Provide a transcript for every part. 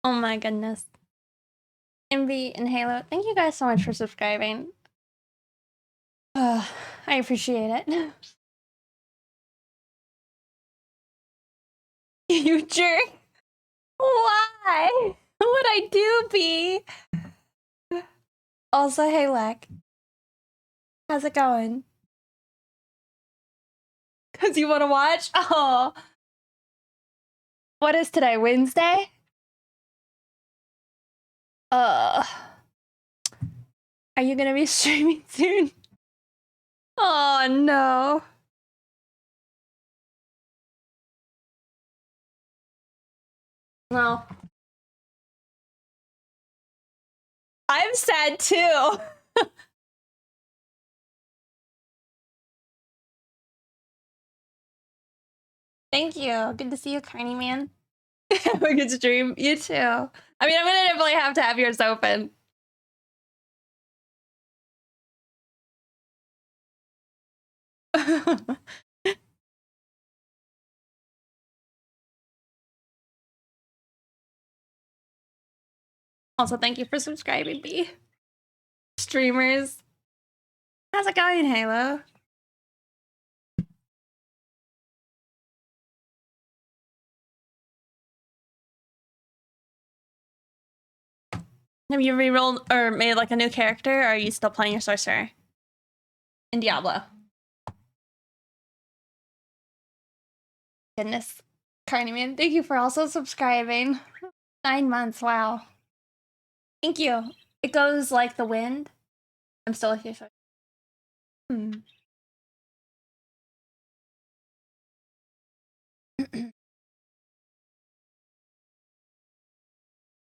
Oh my goodness. Envy and Halo, thank you guys so much for subscribing. I appreciate it. You jerk. Why? What'd I do, B? Also, hey, Lek. How's it going? Because you want to watch? Oh. What is today? Wednesday? Are you gonna be streaming soon? Oh no. Well, I'm sad too. Thank you. Good to see you, Carney Man. Have a good stream. You too. I mean, I'm gonna definitely have to have yours open. Also, thank you for subscribing, B. Streamers. How's it going, Halo? Have you re-rolled or made like a new character, or are you still playing your sorcerer in Diablo? Goodness. Carney Man, thank you for also subscribing. 9 months, wow. Thank you. It goes like the wind. I'm still with you.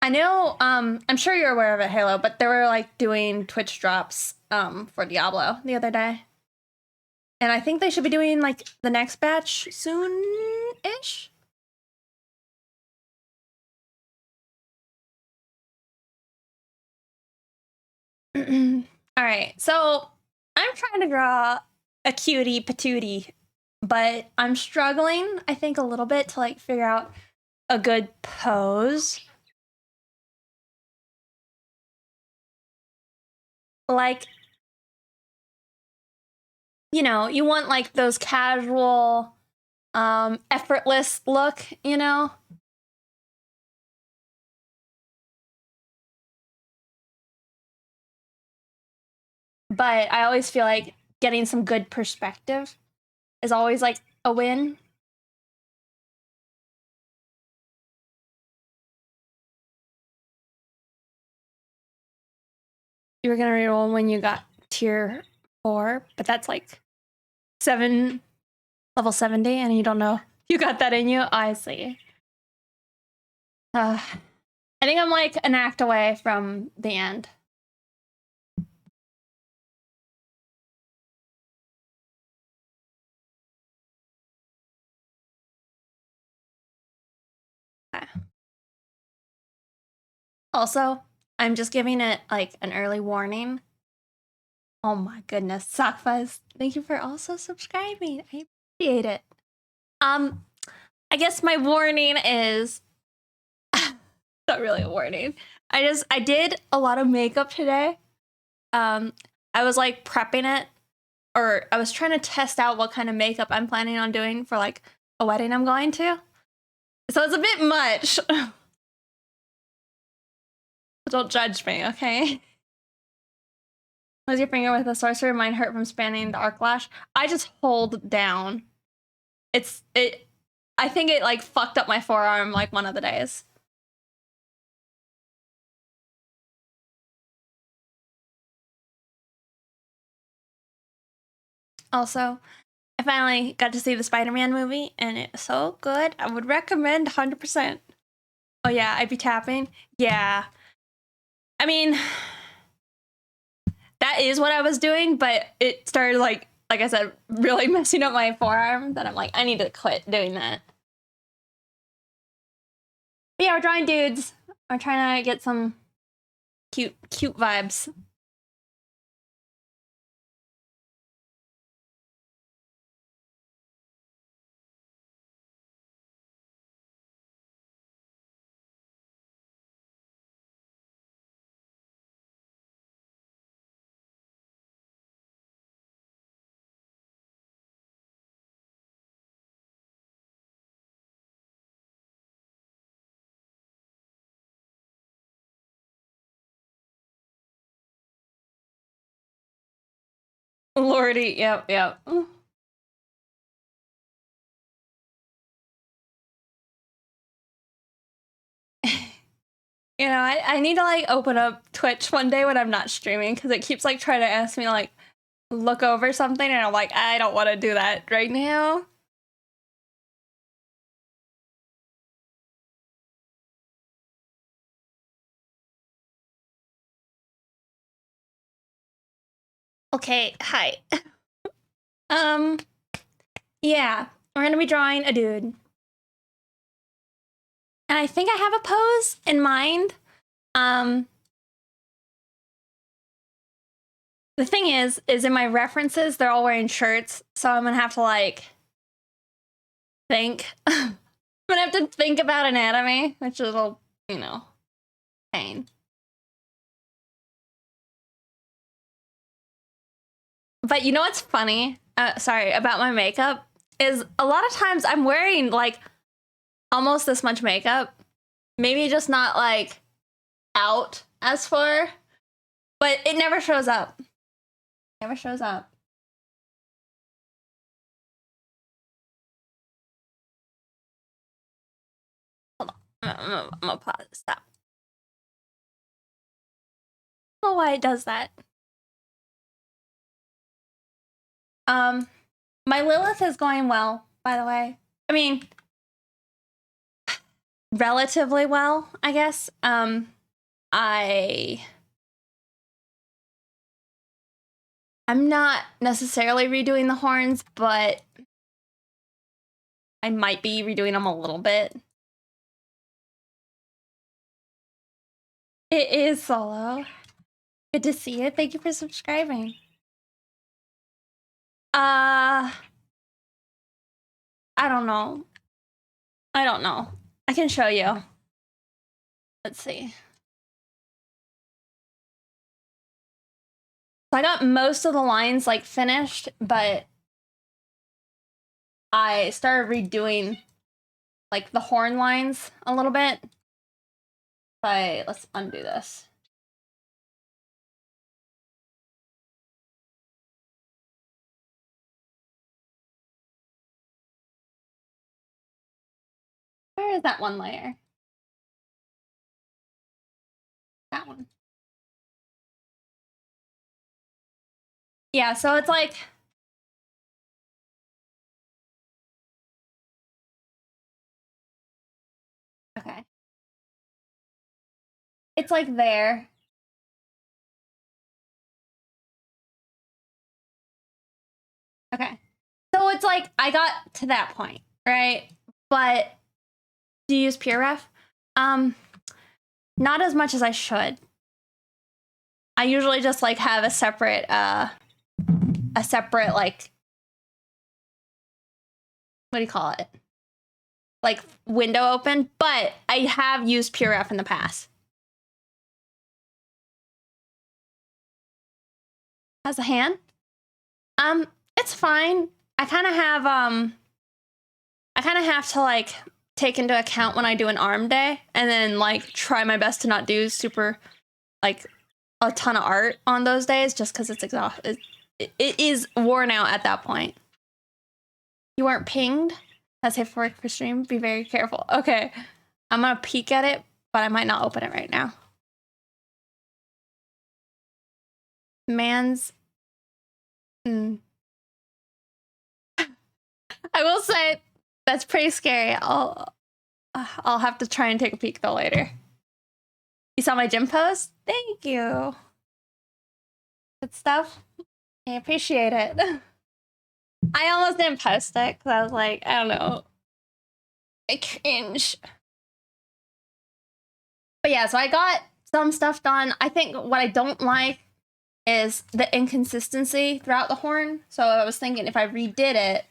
I know, I'm sure you're aware of it, Halo, but they were like doing Twitch drops for Diablo the other day. And I think they should be doing like the next batch soon-ish. All right, so I'm trying to draw a cutie patootie, but I'm struggling, I think, a little bit to like figure out a good pose. Like, you know, you want like those casual, effortless look, you know? But I always feel like getting some good perspective is always like a win. You were gonna reroll when you got tier 4, but that's like level 70, and you don't know you got that in you. I see. I think I'm like an act away from the end. Also, I'm just giving it like an early warning. Oh my goodness, Sockfuzz, thank you for also subscribing. I appreciate it. I guess my warning is not really a warning. I did a lot of makeup today. I was like prepping it, or I was trying to test out what kind of makeup I'm planning on doing for like a wedding I'm going to. So it's a bit much. Don't judge me, okay? Was your finger with a sorcerer? Mine hurt from spanning the arc lash. I just hold down. I think it like fucked up my forearm like one of the days. Also, I finally got to see the Spider-Man movie, and it's so good. I would recommend 100%. Oh yeah, I'd be tapping. Yeah. I mean, that is what I was doing, but it started like I said, really messing up my forearm that I'm like, I need to quit doing that. But yeah, we're drawing dudes. We're trying to get some cute vibes. Lordy, yep. You know, I need to like open up Twitch one day when I'm not streaming because it keeps like trying to ask me to like look over something and I'm like, I don't want to do that right now. Okay, hi. Yeah, we're gonna be drawing a dude. And I think I have a pose in mind. The thing is in my references, they're all wearing shirts, so I'm gonna have to like think. I'm gonna have to think about anatomy, which is a, you know, pain. But you know what's funny? Sorry, about my makeup is a lot of times I'm wearing like almost this much makeup. Maybe just not like out as far, but it never shows up. Never shows up. Hold on. I'm gonna pause. Stop. I don't know why it does that. My Lilith is going well, by the way. I mean, relatively well, I guess. I'm not necessarily redoing the horns, but I might be redoing them a little bit. It is Solo. Good to see you. Thank you for subscribing. I don't know. I can show you. Let's see. So I got most of the lines like finished, but I started redoing like the horn lines a little bit. Let's undo this. Where is that one layer? That one. Yeah, so it's like okay. It's like there. Okay. So it's like I got to that point, right? But do you use PureRef? Not as much as I should. I usually just like have a separate like what do you call it? Like window open, but I have used PureRef in the past. As a hand? It's fine. I kind of have to like take into account when I do an arm day and then like try my best to not do super like a ton of art on those days just because it's exhausted. It is worn out at that point. You weren't pinged? That's it for stream. Be very careful. Okay. I'm gonna peek at it, but I might not open it right now. Man's I will say that's pretty scary. I'll have to try and take a peek though later. You saw my gym post? Thank you. Good stuff. I appreciate it. I almost didn't post it because I was like, I don't know. I cringe. But yeah, so I got some stuff done. I think what I don't like is the inconsistency throughout the horn. So I was thinking if I redid it,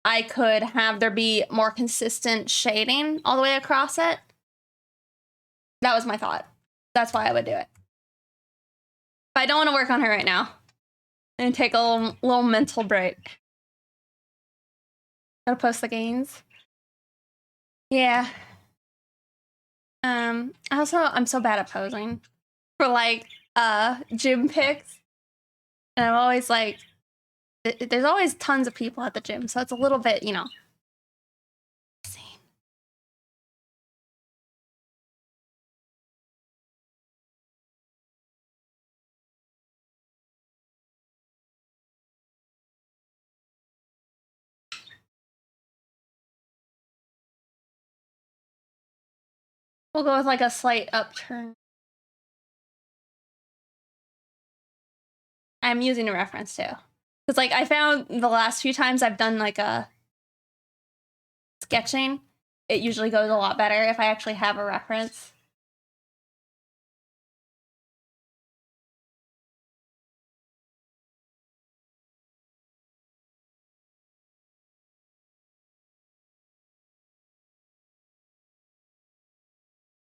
I could have there be more consistent shading all the way across it. That was my thought. That's why I would do it. But I don't want to work on her right now. And take a little mental break. Gotta post the gains. Yeah. Also, I'm so bad at posing for like gym pics. And I'm always like, there's always tons of people at the gym, so it's a little bit, you know. We'll go with like a slight upturn. I'm using a reference too. Because like I found the last few times I've done like a sketching, it usually goes a lot better if I actually have a reference.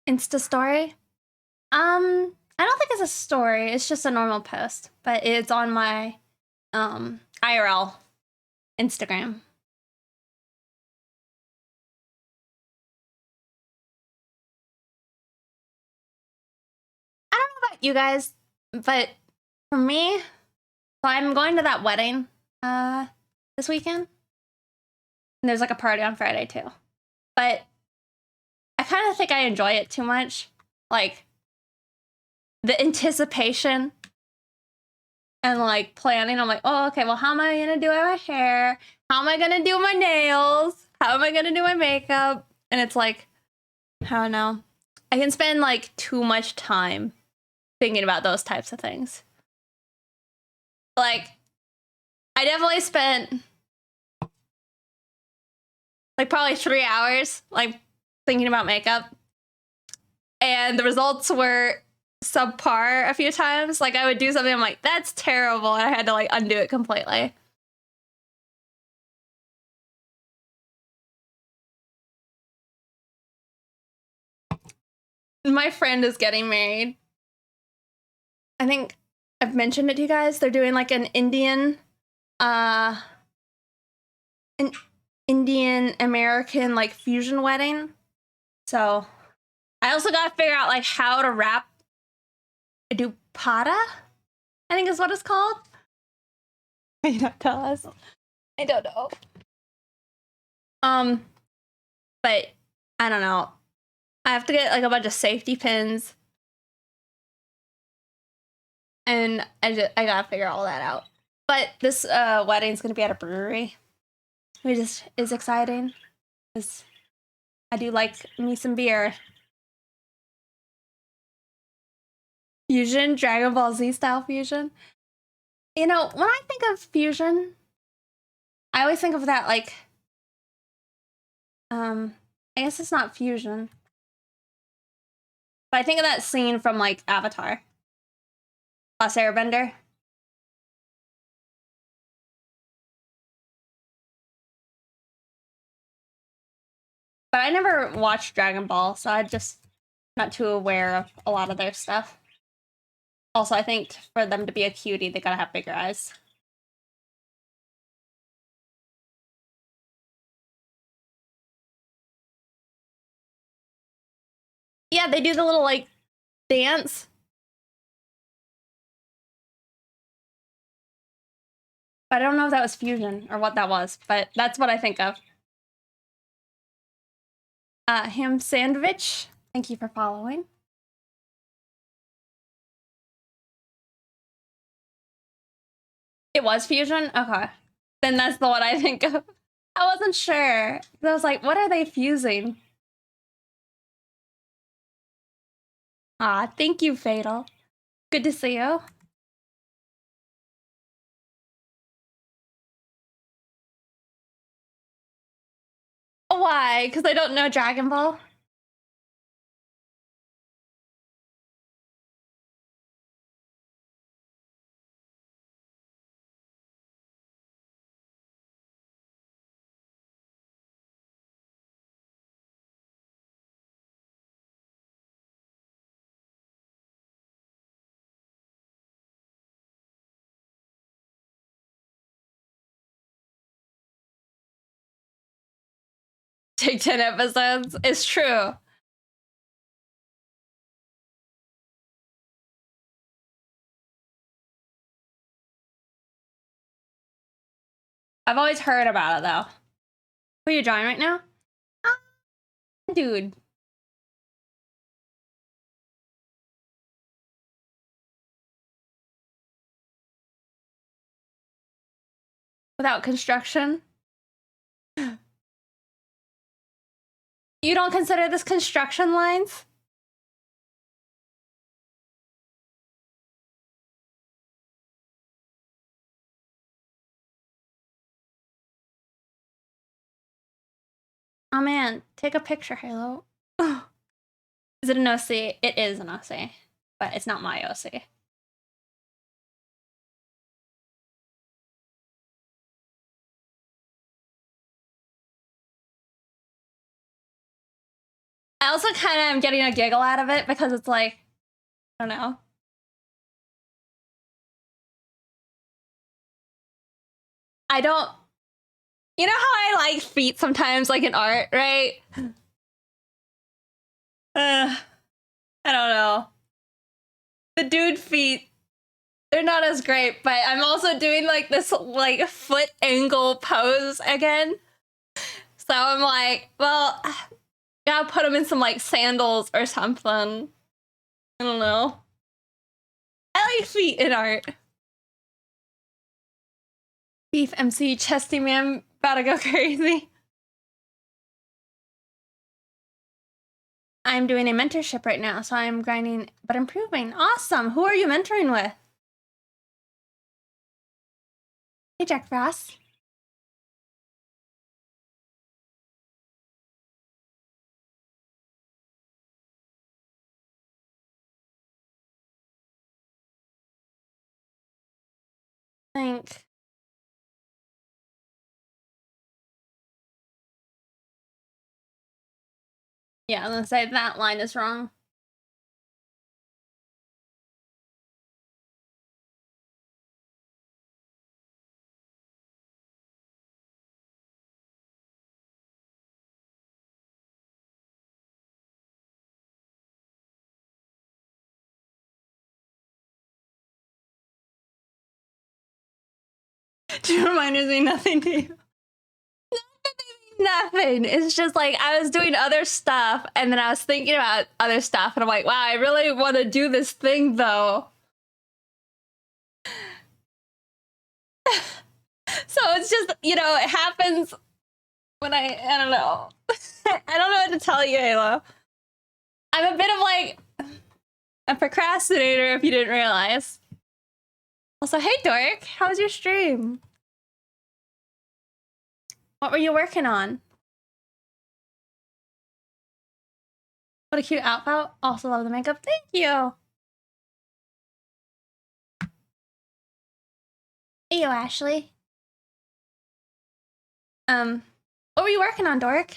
Insta story? I don't think it's a story. It's just a normal post, but it's on my IRL Instagram. I don't know about you guys, but for me, so I'm going to that wedding this weekend. And there's like a party on Friday too. But I kind of think I enjoy it too much. Like the anticipation and like planning. I'm like, oh, okay, well, how am I gonna do my hair? How am I gonna do my nails? How am I gonna do my makeup? And it's like, I don't know. I can spend like too much time thinking about those types of things. Like, I definitely spent like probably 3 hours like thinking about makeup. And the results were subpar a few times. Like I would do something, I'm like, that's terrible. And I had to like undo it completely. My friend is getting married. I think I've mentioned it to you guys. They're doing like an Indian American like fusion wedding. So I also got to figure out like how to wrap a dupatta, I think is what it's called. Can you not tell us? I don't know. But I don't know. I have to get like a bunch of safety pins. And I gotta figure all that out. But this wedding's gonna be at a brewery, which is exciting. Because I do like me some beer. Fusion, Dragon Ball Z style fusion. You know, when I think of fusion, I always think of that like, I guess it's not fusion. But I think of that scene from like Avatar. Last Airbender. But I never watched Dragon Ball, so I'm just not too aware of a lot of their stuff. Also, I think for them to be a cutie, they gotta have bigger eyes. Yeah, they do the little like dance. But I don't know if that was fusion or what that was, but that's what I think of. Ham Sandwich, thank you for following. It was fusion? Okay. Then that's the one I think of. I wasn't sure. I was like, what are they fusing? Thank you, Fatal. Good to see you. Why? Because I don't know Dragon Ball? Take 10 episodes. It's true. I've always heard about it though. Who are you drawing right now? Ah, dude. Without construction? You don't consider this construction lines? Oh man, take a picture, Halo. Is it an OC? It is an OC, but it's not my OC. I also kind of am getting a giggle out of it because it's like, I don't know. I don't, you know how I like feet sometimes, like in art, right? I don't know. The dude feet, they're not as great, but I'm also doing like this like foot angle pose again. So I'm like, well, gotta put them in some like sandals or something. I don't know. I like feet in art. Beef MC Chesty Man about to go crazy. I'm doing a mentorship right now, so I'm grinding but improving. Awesome. Who are you mentoring with? Hey, Jack Frost. Think. Yeah, I'm gonna say that line is wrong. Two reminders mean nothing to you. Nothing. It's just like I was doing other stuff and then I was thinking about other stuff and I'm like, wow, I really want to do this thing though. So it's just, you know, it happens when I don't know. I don't know what to tell you, Halo. I'm a bit of like a procrastinator if you didn't realize. Also, hey Dork, how was your stream? What were you working on? What a cute outfit. Also love the makeup. Thank you. Hey, you, Ashley. What were you working on, Dork?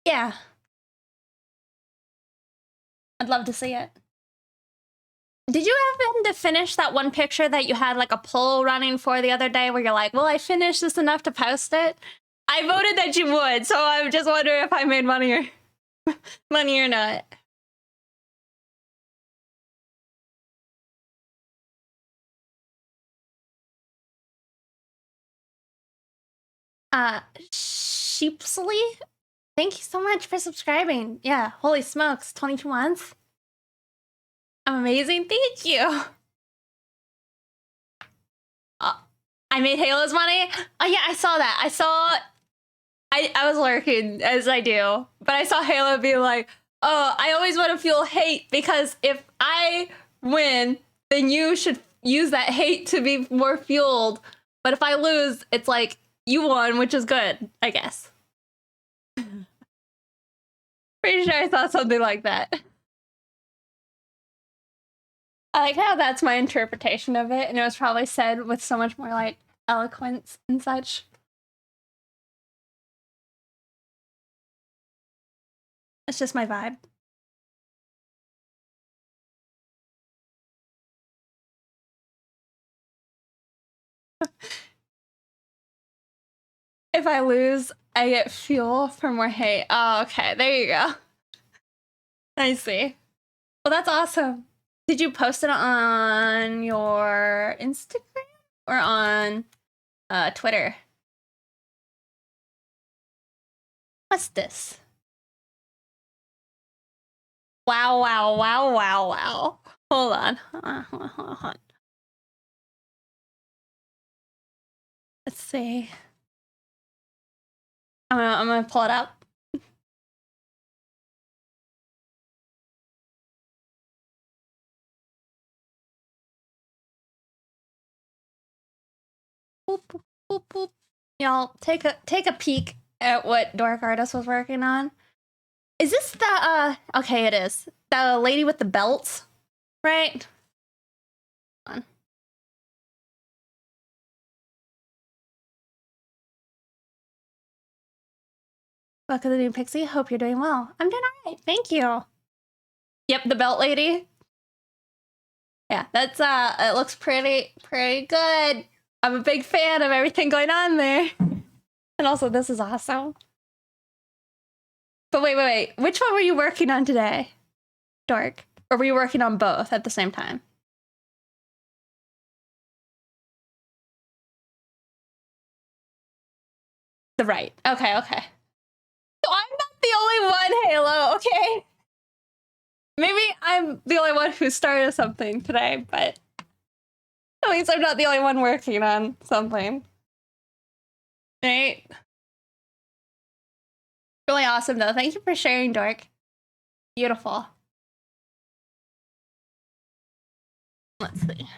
Yeah. I'd love to see it. Did you happen to finish that one picture that you had like a poll running for the other day where you're like, will I finish this enough to post it? I voted that you would, so I'm just wondering if I made money or money or not. Sheepsley? Thank you so much for subscribing. Yeah, holy smokes, 22 months. I'm amazing. Thank you. I made Halo's money. Oh yeah, I saw that. I was lurking as I do, but I saw Halo be like, "Oh, I always want to feel hate because if I win, then you should use that hate to be more fueled. But if I lose, it's like you won, which is good, I guess." Pretty sure I saw something like that. I like how that's my interpretation of it, and it was probably said with so much more like eloquence and such. It's just my vibe. If I lose, I get fuel for more hate. Oh, okay. There you go. I see. Well, that's awesome. Did you post it on your Instagram or on Twitter? What's this? Wow, wow, wow, wow, wow. Hold on. Hold on. Let's see. I'm gonna pull it up. Boop, boop, boop, boop. Y'all take a peek at what Dork Artist was working on. Is this the okay, it is. The lady with the belt, right? Hold on. Welcome to the new Pixie. Hope you're doing well. I'm doing alright, thank you. Yep, the belt lady. Yeah, that's it looks pretty good. I'm a big fan of everything going on there. And also this is awesome. But wait. Which one were you working on today? Dork? Or were you working on both at the same time? The right. Okay. So I'm not the only one, Halo, okay? Maybe I'm the only one who started something today, but at least I'm not the only one working on something. Right? Really awesome, though. Thank you for sharing, Dork. Beautiful. Let's see.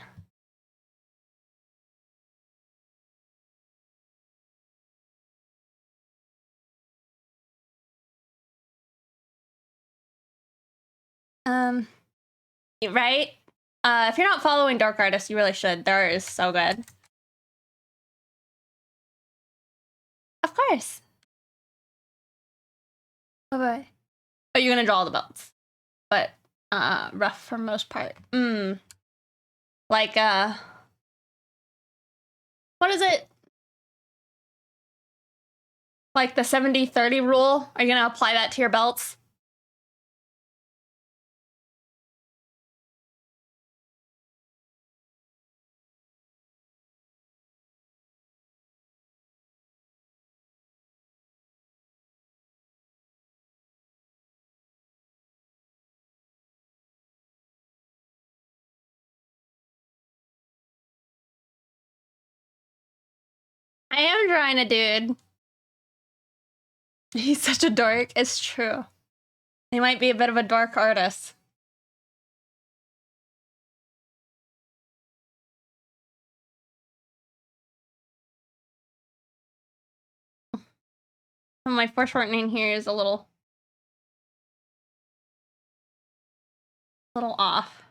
Right? If you're not following Dark Artist, you really should. There is so good. Of course. Bye-bye. Oh, you're gonna draw the belts. But, rough for most part. Like, what is it? Like the 70-30 rule? Are you gonna apply that to your belts? I am drawing a dude. He's such a dork. It's true. He might be a bit of a dark artist. My foreshortening here is a little off.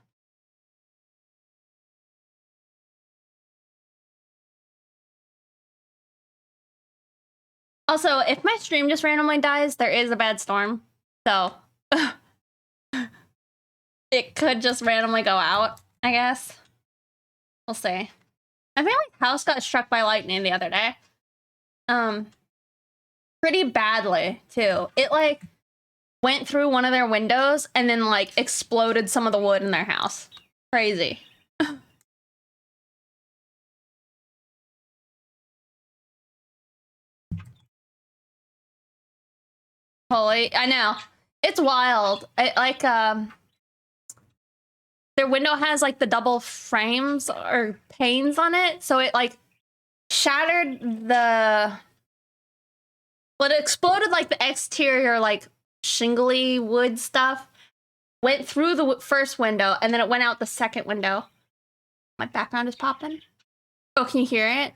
Also, if my stream just randomly dies, there is a bad storm. So it could just randomly go out, I guess. We'll see. I feel like house got struck by lightning the other day. Pretty badly, too. It, like, went through one of their windows and then, like, exploded some of the wood in their house. Crazy. Holy, I know. It's wild. Their window has, like, the double frames or panes on it, so it, like, shattered the... Well, it exploded, like, the exterior, like, shingly wood stuff, went through the first window, and then it went out the second window. My background is popping. Oh, can you hear it?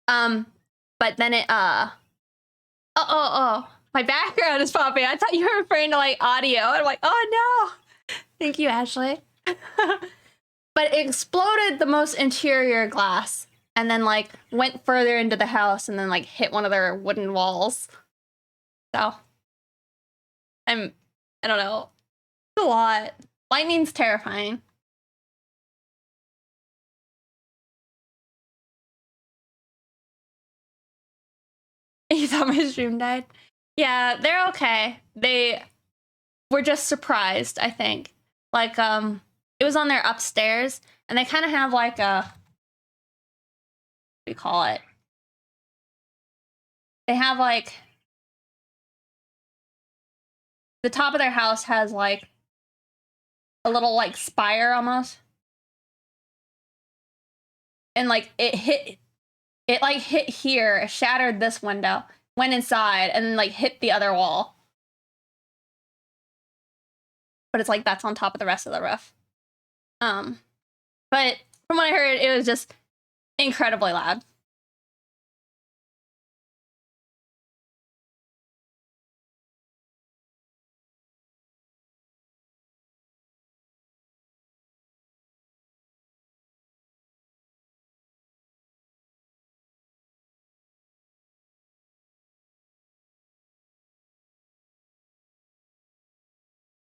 But then it, Oh, my background is popping. I thought you were referring to, like, audio. I'm like, oh, no. Thank you, Ashley. But it exploded the most interior glass and then, like, went further into the house and then, like, hit one of their wooden walls. So, I don't know. It's a lot. Lightning's terrifying. You thought my stream died? Yeah, they're okay. They were just surprised, I think. Like, it was on their upstairs, and they kind of have like a, what do you call it? They have like, the top of their house has like a little like spire almost. And like it hit here, shattered this window, went inside, and then like hit the other wall. But it's like that's on top of the rest of the roof. But from what I heard, it was just incredibly loud.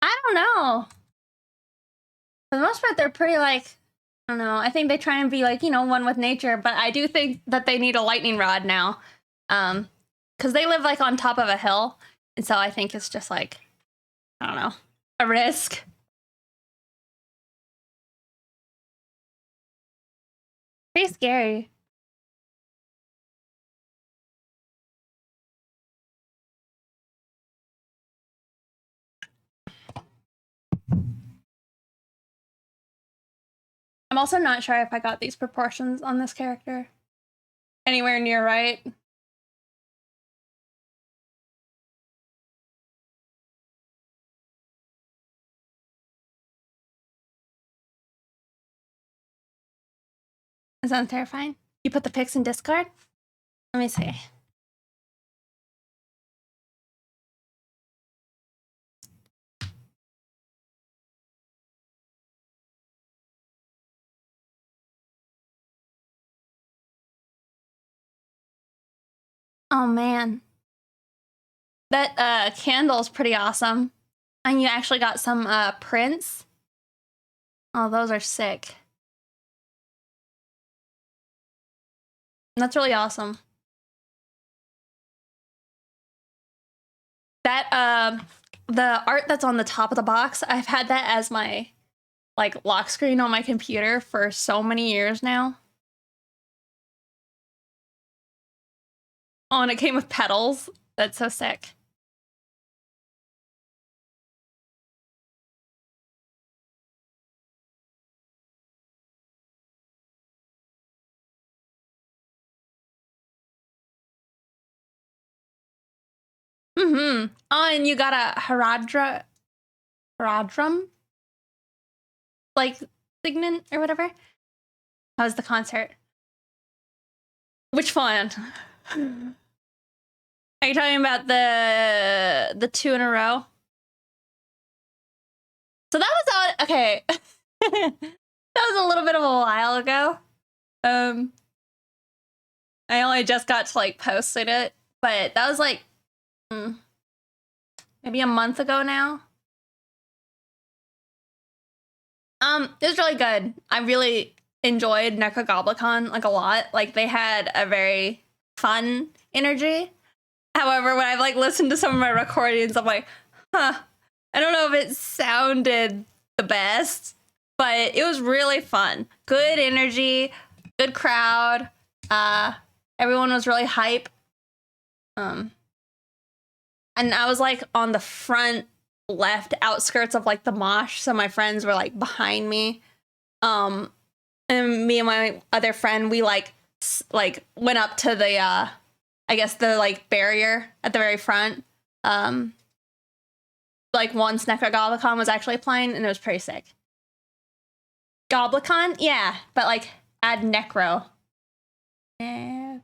I don't know. For the most part, they're pretty like, I don't know. I think they try and be like, you know, one with nature, but I do think that they need a lightning rod now. Because they live like on top of a hill. And so I think it's just like, I don't know, a risk. Pretty scary. I'm also not sure if I got these proportions on this character anywhere near right. That sounds terrifying. You put the pics in Discord? Let me see. Oh man. That candle's pretty awesome. And you actually got some prints. Oh, those are sick. That's really awesome. That the art that's on the top of the box, I've had that as my like lock screen on my computer for so many years now. Oh, and it came with petals. That's so sick. Mm-hmm. Oh, and you got a Haradrum? Like, Signet or whatever? How was the concert? Which one? Are you talking about the two in a row? So that was on, okay. That was a little bit of a while ago. I only just got to like posted it, but that was like maybe a month ago now. It was really good. I really enjoyed Necrogoblicon like a lot. Like they had a very fun energy. However, when I've like listened to some of my recordings, I'm like, huh, I don't know if it sounded the best, but it was really fun. Good energy, good crowd. Everyone was really hype. And I was like on the front left outskirts of like the mosh, so my friends were like behind me. And me and my other friend, we like went up to the I guess the like barrier at the very front. Like once Necrogoblicon was actually playing, and it was pretty sick. Goblicon? Yeah, but like add Necro. And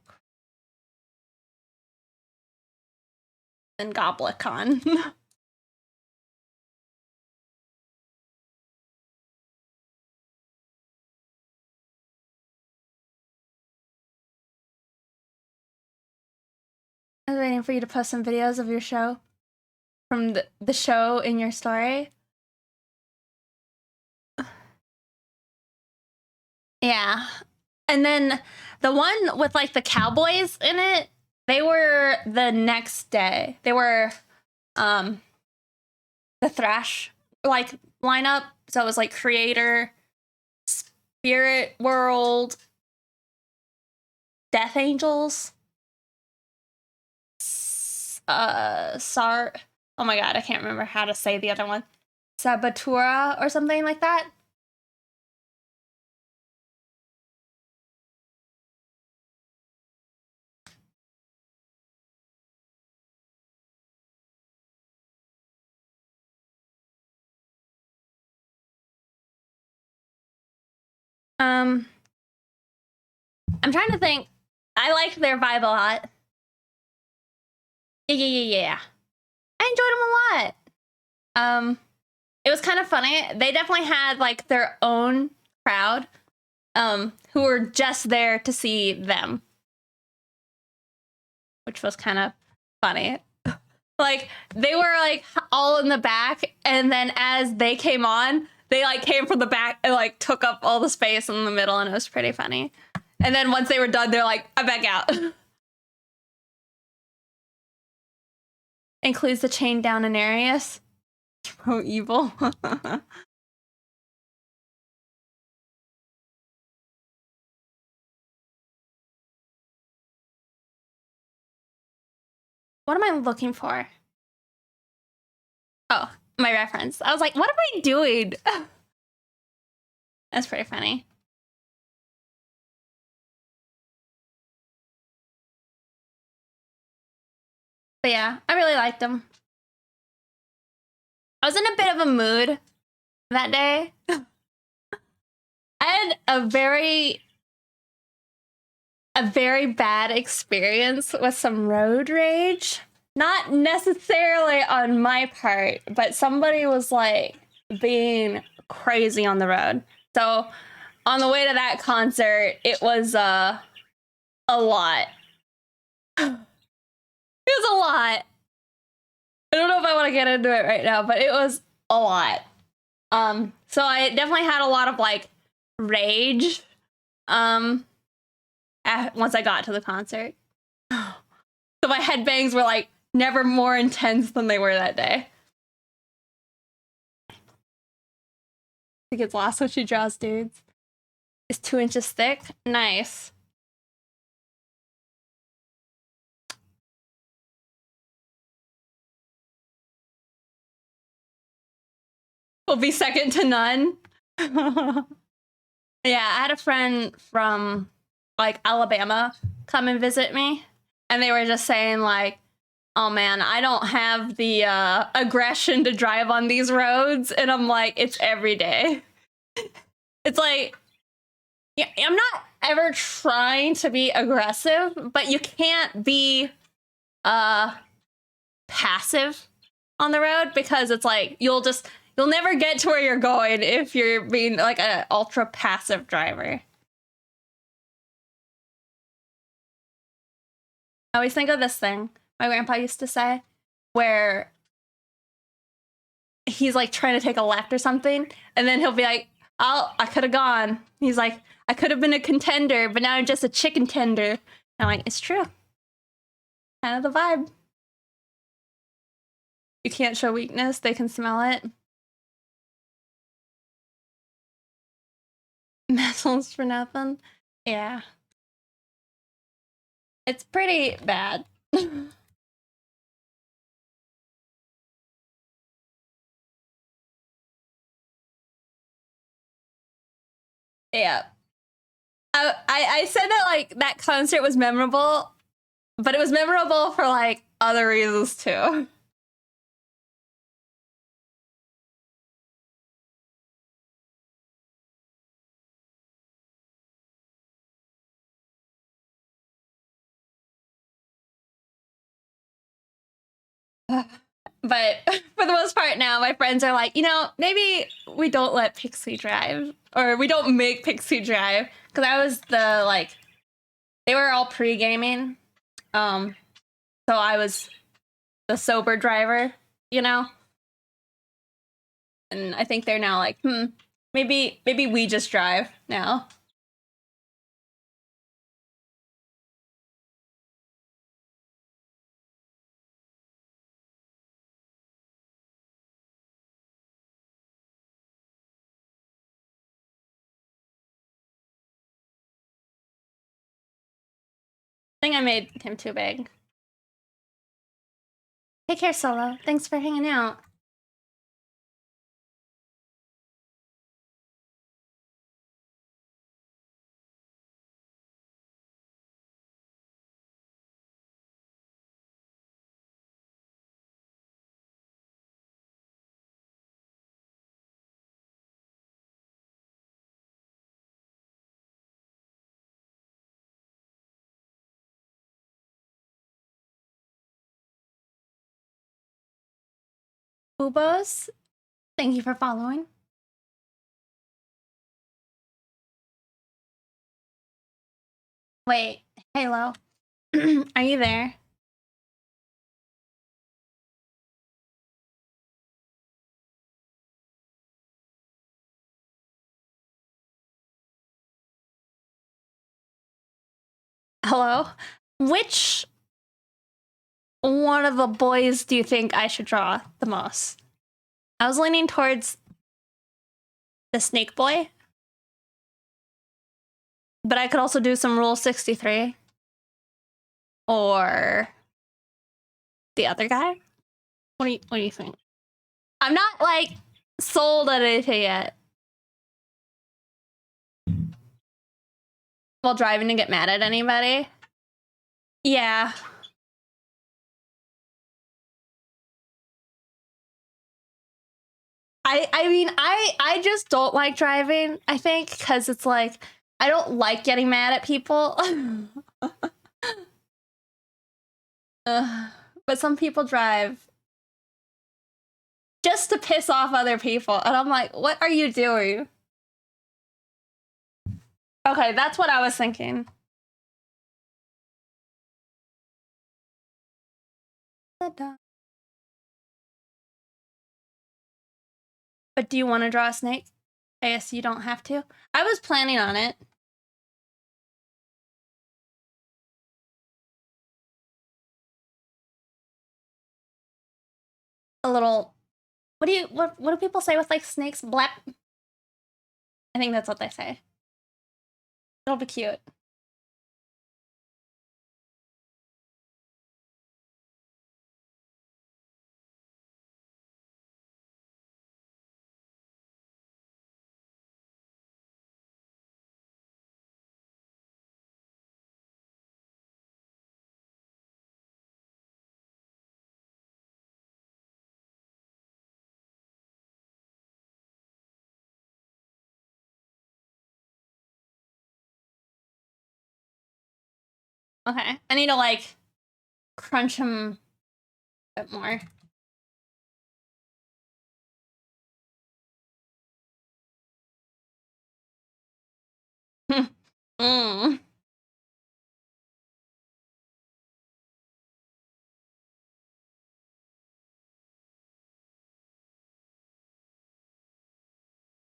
Goblicon. I was waiting for you to post some videos of your show from the show in your story. Yeah. And then the one with like the cowboys in it, They were the next day. They were the Thrash like lineup. So it was like Creator, Spirit World, Death Angels, oh my god, I can't remember how to say the other one. Sabotura or something like that. I'm trying to think. I liked their vibe a lot. Yeah. I enjoyed them a lot. It was kind of funny. They definitely had like their own crowd, who were just there to see them, which was kind of funny. Like they were like all in the back, and then as they came on, they like came from the back and like took up all the space in the middle, and it was pretty funny. And then once they were done, they're like, I'm back out. Includes the chain down Anarius. So evil. What am I looking for? Oh, my reference. I was like, what am I doing? That's pretty funny. But yeah, I really liked them. I was in a bit of a mood that day. I had a very bad experience with some road rage. Not necessarily on my part, but somebody was like being crazy on the road. So on the way to that concert, it was a lot. It was a lot. I don't know if I want to get into it right now, but it was a lot. So I definitely had a lot of like rage once I got to the concert. So my headbangs were like never more intense than they were that day. She gets lost when she draws dudes. It's 2 inches thick. Nice. Will be second to none. Yeah, I had a friend from like Alabama come and visit me, and they were just saying like, oh man, I don't have the aggression to drive on these roads. And I'm like, it's every day. It's like, yeah, I'm not ever trying to be aggressive, but you can't be passive on the road, because it's like you'll never get to where you're going if you're being like an ultra passive driver. I always think of this thing my grandpa used to say, where he's like trying to take a left or something, and then he'll be like, oh, I could have gone. He's like, I could have been a contender, but now I'm just a chicken tender. And I'm like, it's true. Kind of the vibe. You can't show weakness, they can smell it. Muscles for nothing. Yeah. It's pretty bad. Yeah. I said that like that concert was memorable, but it was memorable for like other reasons too. But for the most part now, my friends are like, maybe we don't let Pixie drive, or we don't make Pixie drive, because I was the like, they were all pre-gaming, so I was the sober driver, and I think they're now like, maybe we just drive now. think I made him too big. Take care, Solo. Thanks for hanging out. Ubos, thank you for following. Wait, Halo, are you there? Hello? Which one of the boys do you think I should draw the most? I was leaning towards the snake boy, but I could also do some Rule 63 or the other guy. What do you think? I'm not like sold on anything yet. While driving to get mad at anybody? Yeah. I mean, I just don't like driving, I think, because it's like, I don't like getting mad at people. But some people drive just to piss off other people. And I'm like, what are you doing? Okay, that's what I was thinking. But do you want to draw a snake? I guess you don't have to. I was planning on it. A little, what do people say with like snakes? Blap. I think that's what they say. It'll be cute. Okay, I need to like crunch him a bit more. Mm.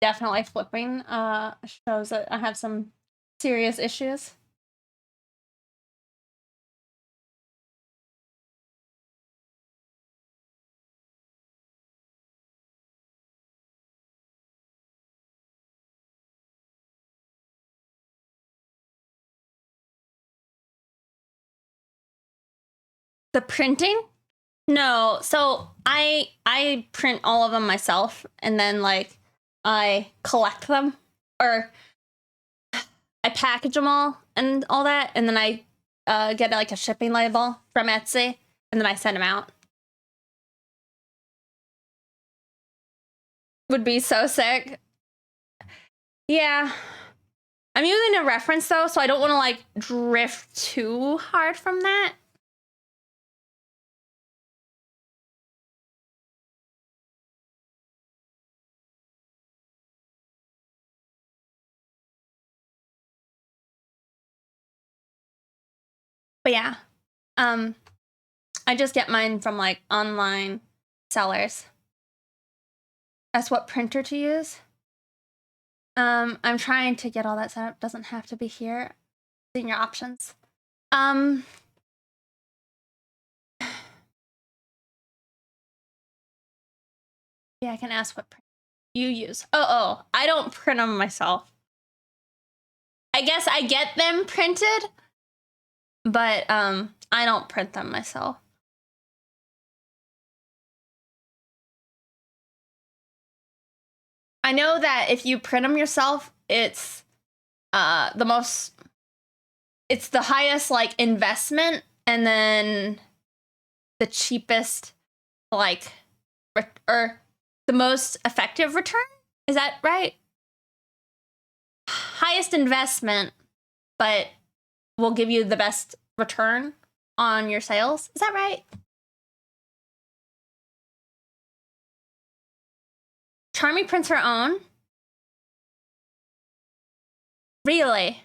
Definitely flipping shows that I have some serious issues. The printing? No, so I print all of them myself, and then like I collect them, or I package them all and all that, and then I get like a shipping label from Etsy, and then I send them out. Would be so sick. Yeah. I'm using a reference though, so I don't want to like drift too hard from that. But yeah, I just get mine from like online sellers. That's what printer to use. I'm trying to get all that set up. Doesn't have to be here. In your options. Yeah, I can ask what print you use. Oh, I don't print them myself. I guess I get them printed, but I don't print them myself. I know that if you print them yourself, it's it's the highest like investment, and then the cheapest like or the most effective return. Is that right? Highest investment, but will give you the best return on your sales. Is that right? Charmy prints her own. Really?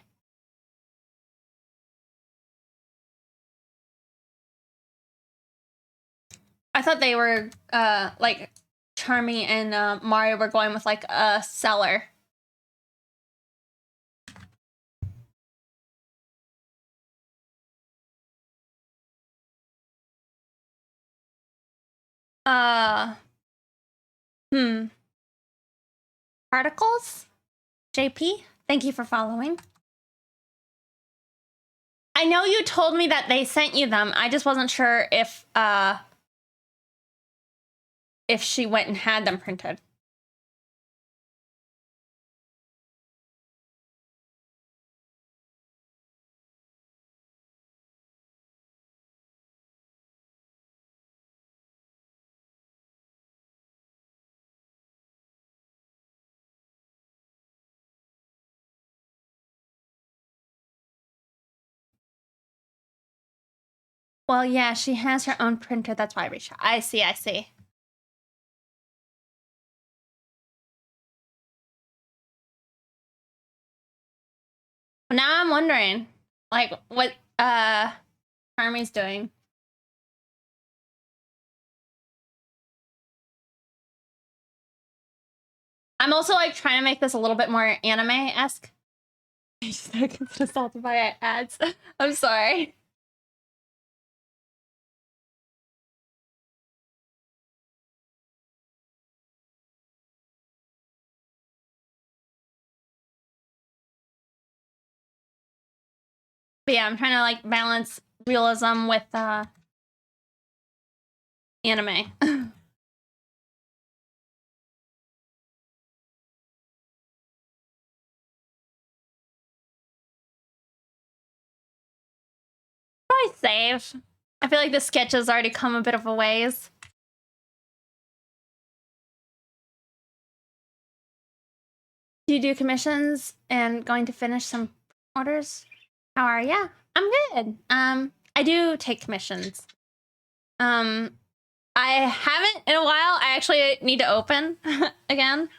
I thought they were like Charmy and Mario were going with like a seller. Particles? JP, thank you for following. I know you told me that they sent you them. I just wasn't sure if she went and had them printed. Well, yeah, she has her own printer. That's why I reached out. I see. Now I'm wondering, like, what Charmy's doing. I'm also like trying to make this a little bit more anime-esque. I get assaulted by ads. I'm sorry. But yeah, I'm trying to like balance realism with anime. Probably save. I feel like the sketch has already come a bit of a ways. Do you do commissions and going to finish some orders? How are ya? I'm good. I do take commissions. I haven't in a while. I actually need to open again.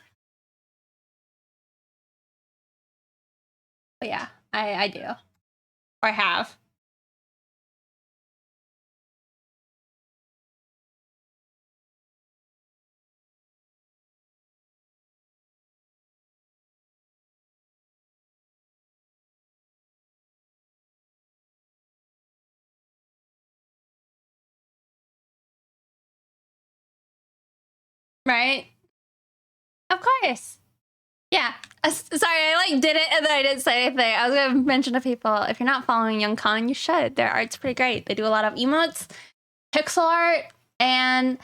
But yeah, I do. Or I have. Right? Of course. Yeah. Sorry, I like did it and then I didn't say anything. I was gonna mention to people, if you're not following Young Con, you should. Their art's pretty great. They do a lot of emotes, pixel art, and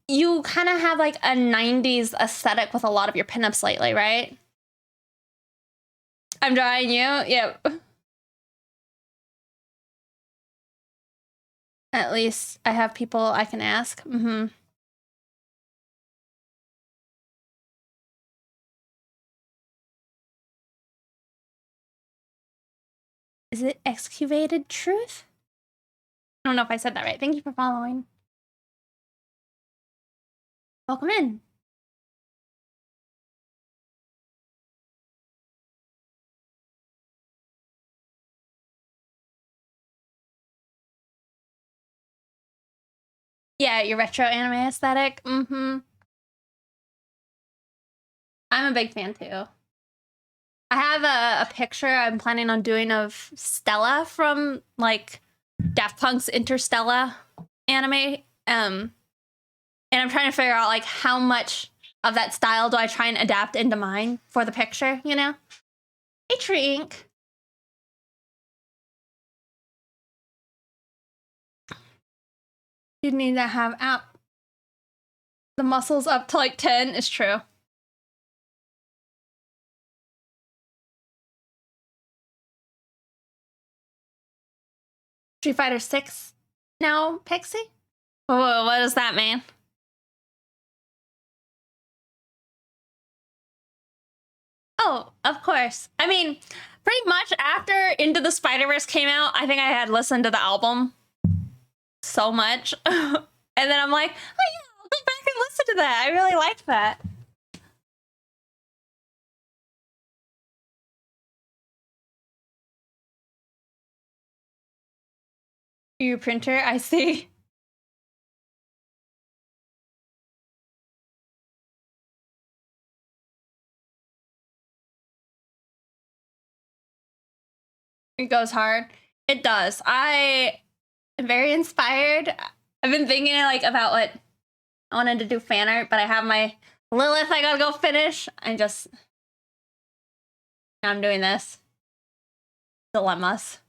you kind of have like a 90s aesthetic with a lot of your pinups lately, right? I'm drawing you? Yep. At least I have people I can ask. Is it excavated truth? I don't know if I said that right. Thank you for following. Welcome in. Yeah, your retro anime aesthetic. I'm a big fan too. I have a picture I'm planning on doing of Stella from like Daft Punk's Interstella anime. And I'm trying to figure out like how much of that style do I try and adapt into mine for the picture, you know? Hey, Tree Ink. You need to have app. The muscles up to like 10 is true. Street Fighter 6 now, Pixie? Whoa, what does that mean? Oh, of course. I mean, pretty much after Into the Spider-Verse came out, I think I had listened to the album so much. And then I'm like, oh yeah, I'll go back and listen to that. I really liked that. Your printer, I see. It goes hard. It does. I am very inspired. I've been thinking like about what I wanted to do fan art, but I have my Lilith I gotta go finish. I'm doing this. Dilemmas.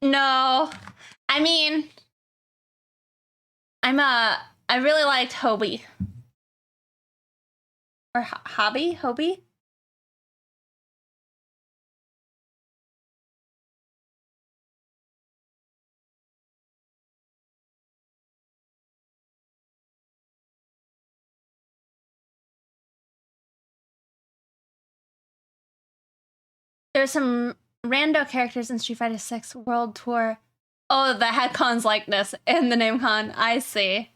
No. I mean, I really liked Hobie. Or Hobby? Hobie? There's some rando characters in Street Fighter 6 World Tour. Oh, the had Khan's likeness in the name Khan. I see.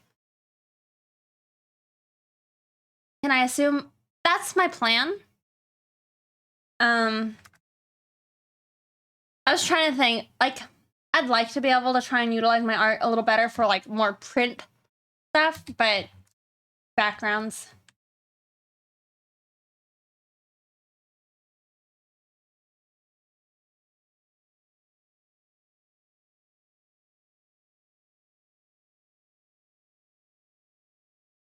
Can I assume that's my plan? I was trying to think, like, I'd like to be able to try and utilize my art a little better for like more print stuff, but backgrounds.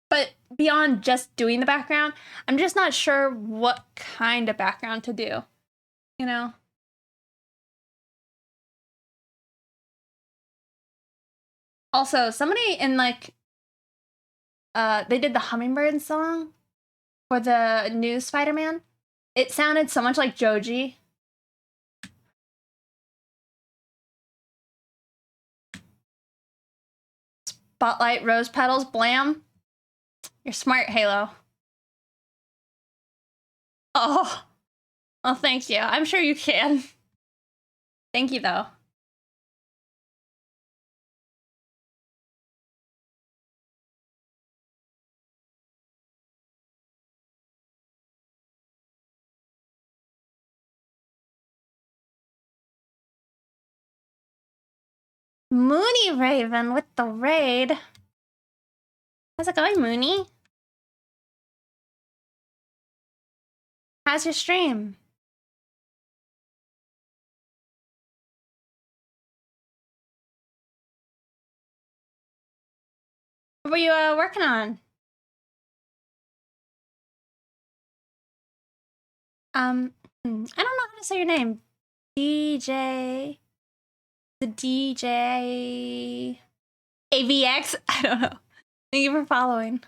But beyond just doing the background, I'm just not sure what kind of background to do, you know? Also, somebody in like they did the Hummingbird song for the new Spider-Man. It sounded so much like Joji. Spotlight, rose petals, blam. You're smart, Halo. Oh, well, thank you. I'm sure you can. Thank you, though. Moony Raven with the raid. How's it going, Moony? How's your stream? What were you working on? I don't know how to say your name. DJ. The DJ. AVX? I don't know. Thank you for following.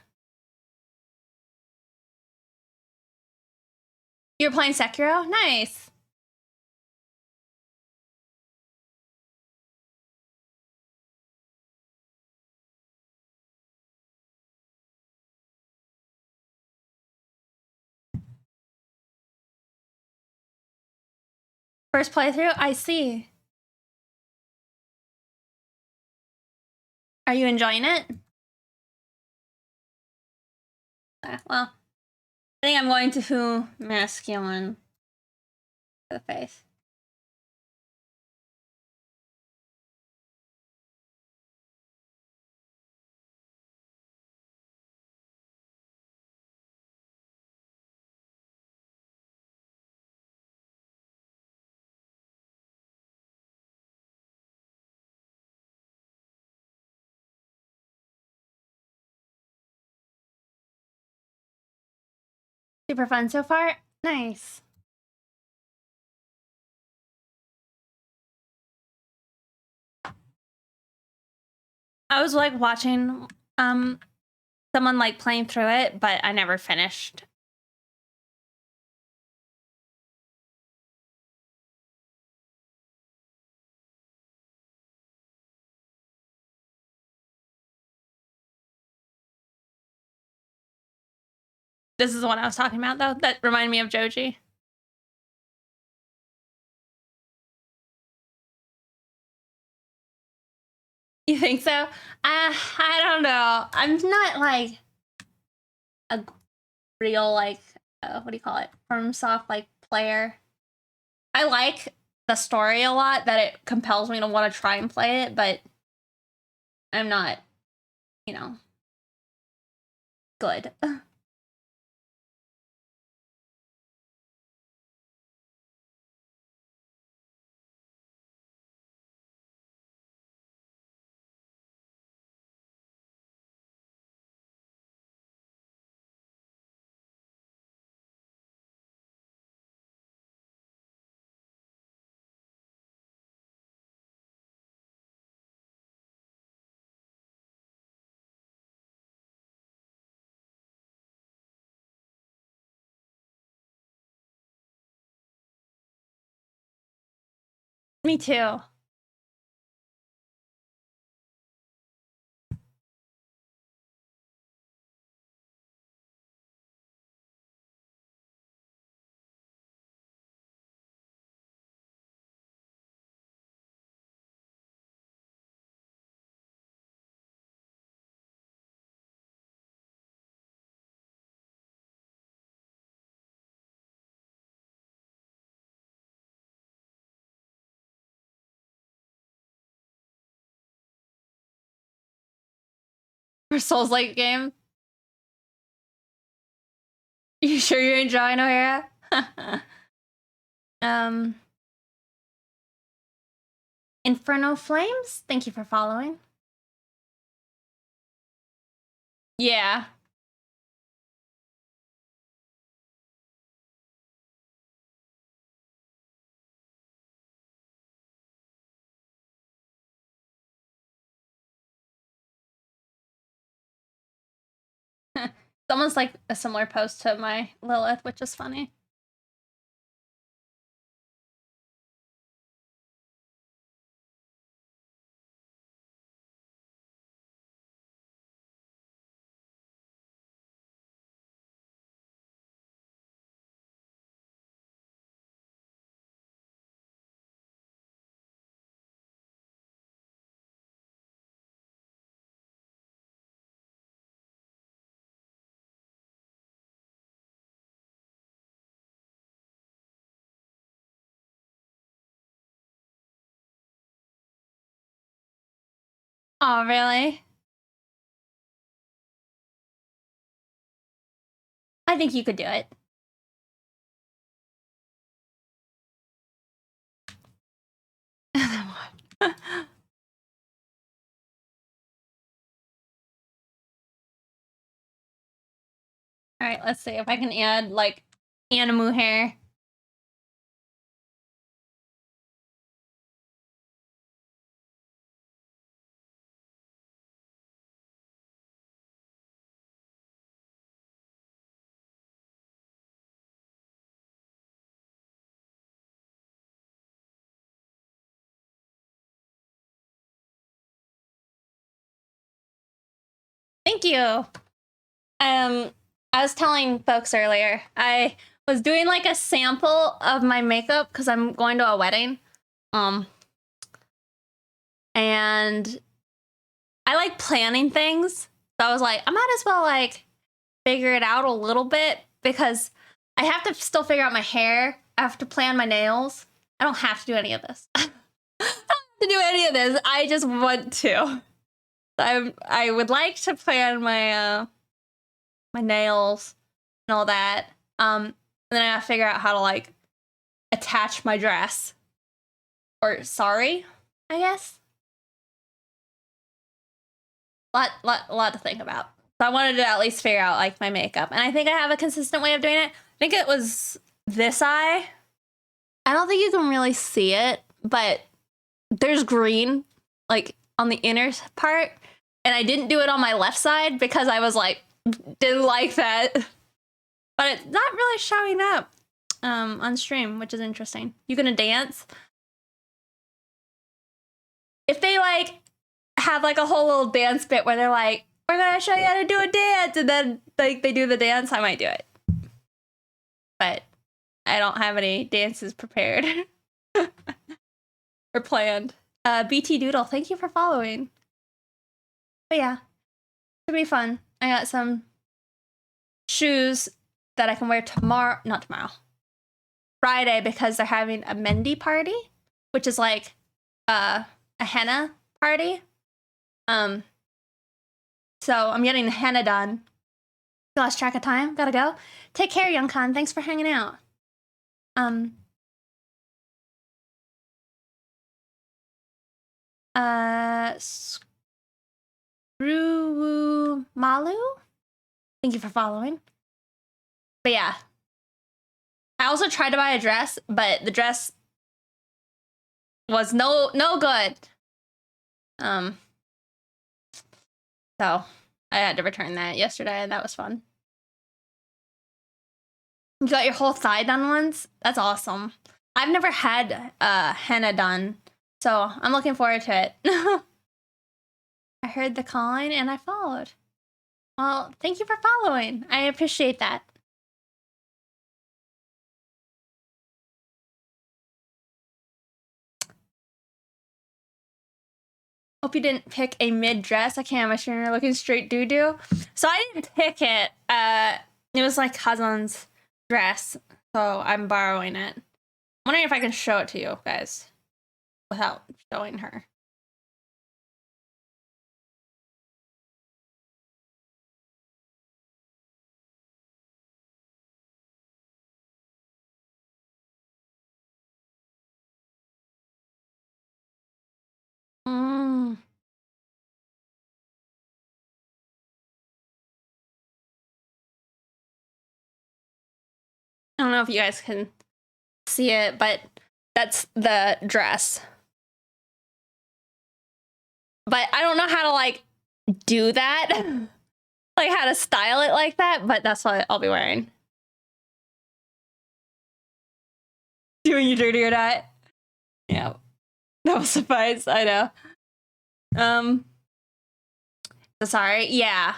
You're playing Sekiro? Nice. First playthrough? I see. Are you enjoying it? Well, I think I'm going to masculine for the face. Super fun so far. Nice. I was like watching someone like playing through it, but I never finished. This is the one I was talking about though. That reminded me of Joji. You think so? I don't know. I'm not like a real like what do you call it? FromSoft like player. I like the story a lot that it compels me to want to try and play it, but I'm not, you know, good. Me too. For Souls like game. You sure you're enjoying O'Hara? Inferno Flames, thank you for following. Yeah. It's almost like a similar post to my Lilith, which is funny. Oh, really? I think you could do it. All right, let's see if I can add like Animu hair. Thank you. I was telling folks earlier, I was doing like a sample of my makeup because I'm going to a wedding. And I like planning things. So I was like, I might as well like figure it out a little bit because I have to still figure out my hair. I have to plan my nails. I don't have to do any of this. I don't have to do any of this. I just want to. I would like to plan my my nails and all that. And then I gotta figure out how to like attach my dress. Or sorry, I guess. Lot to think about. So I wanted to at least figure out like my makeup. And I think I have a consistent way of doing it. I think it was this eye. I don't think you can really see it, but there's green like on the inner part. And I didn't do it on my left side because I was like, didn't like that. But it's not really showing up on stream, which is interesting. You gonna dance? If they like have like a whole little dance bit where they're like, we're gonna show you how to do a dance, and then like they do the dance, I might do it. But I don't have any dances prepared or planned. BT Doodle, thank you for following. But yeah, it'll be fun. I got some shoes that I can wear tomorrow, not tomorrow, Friday, because they're having a Mendi party, which is like a henna party. So I'm getting the henna done. Lost track of time. Gotta go. Take care, Young Khan. Thanks for hanging out. Screw Malu. Thank you for following. But yeah, I also tried to buy a dress, but the dress was no good. So I had to return that yesterday, and that was fun. You got your whole thigh done once? That's awesome. I've never had henna done, so I'm looking forward to it. I heard the calling and I followed. Well, thank you for following. I appreciate that. Hope you didn't pick a mid dress. I can't imagine you're looking straight doo-doo. So I didn't pick it. It was my cousin's dress, so I'm borrowing it. I'm wondering if I can show it to you guys without showing her. I don't know if you guys can see it, but that's the dress. But I don't know how to like do that. Like how to style it like that, but that's what I'll be wearing. Doing you dirty or not? Yeah. That will suffice, I know. So sorry, yeah.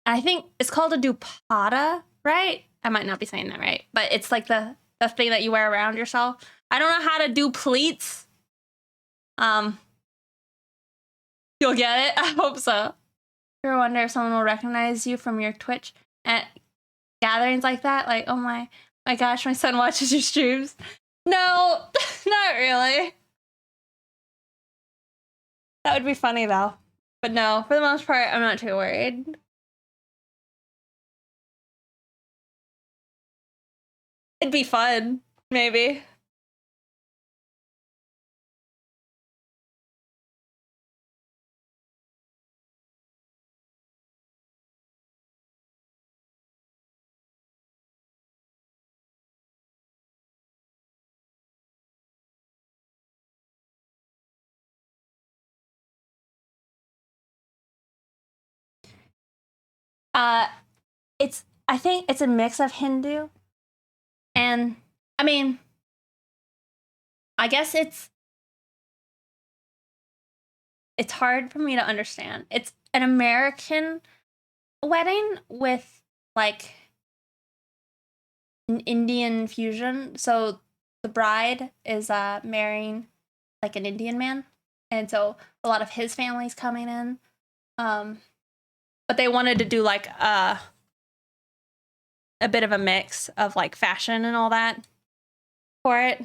I think it's called a dupatta, right? I might not be saying that right, but it's like the thing that you wear around yourself. I don't know how to do pleats. You'll get it? I hope so. You ever wonder if someone will recognize you from your Twitch at gatherings like that? Like, oh my gosh, my son watches your streams. No, not really. That would be funny though. But no, for the most part, I'm not too worried. It'd be fun, maybe. I think it's a mix of Hindu and, I mean, I guess it's hard for me to understand. It's an American wedding with like an Indian fusion. So the bride is marrying like an Indian man, and so a lot of his family's coming in. But they wanted to do like a bit of a mix of like fashion and all that for it.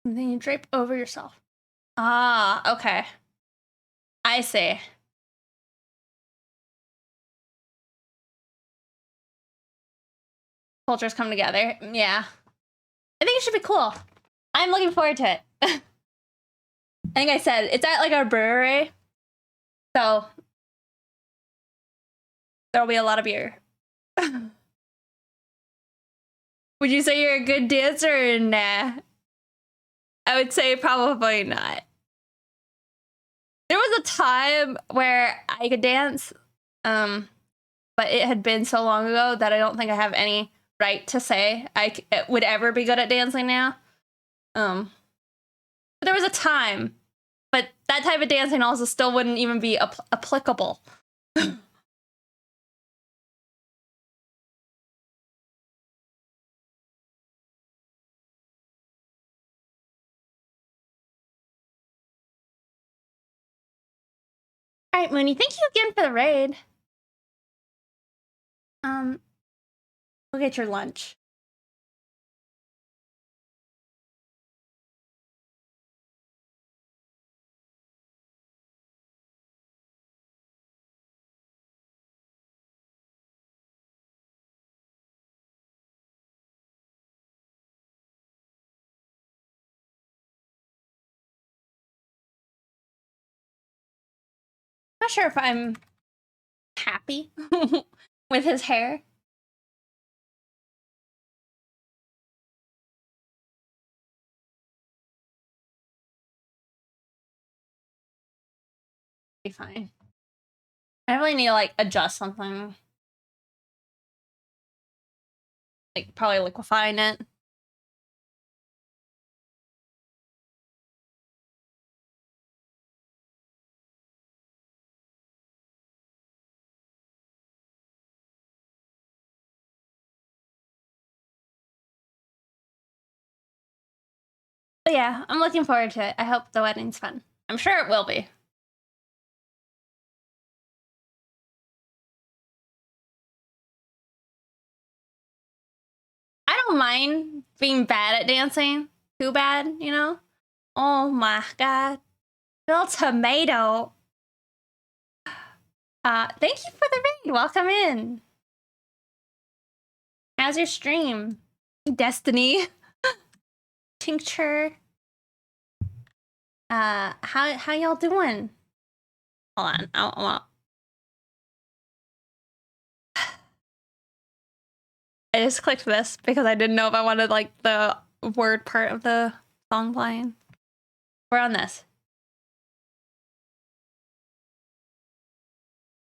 And then you drape over yourself. Ah, okay. I see. Cultures come together. Yeah. I think it should be cool. I'm looking forward to it. I think I said it's at like a brewery, so there'll be a lot of beer. Would you say you're a good dancer or nah? I would say probably not. There was a time where I could dance, but it had been so long ago that I don't think I have any right to say I would ever be good at dancing now. But there was a time, but that type of dancing also still wouldn't even be applicable. All right, Mooney, thank you again for the raid. We'll get your lunch. Not sure if I'm happy with his hair. Be fine. I really need to like adjust something. Like probably liquefying it. But yeah, I'm looking forward to it. I hope the wedding's fun. I'm sure it will be. I don't mind being bad at dancing. Too bad, you know? Oh my god. Bill Tomato. Thank you for the raid. Welcome in. How's your stream? Destiny. Tincture. How y'all doing? Hold on. I want. I just clicked this because I didn't know if I wanted like the word part of the song playing. We're on this.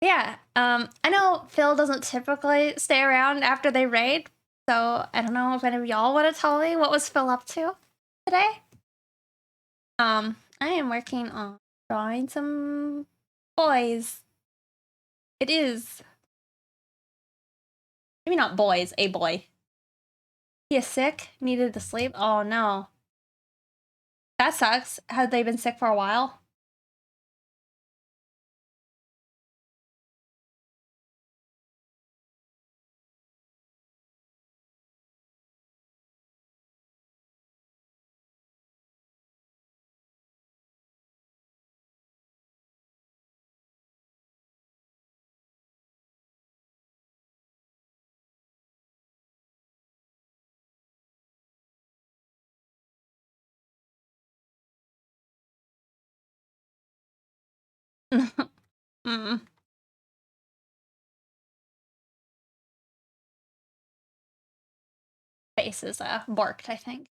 Yeah. I know Phil doesn't typically stay around after they raid, so I don't know if any of y'all want to tell me what was Phil up to today. I am working on drawing some boys. It is. Maybe not boys, a boy. He is sick, needed to sleep. Oh no. That sucks. Had they been sick for a while? Mm. Face is borked, I think.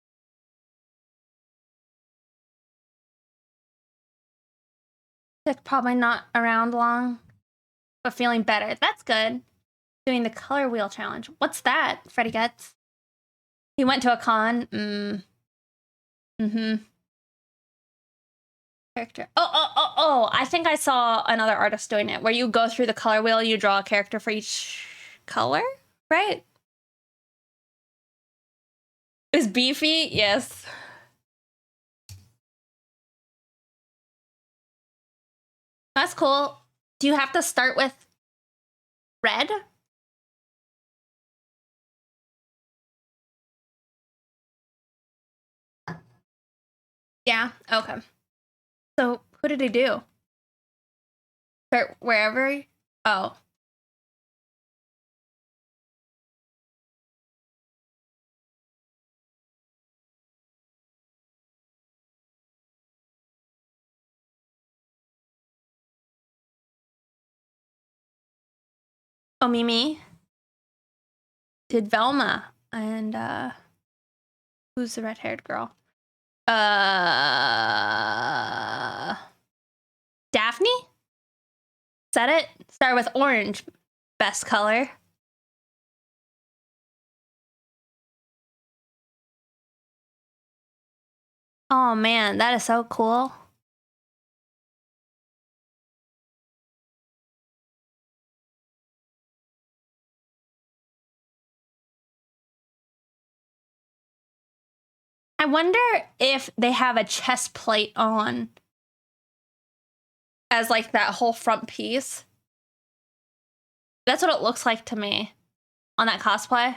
Sick, probably not around long, but feeling better. That's good. Doing the color wheel challenge. What's that? Freddy gets. He went to a con. Mm-hmm. Character. Oh! I think I saw another artist doing it, where you go through the color wheel, you draw a character for each color, right? Is beefy? Yes. That's cool. Do you have to start with red? Yeah, okay. So, who did he do? Start wherever? Oh. Oh, Mimi did Velma, and who's the red-haired girl? Daphne? Is that it? Start with orange. Best color. Oh man, that is so cool. I wonder if they have a chest plate on as like that whole front piece. That's what it looks like to me on that cosplay.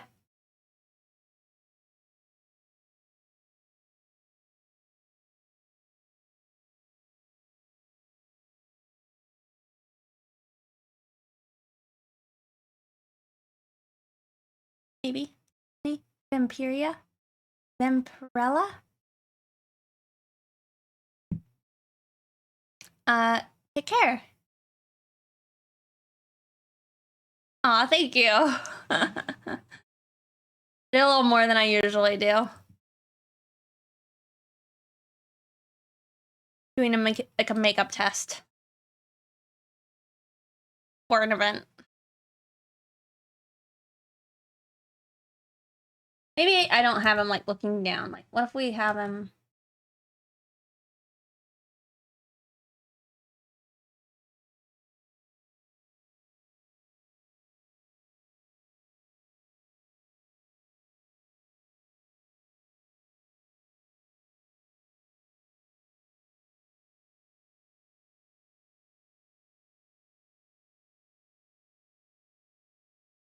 Maybe. Vampiria? Vampirella? Take care. Aw, thank you. Did a little more than I usually do. Doing like a makeup test for an event. Maybe I don't have him like looking down. Like, what if we have him?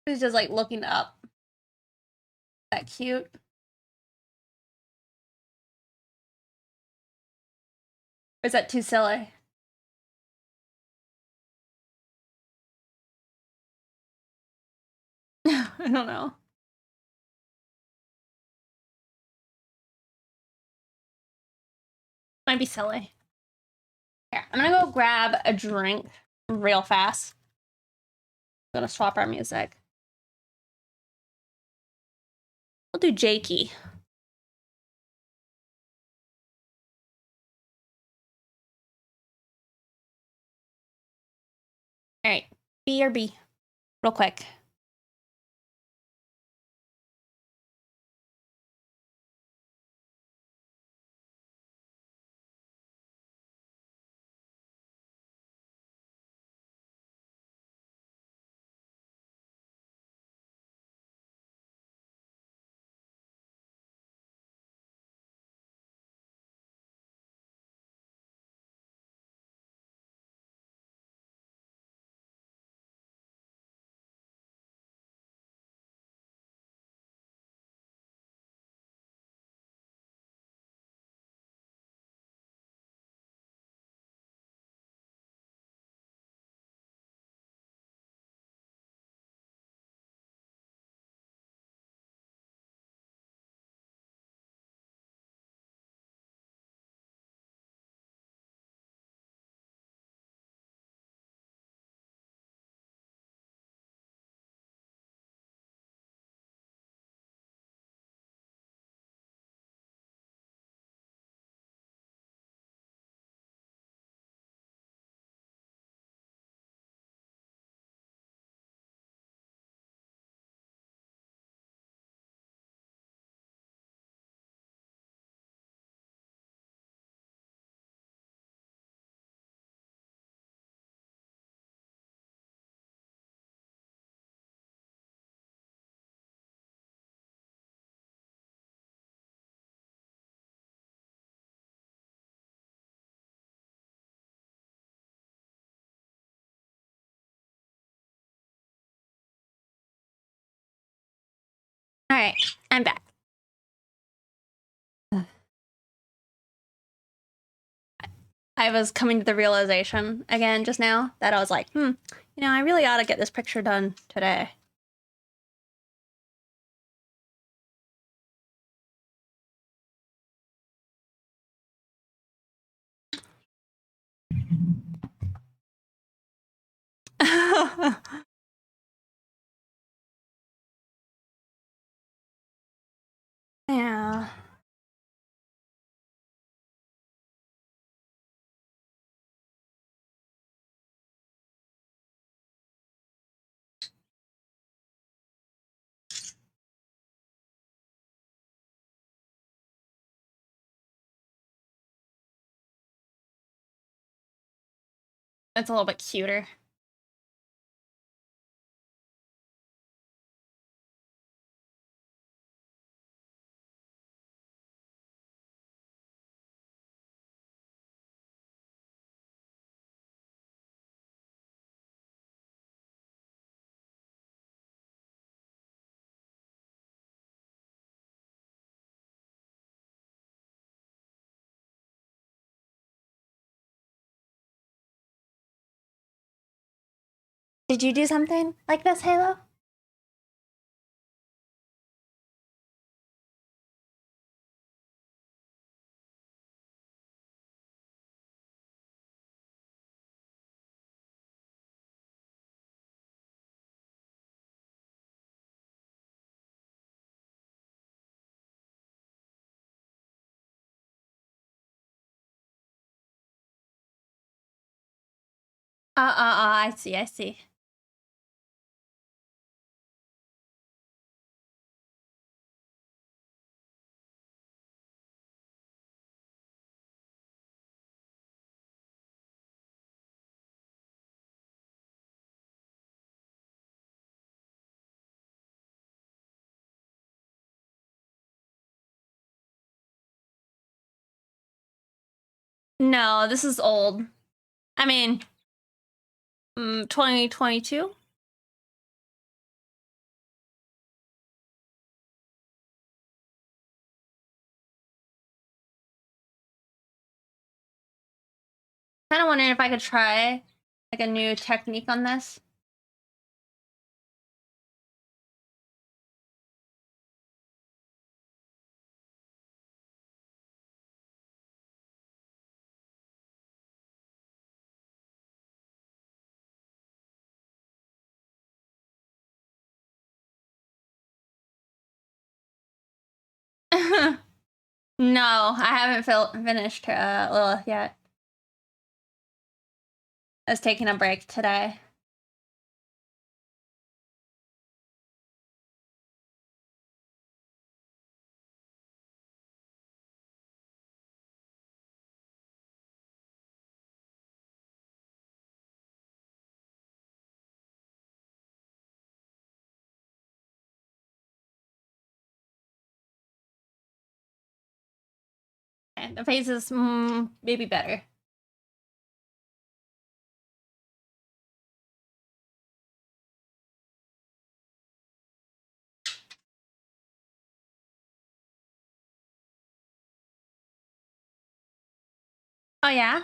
Who's just like looking up? That cute. Or is that too silly? I don't know. Might be silly. Here, I'm gonna go grab a drink real fast. I'm gonna swap our music. We'll do Jakey. All right, B or B, real quick. All right, I'm back. I was coming to the realization again just now that I was like, I really ought to get this picture done today. It's a little bit cuter. Did you do something like this, Halo? I see, I see. No, this is old. I mean, 2022? Kind of wondering if I could try like a new technique on this. No, I haven't finished Lilith yet. I was taking a break today. Okay, the face is maybe better. Oh yeah?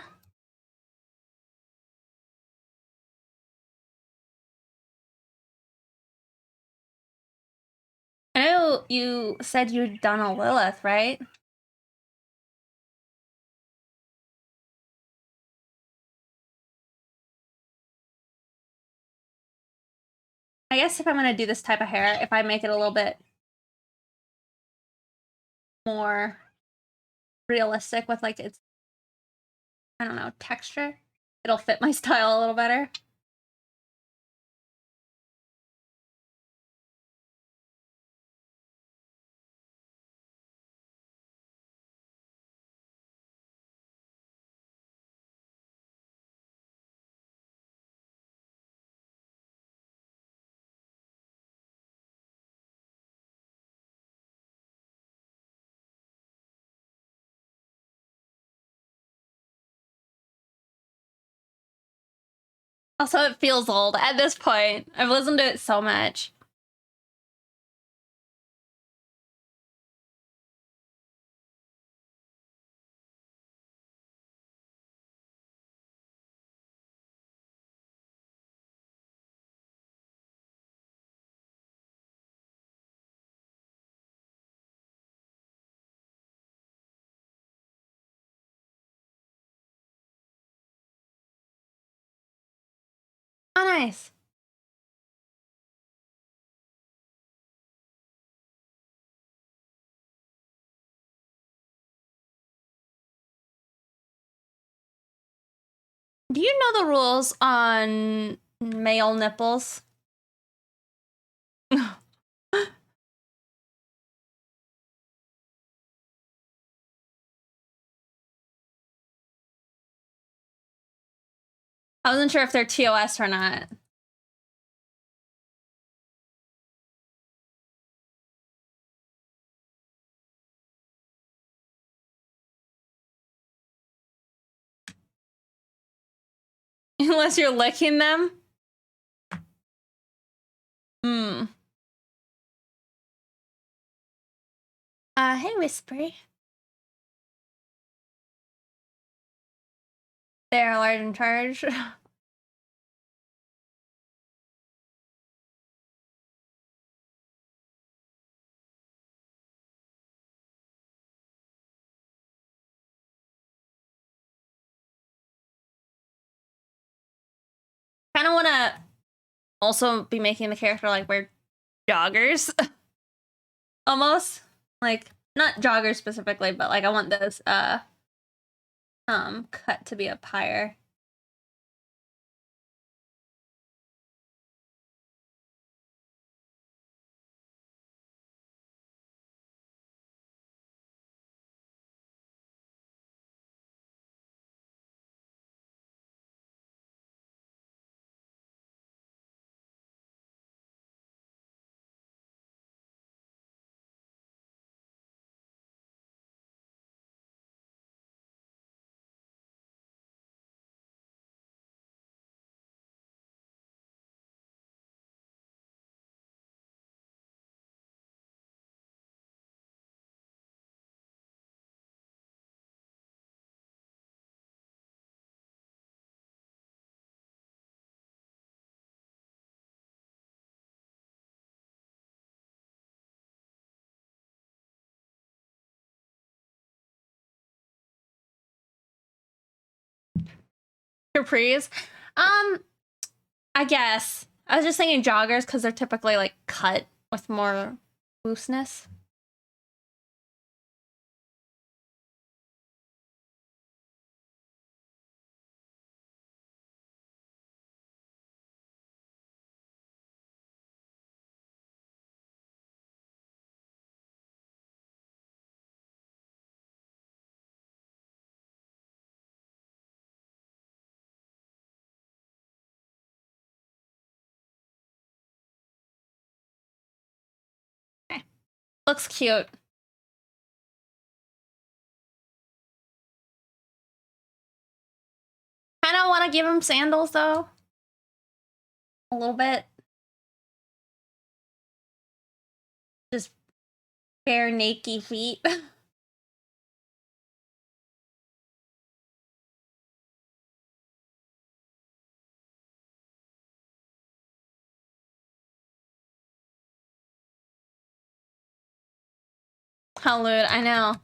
I know you said you'd done a Lilith, right? I guess if I'm gonna do this type of hair, if I make it a little bit more realistic with like its, I don't know, texture, it'll fit my style a little better. Also, it feels old at this point. I've listened to it so much. Oh, nice. Do you know the rules on male nipples? I wasn't sure if they're TOS or not. Unless you're licking them. Hmm. Hey, Whispery. They're large in charge. Kind of want to also be making the character like wear joggers. Almost. Like, not joggers specifically, but like I want this cut to be up higher. Capris. I guess. I was just thinking joggers because they're typically like cut with more looseness. Okay. Looks cute. Kind of want to give him sandals though. A little bit. Just bare naked feet. How lewd, I know.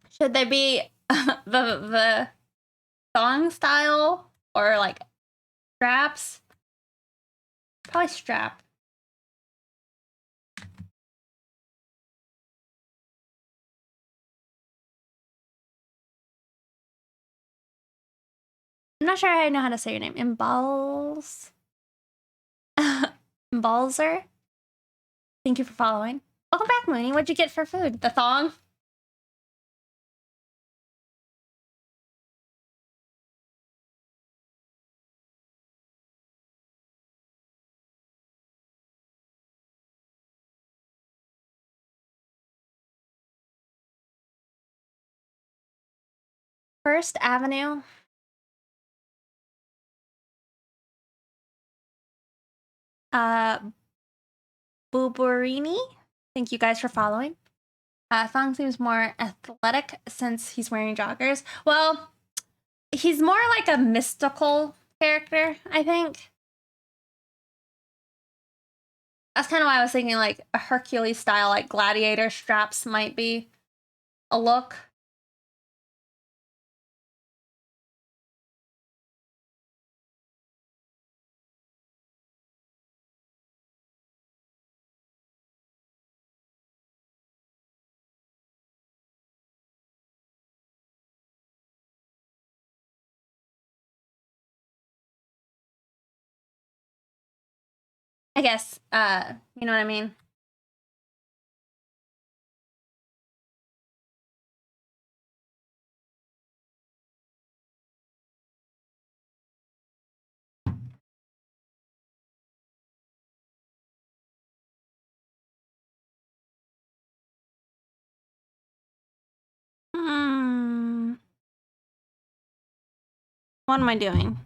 Should they be the thong style or like straps? Probably strap. I'm not sure I know how to say your name. Imballs. Imbalzer. Thank you for following. Welcome back, Mooney. What'd you get for food? The thong? First Avenue. Buburini. Thank you guys for following. Thong seems more athletic since he's wearing joggers. Well, he's more like a mystical character, I think. That's kind of why I was thinking like a Hercules style, like gladiator straps might be a look. I guess, you know what I mean? Hmm. What am I doing?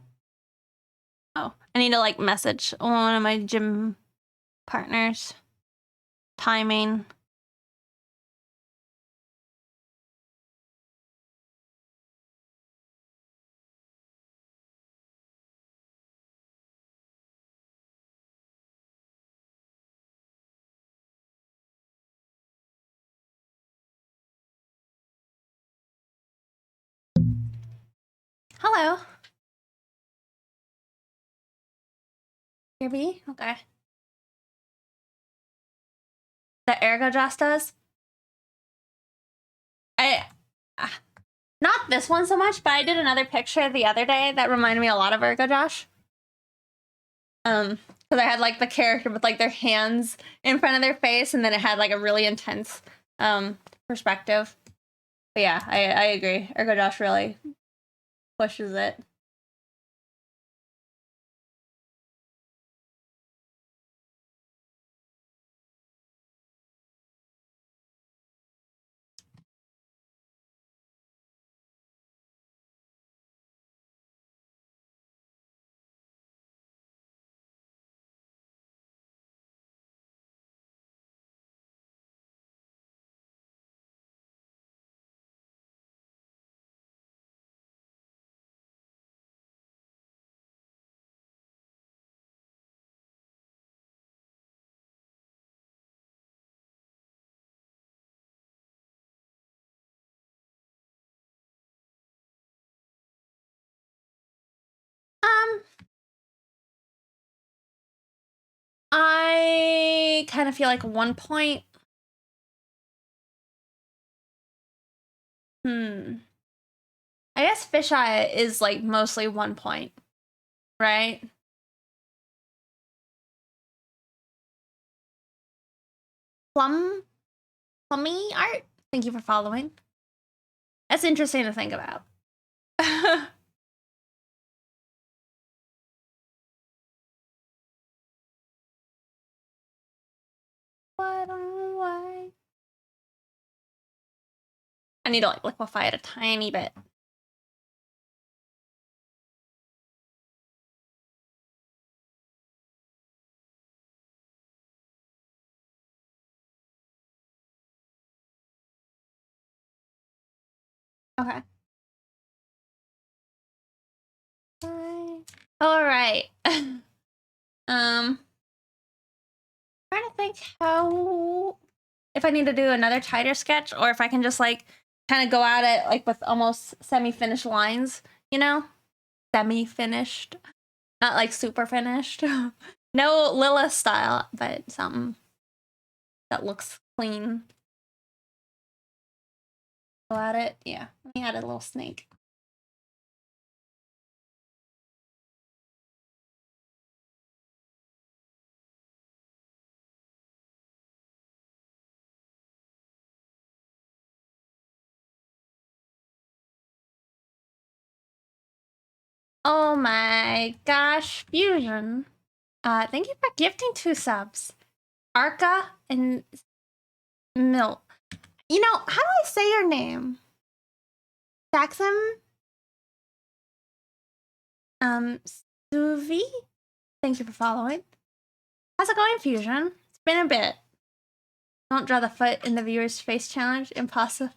Oh, I need to like message one of my gym partners. Timing. Hello. Kirby? Okay. The Ergojoss does? I not this one so much, but I did another picture the other day that reminded me a lot of Ergojosh. Because I had like the character with like their hands in front of their face, and then it had like a really intense perspective. But yeah, I agree. Ergojosh really pushes it. Um, I kind of feel like 1 point. I guess Fisheye is like mostly 1 point, right? Plummy art. Thank you for following. That's interesting to think about. What on why? I need to like liquefy it a tiny bit. Okay. All right. Trying to think how if I need to do another tighter sketch or if I can just like kind of go at it like with almost semi-finished lines, you know? Semi-finished. Not like super finished. No Lilith style, but something that looks clean. Go at it. Yeah. Let me add a little snake. Oh my gosh, Fusion. Thank you for gifting 2 subs. Arca and Milt. You know, how do I say your name? Saxum? Suvi? Thank you for following. How's it going, Fusion? It's been a bit. Don't draw the foot in the viewer's face challenge. Impossible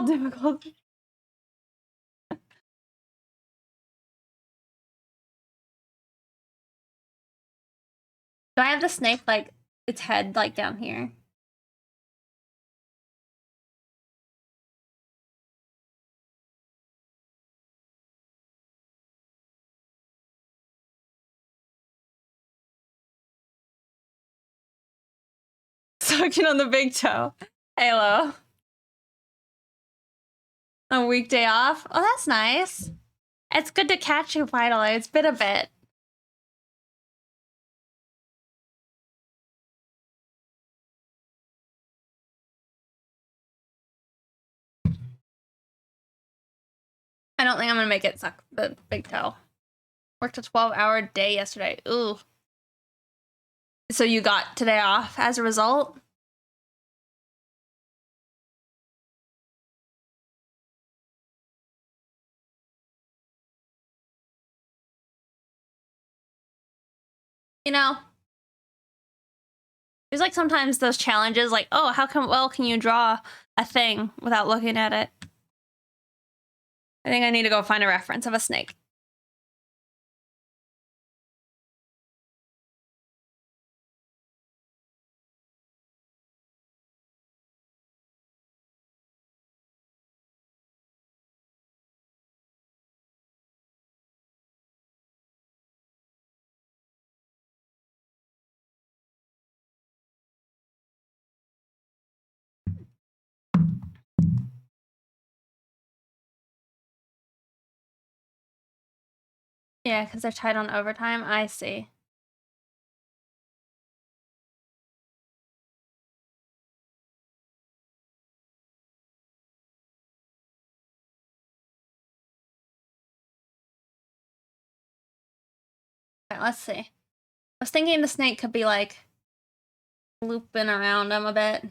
difficulty. Do I have the snake, like, its head, like, down here? Sucking on the big toe. Halo. A weekday off? Oh, that's nice. It's good to catch you finally. It's been a bit. I don't think I'm gonna make it suck the big toe. Worked a 12-hour day yesterday. Ooh. So you got today off as a result? You know, there's like sometimes those challenges like, oh, how well can you draw a thing without looking at it? I think I need to go find a reference of a snake. Yeah, because they're tied on overtime. I see. Okay, let's see. I was thinking the snake could be like looping around him a bit.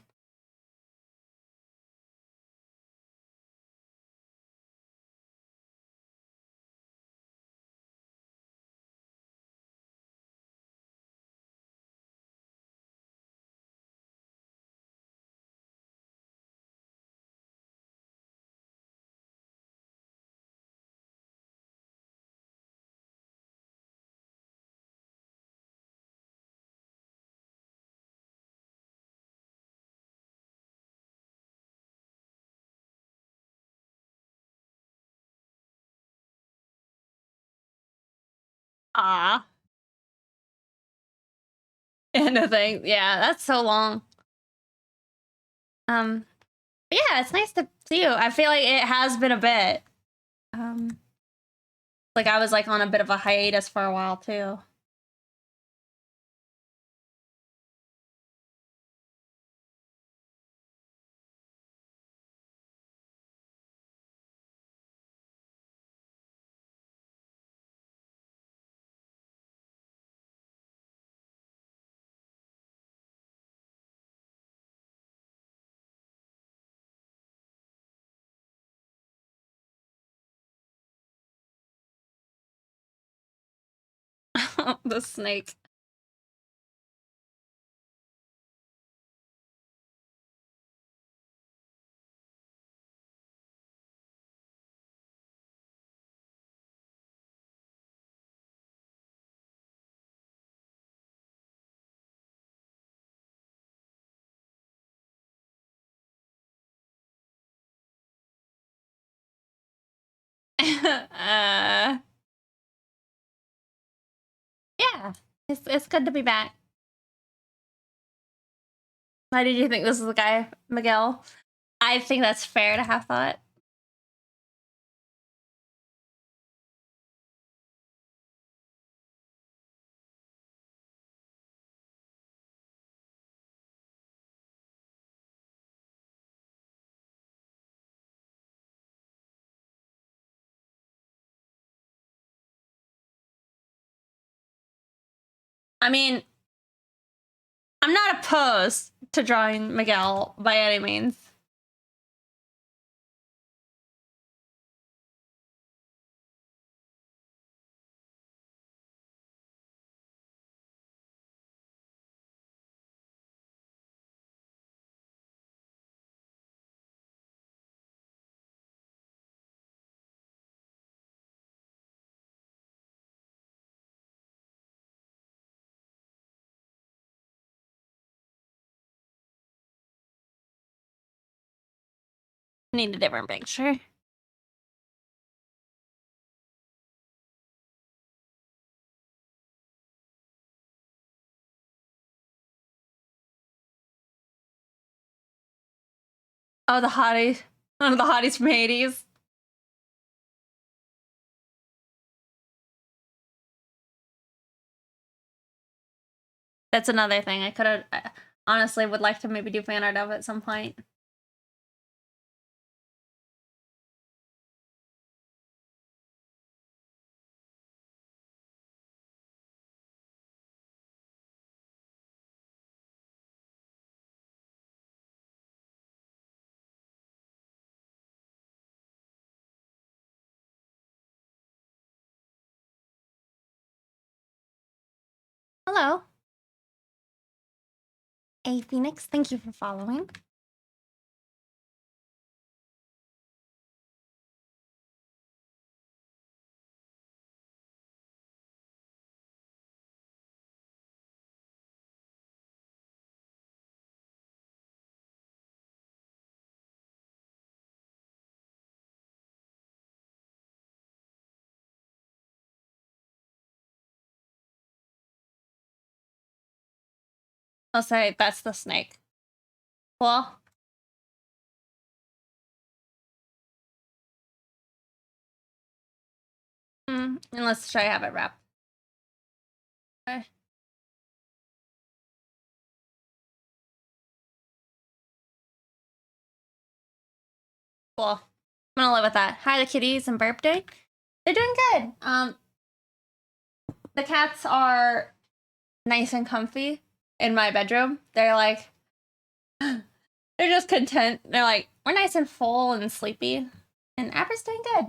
Ah. And a thing. Yeah, that's so long. Yeah, it's nice to see you. I feel like it has been a bit. Like I was like on a bit of a hiatus for a while too. The snake. Yeah, it's good to be back. Why did you think this is the guy, Miguel? I think that's fair to have thought. I mean, I'm not opposed to drawing Miguel by any means. Need a different picture. Oh, the hottie. One of the hotties from Hades. That's another thing I could have honestly would like to maybe do fan art of at some point. Hello. A Phoenix, thank you for following. I'll say that's the snake. Cool. Unless should I have it wrapped? Okay. Cool. I'm gonna live with that. Hi, the kitties and Burp Day. They're doing good. The cats are nice and comfy in my bedroom. They're like, they're just content. They're like, we're nice and full and sleepy. And Aber's doing good.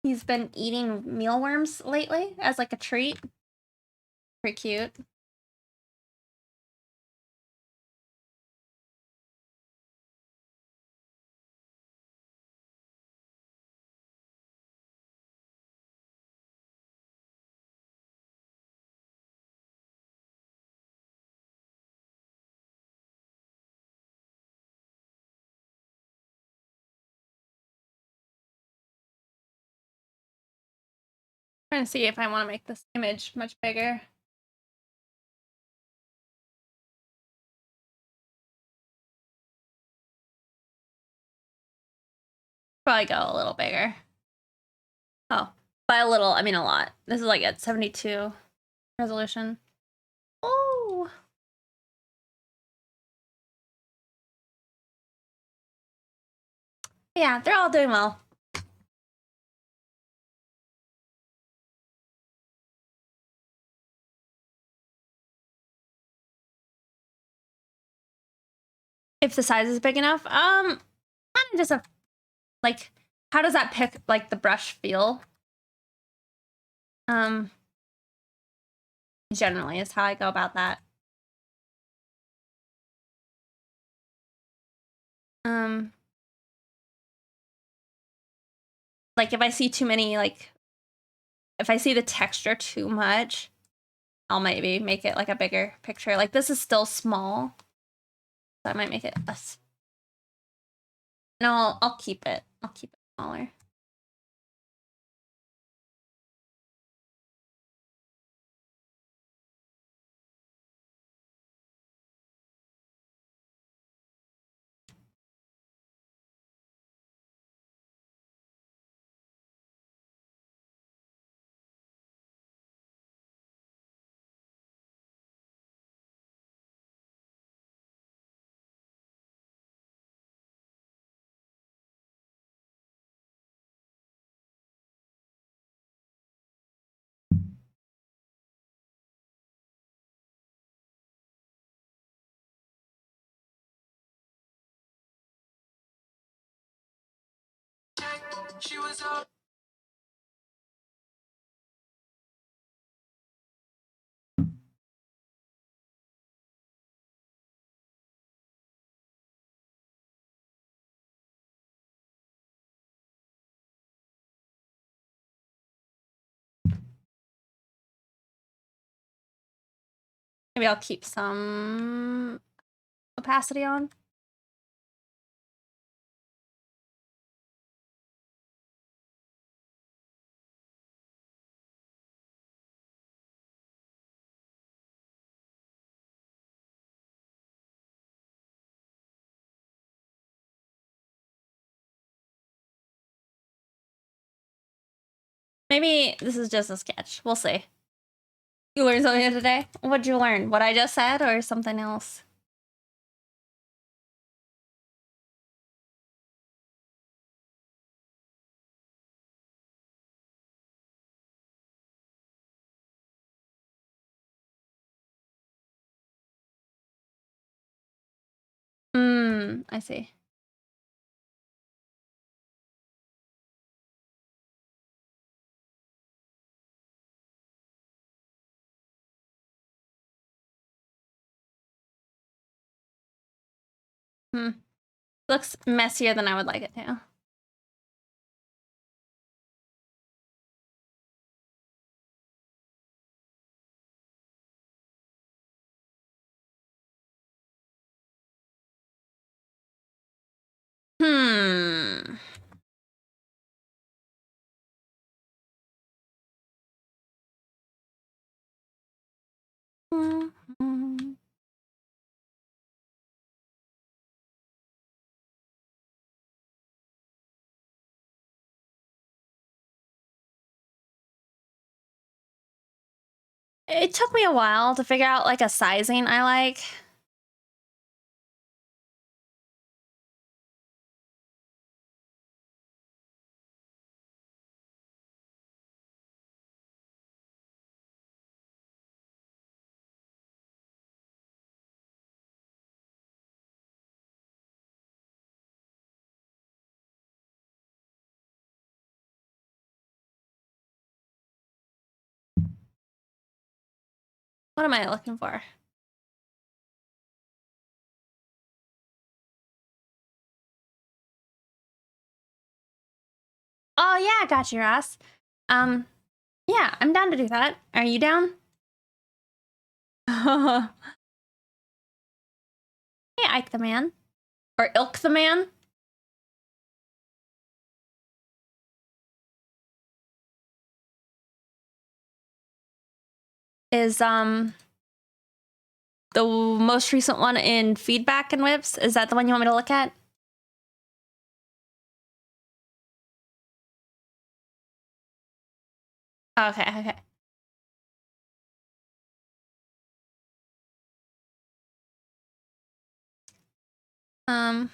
He's been eating mealworms lately as like a treat. Pretty cute. Trying to see if I want to make this image much bigger. Probably go a little bigger. Oh, by a little, I mean a lot. This is like at 72 resolution. Oh. Yeah, they're all doing well. If the size is big enough, kind of just a, like, how does that pick, like, the brush feel? Generally is how I go about that. Like, if I see too many, like, if I see the texture too much, I'll maybe make it, like, a bigger picture. Like, this is still small, so I might make it less. No, I'll keep it. I'll keep it smaller. She was up. Maybe I'll keep some opacity on. Maybe this is just a sketch. We'll see. You learned something today? What'd you learn? What I just said or something else? I see. Hmm. Looks messier than I would like it to. Hmm. Mhm. It took me a while to figure out like a sizing I like. What am I looking for? Oh yeah, got your ass. Yeah, I'm down to do that. Are you down? Hey, Ike the man, or Ilk the man. Is the most recent one in feedback and whips? Is that the one you want me to look at? Okay, okay. Um,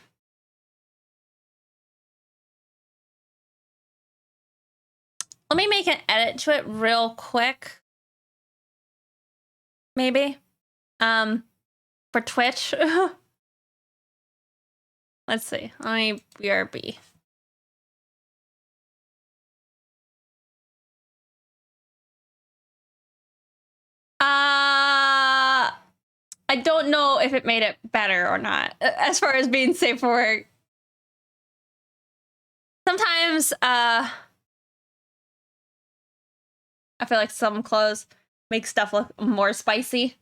let me make an edit to it real quick. Maybe. For Twitch. Let's see. Let me BRB. I don't know if it made it better or not, as far as being safe for work. Sometimes, I feel like some clothes make stuff look more spicy.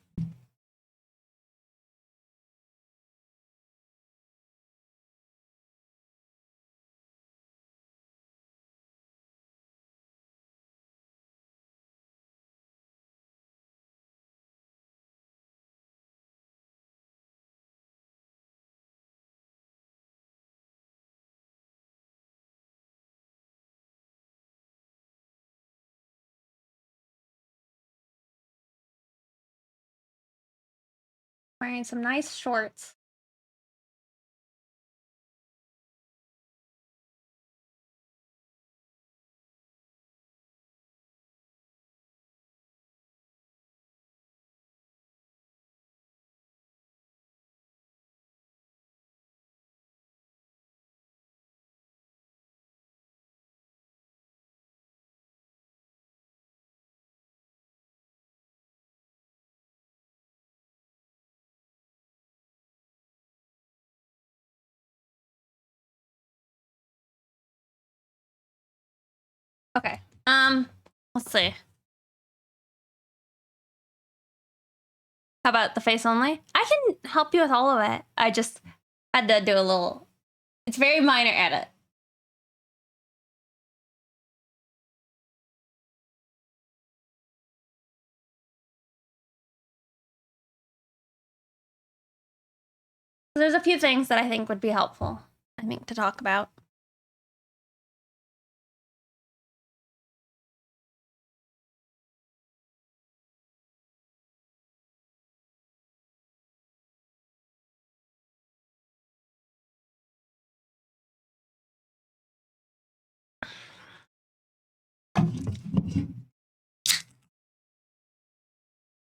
Wearing some nice shorts. Okay. Let's see. How about the face only? I can help you with all of it. I just had to do a little. It's very minor edit. There's a few things that I think would be helpful, I think, to talk about.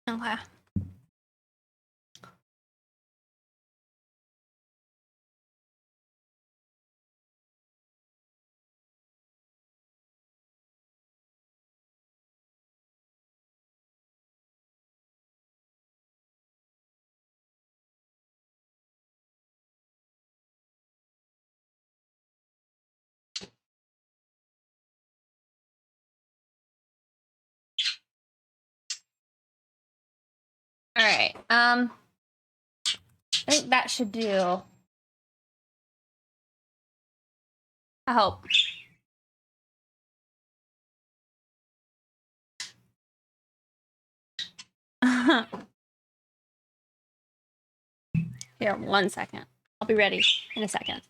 Okay. right. I think that should do. I hope. Here, 1 second. I'll be ready in a second.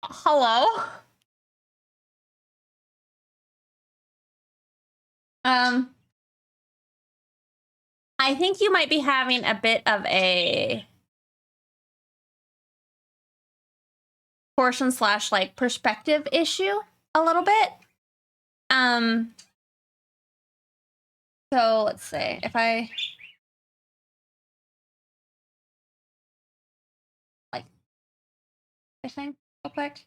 Hello? I think you might be having a bit of a portion slash like perspective issue a little bit. So let's see if I like I think real quick.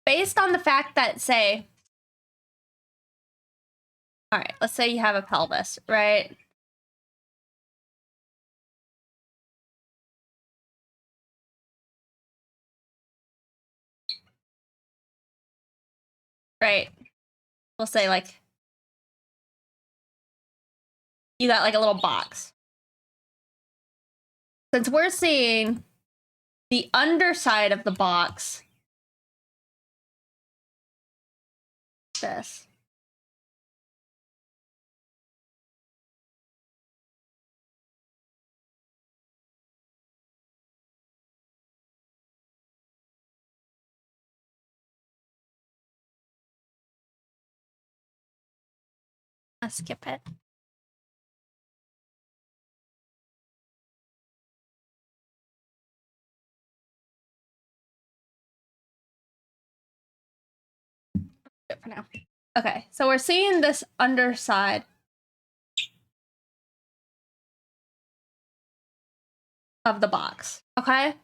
Based on the fact that, say, all right, let's say you have a pelvis, right? Right. We'll say like you got like a little box. Since we're seeing the underside of the box, this. I'll skip it. For now. Okay, so we're seeing this underside of the box, okay?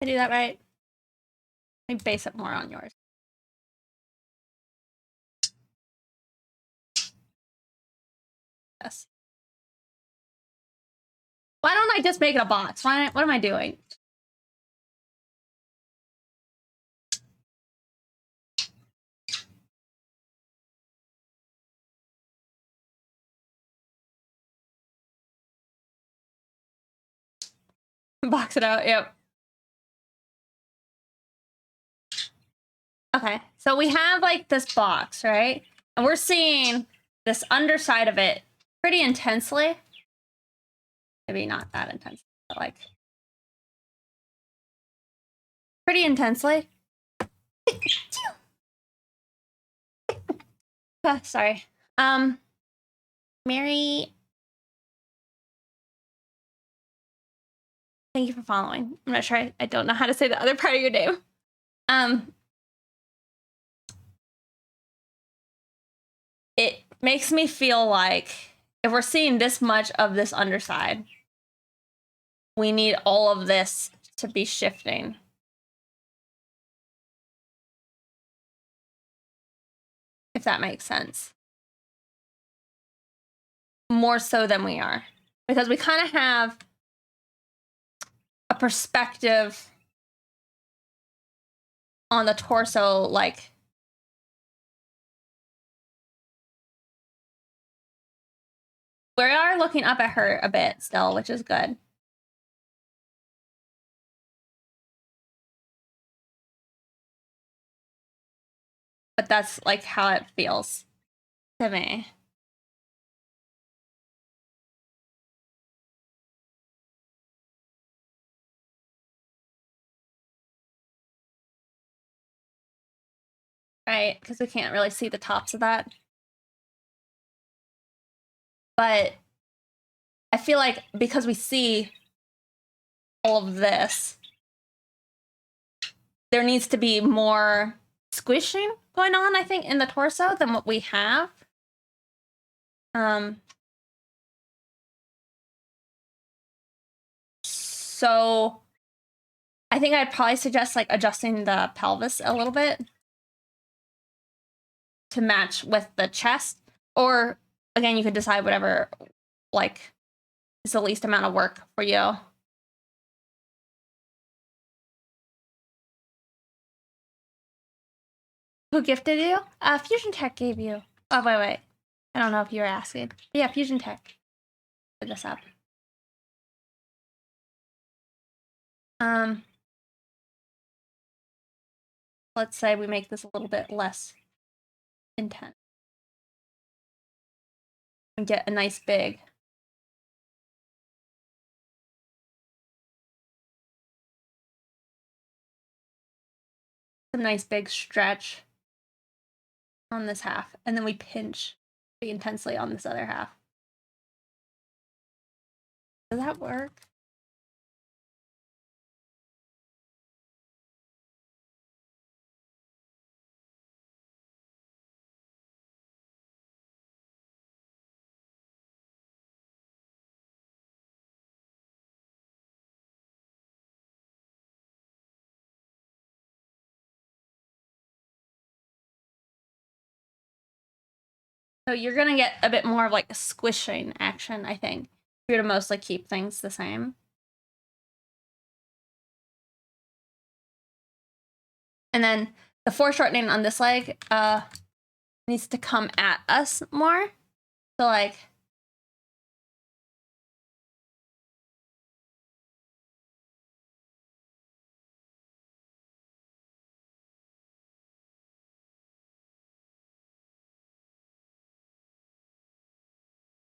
I do that right? Let me base it more on yours. Yes. Why don't I just make it a box? What am I doing? Box it out, yep. Okay, so we have like this box, right? And we're seeing this underside of it pretty intensely. Maybe not that intense, but like pretty intensely. Sorry. Mary, thank you for following. I'm not sure. I don't know how to say the other part of your name. It makes me feel like if we're seeing this much of this underside, we need all of this to be shifting. If that makes sense. More so than we are. Because we kind of have a perspective on the torso, like we are looking up at her a bit still, which is good. But that's like how it feels to me. Right? Because we can't really see the tops of that. But I feel like because we see all of this, there needs to be more squishing going on, I think, in the torso than what we have. So I think I'd probably suggest like adjusting the pelvis a little bit to match with the chest. Or again, you could decide whatever like is the least amount of work for you. Who gifted you? Fusion Tech gave you. Oh, wait. I don't know if you were asking. Yeah, Fusion Tech. Put this up. Let's say we make this a little bit less intense. And get a nice big. Some nice big stretch on this half. And then we pinch pretty intensely on this other half. Does that work? So you're gonna get a bit more of like a squishing action, I think. If you're to mostly keep things the same. And then the foreshortening on this leg needs to come at us more. So like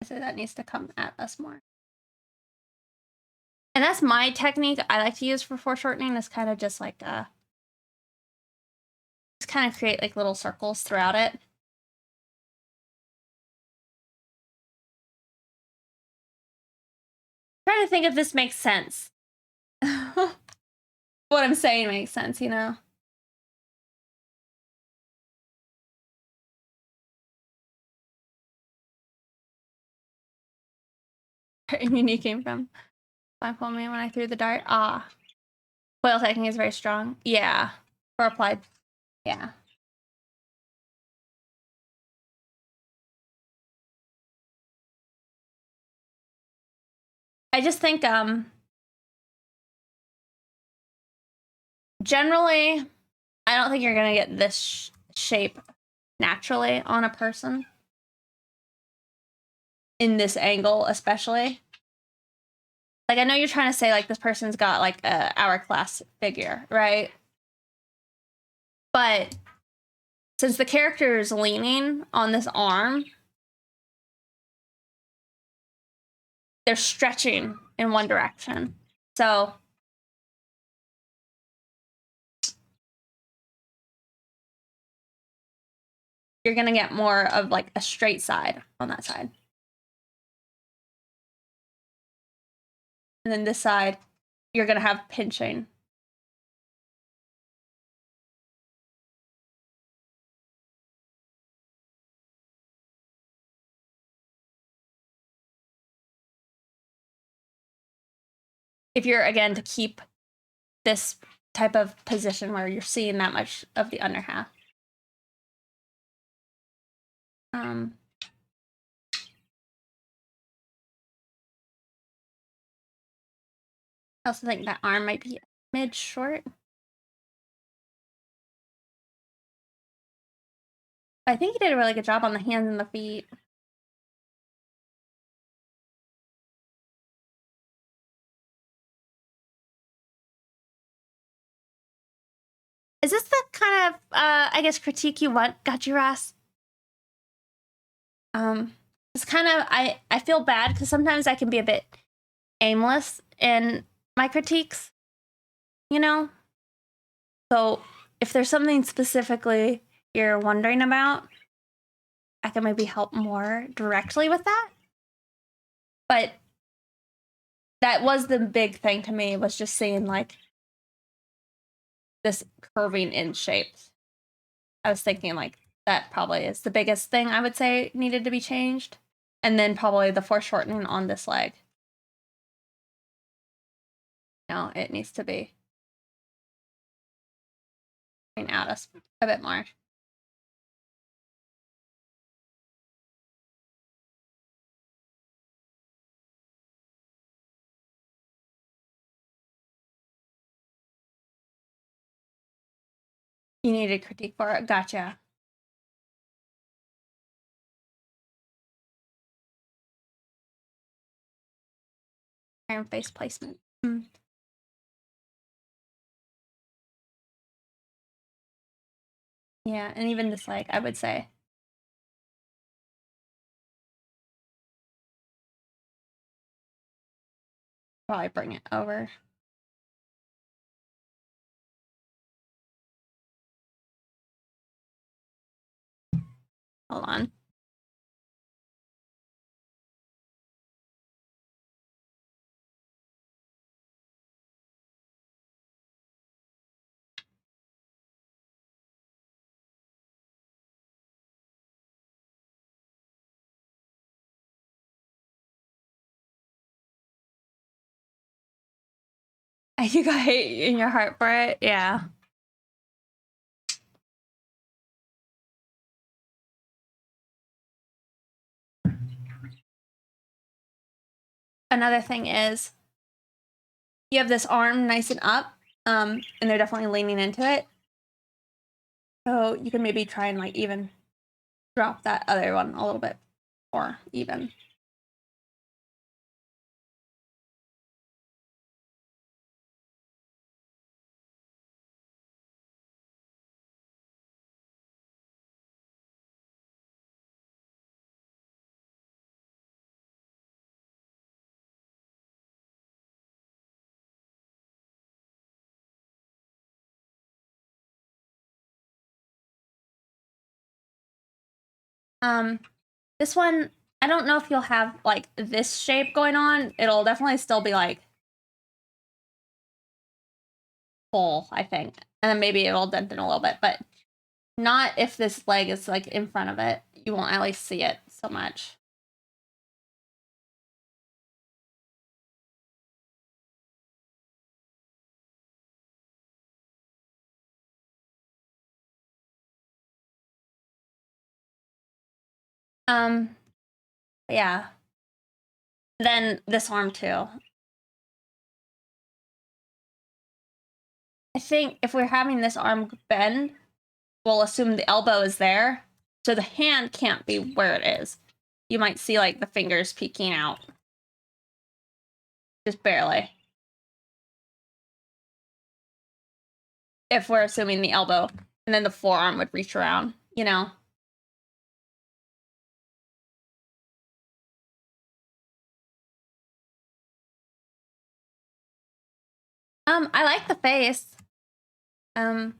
so that needs to come at us more. And that's my technique I like to use for foreshortening, is kind of just like just kind of create like little circles throughout it. I'm trying to think if this makes sense. What I'm saying makes sense, you know? Immunity came from Blindfold Me when I threw the dart. Ah. Foil technique is very strong. Yeah. For applied. Yeah. I just think generally I don't think you're gonna get this shape naturally on a person. In this angle, especially. Like, I know you're trying to say, like, this person's got, like, a hourglass figure, right? But since the character is leaning on this arm, they're stretching in one direction. So you're gonna get more of, like, a straight side on that side. And then this side, you're gonna have pinching. If you're, again, to keep this type of position where you're seeing that much of the under half. I also think that arm might be mid-short. I think he did a really good job on the hands and the feet. Is this the kind of, I guess, critique you want, Got you, Ross? It's kind of, I feel bad because sometimes I can be a bit aimless in my critiques, you know? So if there's something specifically you're wondering about, I can maybe help more directly with that. But that was the big thing to me, was just seeing like this curving in shapes. I was thinking like that probably is the biggest thing I would say needed to be changed. And then probably the foreshortening on this leg. No, it needs to be out us a bit more. You needed critique for it. Gotcha. Iron face placement. Yeah, and even this leg, I would say. Probably bring it over. Hold on. You got hate in your heart for it? Yeah. Another thing is you have this arm nice and up, and they're definitely leaning into it. So you can maybe try and like even drop that other one a little bit more even. This one, I don't know if you'll have like this shape going on. It'll definitely still be like full, I think. And then maybe it'll dent in a little bit, but not if this leg is like in front of it. You won't at least see it so much. Yeah. Then this arm too. I think if we're having this arm bend, we'll assume the elbow is there. So the hand can't be where it is. You might see like the fingers peeking out. Just barely. If we're assuming the elbow, and then the forearm would reach around, you know? I like the face. I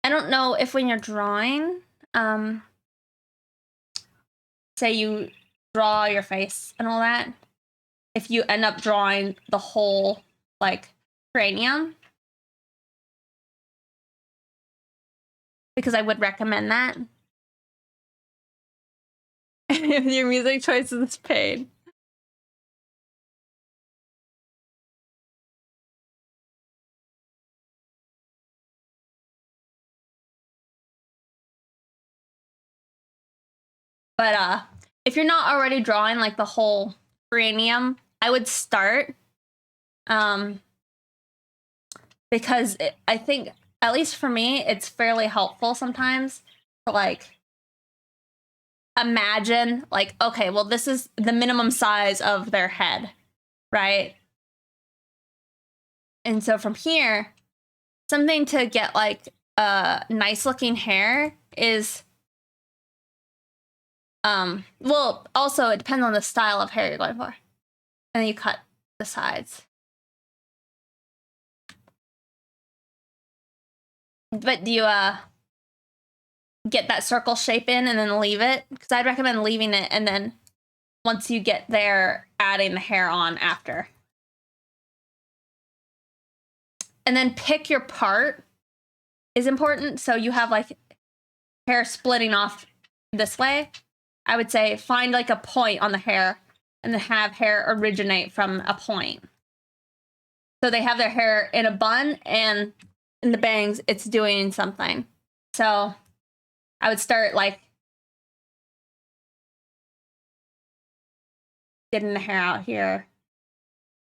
don't know if when you're drawing, say you draw your face and all that, if you end up drawing the whole, like, cranium, because I would recommend that. If your music choice is paid. But if you're not already drawing like the whole cranium, I would start. Because I think, at least for me, it's fairly helpful sometimes like imagine like, okay, well, this is the minimum size of their head, right? And so from here, something to get like a nice looking hair is well, also it depends on the style of hair you're going for. And then you cut the sides. But do you get that circle shape in and then leave it? Because I'd recommend leaving it and then once you get there, adding the hair on after. And then pick your part is important. So you have like hair splitting off this way. I would say find like a point on the hair and then have hair originate from a point. So they have their hair in a bun and in the bangs, it's doing something. So I would start like getting the hair out here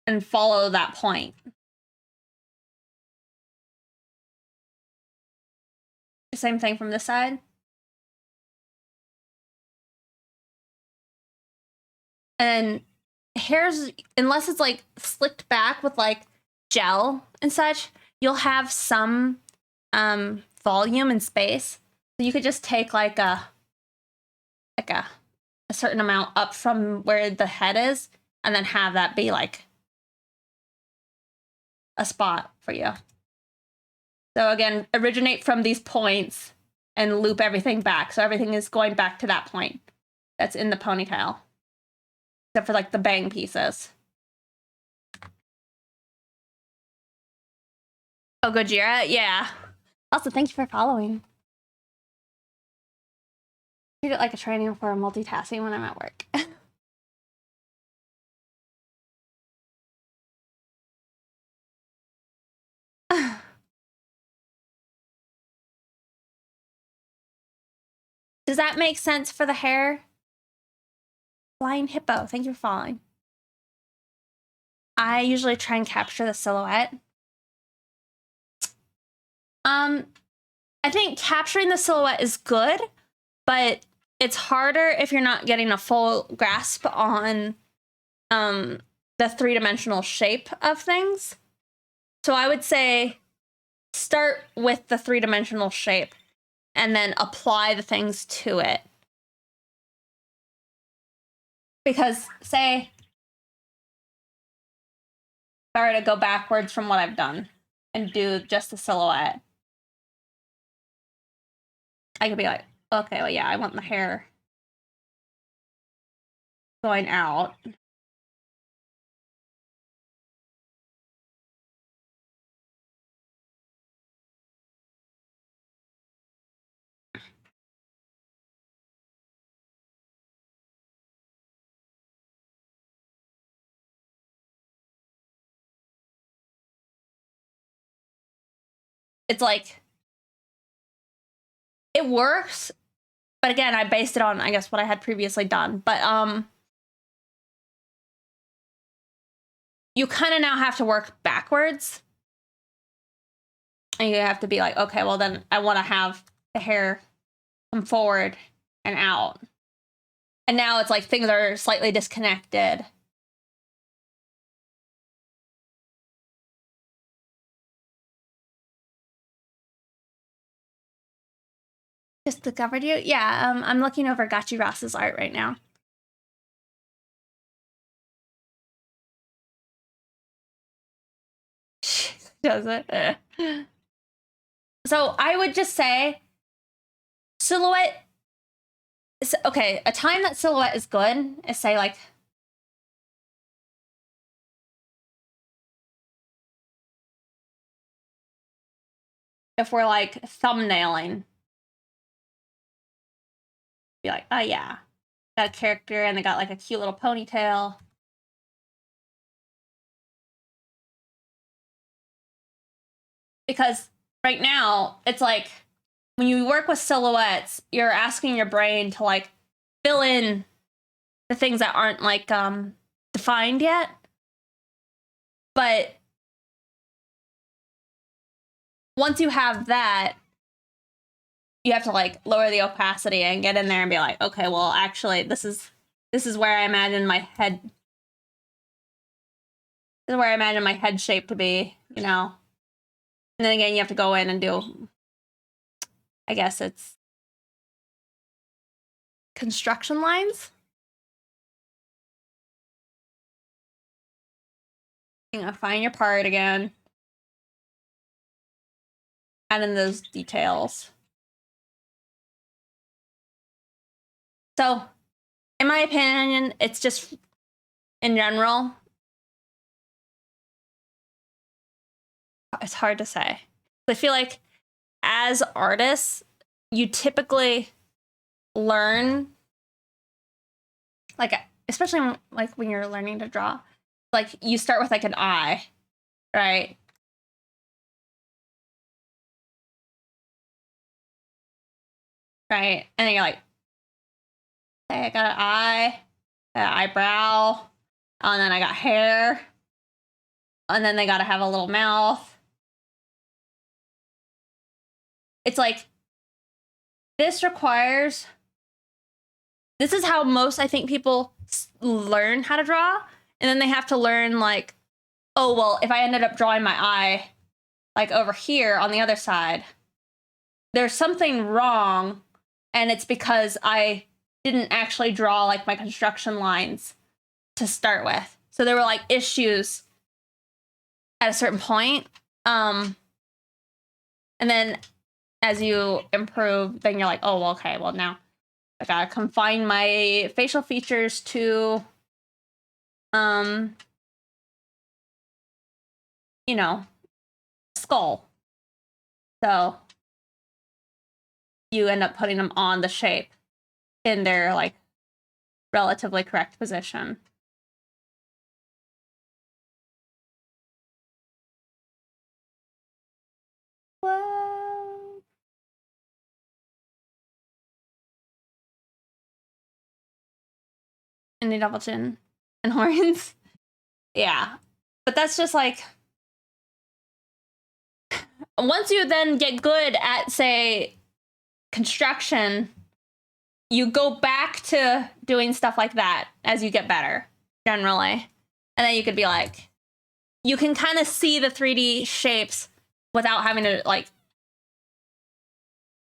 and follow that point. Same thing from this side. And hairs, unless it's like slicked back with like gel and such, you'll have some volume and space. So you could just take like a certain amount up from where the head is and then have that be like a spot for you. So again, originate from these points and loop everything back. So everything is going back to that point that's in the ponytail. Except for like the bang pieces. Oh, Gojira? Yeah. Also, thank you for following. Treat it like a training for multitasking when I'm at work. Does that make sense for the hair? Flying Hippo, thank you for following. I usually try and capture the silhouette. I think capturing the silhouette is good, but it's harder if you're not getting a full grasp on the three-dimensional shape of things. So I would say start with the three-dimensional shape and then apply the things to it. Because say, if I were to go backwards from what I've done and do just the silhouette, I could be like, okay, well, yeah, I want the hair going out. It's like, it works, but again, I based it on, I guess, what I had previously done. But you kind of now have to work backwards. And you have to be like, okay, well, then I want to have the hair come forward and out. And now it's like things are slightly disconnected. Just discovered you? Yeah, I'm looking over Gachi Ross's art right now. Does it? So I would just say silhouette. Okay, a time that silhouette is good is say like if we're like thumbnailing. Be like, oh yeah, got a character and they got like a cute little ponytail. Because right now, it's like when you work with silhouettes, you're asking your brain to like fill in the things that aren't like defined yet. But once you have that, you have to like lower the opacity and get in there and be like, okay, well, actually, this is where I imagine my head. This is where I imagine my head shape to be, you know. And then again, you have to go in and do, I guess it's construction lines. You know, find your part again. Add in those details. So, in my opinion, it's just, in general, it's hard to say. I feel like as artists, you typically learn, like, especially when you're learning to draw, like you start with like an eye, right? Right, and then you're like, hey, I got an eye, an eyebrow, and then I got hair, and then they gotta have a little mouth. It's like, this is how most, I think, people learn how to draw. And then they have to learn like, oh, well, if I ended up drawing my eye like over here on the other side, there's something wrong. And it's because I didn't actually draw like my construction lines to start with. So there were like issues at a certain point. And then as you improve, then you're like, oh, well, okay, well, now I gotta confine my facial features to, you know, skull. So you end up putting them on the shape in their like relatively correct position. Whoa. And the double chin and horns. Yeah. But that's just like, once you then get good at, say, construction, you go back to doing stuff like that as you get better, generally. And then you could be like, you can kind of see the 3D shapes without having to like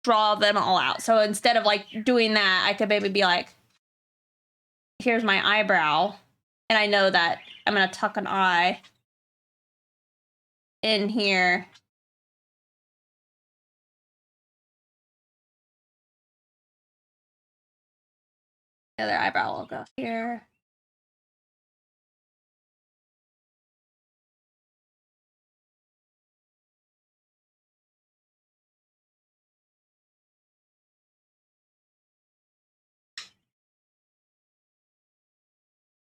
draw them all out. So instead of like doing that, I could maybe be like, here's my eyebrow, and I know that I'm gonna tuck an eye in here. The other eyebrow will go here.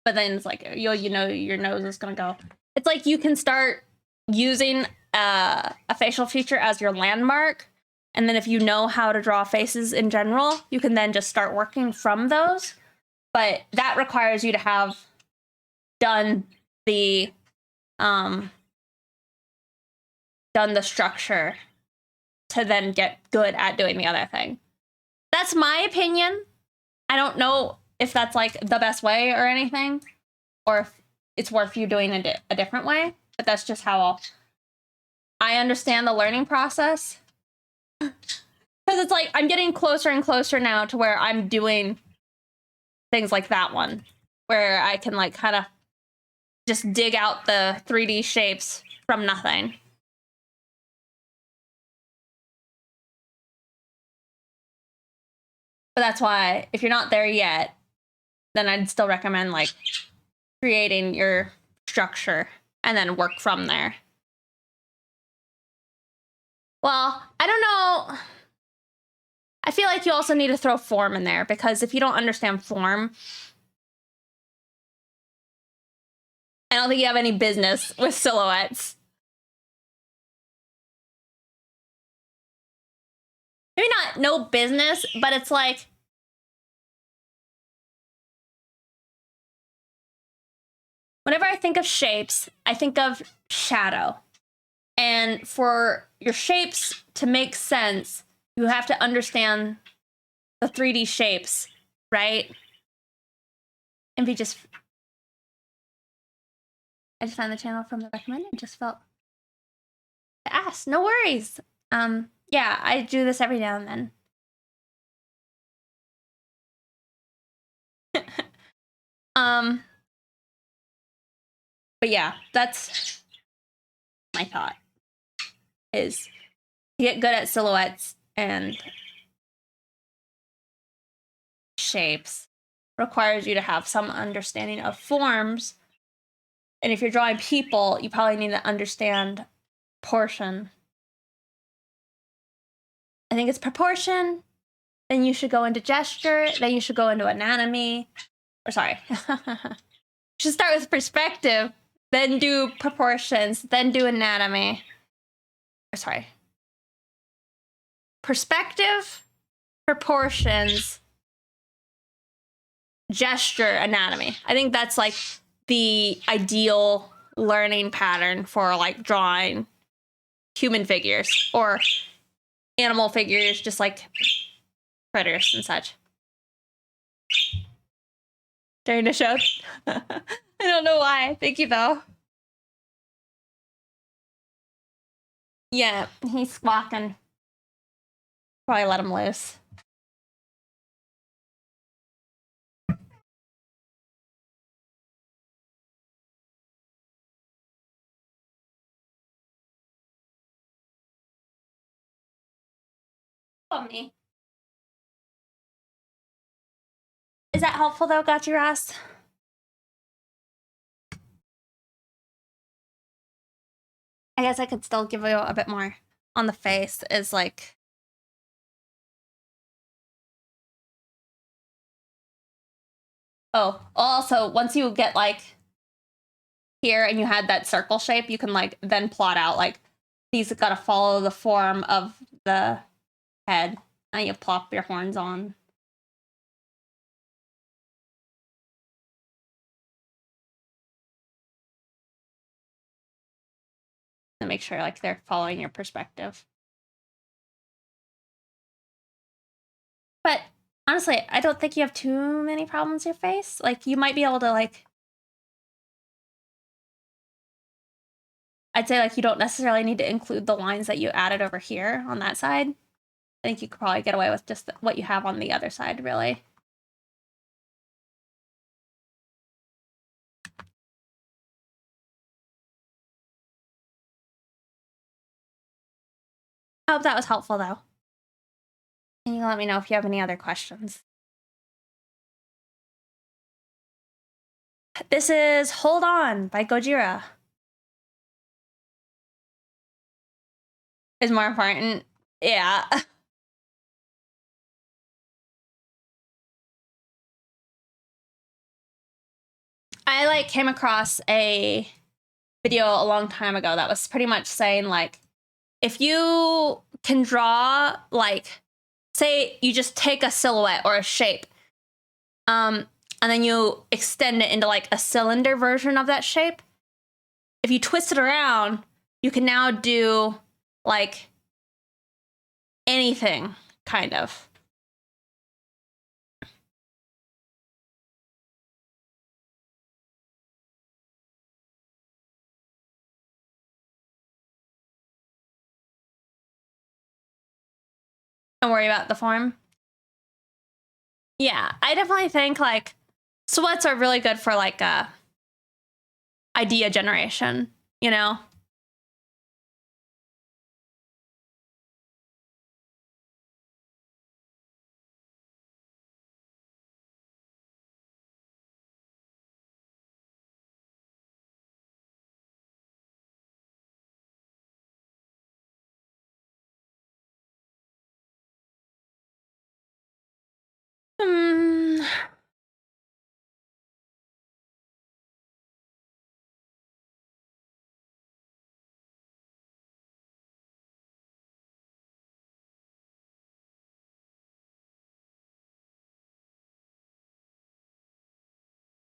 But then it's like, you know, your nose is gonna go. It's like you can start using a facial feature as your landmark. And then if you know how to draw faces in general, you can then just start working from those. But that requires you to have done the structure to then get good at doing the other thing. That's my opinion. I don't know if that's like the best way or anything, or if it's worth you doing a different way, but that's just how I understand the learning process. Because it's like, I'm getting closer and closer now to where I'm doing things like that one, where I can like kind of just dig out the 3D shapes from nothing. But that's why, if you're not there yet, then I'd still recommend like creating your structure and then work from there. Well, I don't know. I feel like you also need to throw form in there, because if you don't understand form, I don't think you have any business with silhouettes. Maybe not no business, but it's like, whenever I think of shapes, I think of shadow. And for your shapes to make sense, you have to understand the 3D shapes, right? And I just found the channel from the recommended and just felt to ask. No worries. Yeah, I do this every now and then. But yeah, that's my thought, is to get good at silhouettes and shapes requires you to have some understanding of forms. And if you're drawing people, you probably need to understand proportion. I think it's proportion. Then you should go into gesture. Then you should go into anatomy. Or sorry. You should start with perspective, then do proportions, then do anatomy. Or sorry. Perspective, proportions, gesture, anatomy. I think that's like the ideal learning pattern for like drawing human figures or animal figures, just like critters and such. During the show. I don't know why. Thank you though. Yeah, he's squawking. Probably let him loose. Me. Is that helpful though, Gotcha Ross? I guess I could still give you a bit more on the face. Is like, oh, also once you get like here and you had that circle shape, you can like then plot out like these got to follow the form of the head. And you plop your horns on. To make sure like they're following your perspective. But honestly, I don't think you have too many problems with your face. Like you might be able to like, I'd say like you don't necessarily need to include the lines that you added over here on that side. I think you could probably get away with just what you have on the other side, really. I hope that was helpful though. And you can let me know if you have any other questions. This is Hold On by Gojira. Is more important. Yeah. I like came across a video a long time ago that was pretty much saying like, if you can draw like, say you just take a silhouette or a shape, and then you extend it into like a cylinder version of that shape. If you twist it around, you can now do like anything, kind of. Don't worry about the form. Yeah, I definitely think like silhouettes are really good for like idea generation, you know?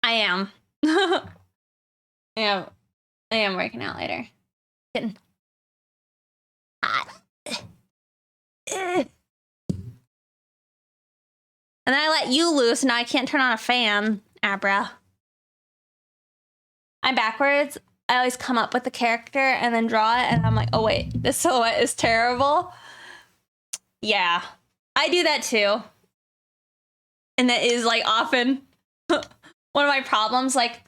I am. Yeah, I am working out later. Getting hot. And then I let you loose, and now I can't turn on a fan. Abra. I'm backwards. I always come up with the character and then draw it, and I'm like, oh wait, this silhouette is terrible. Yeah, I do that too. And that is like often one of my problems. Like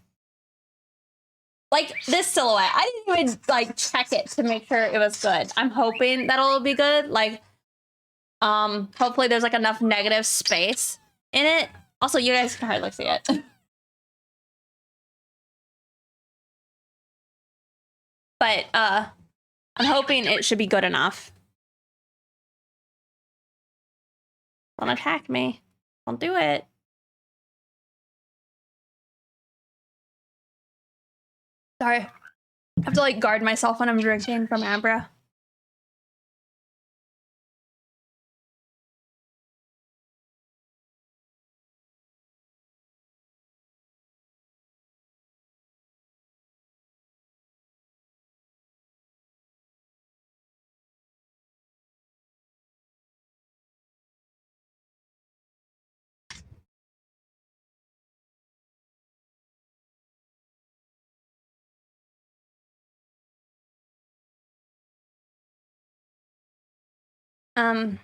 this silhouette, I didn't even like check it to make sure it was good. I'm hoping that'll be good. Like, hopefully there's like enough negative space in it. Also, you guys can hardly see it. But I'm hoping it should be good enough. Don't attack me. Don't do it. Sorry. I have to like guard myself when I'm drinking from Abra. All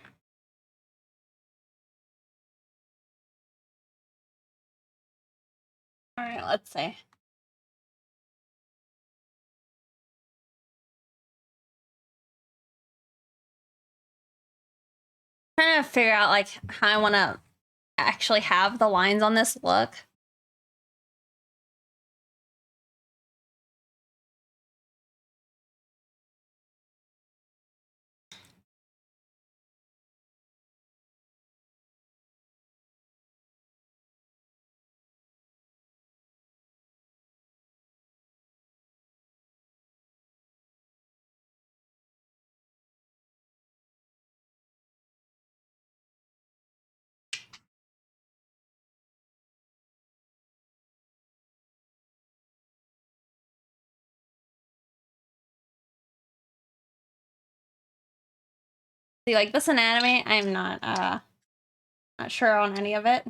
right, let's see. Trying to figure out like how I want to actually have the lines on this look. See, like this anatomy, I'm not sure on any of it.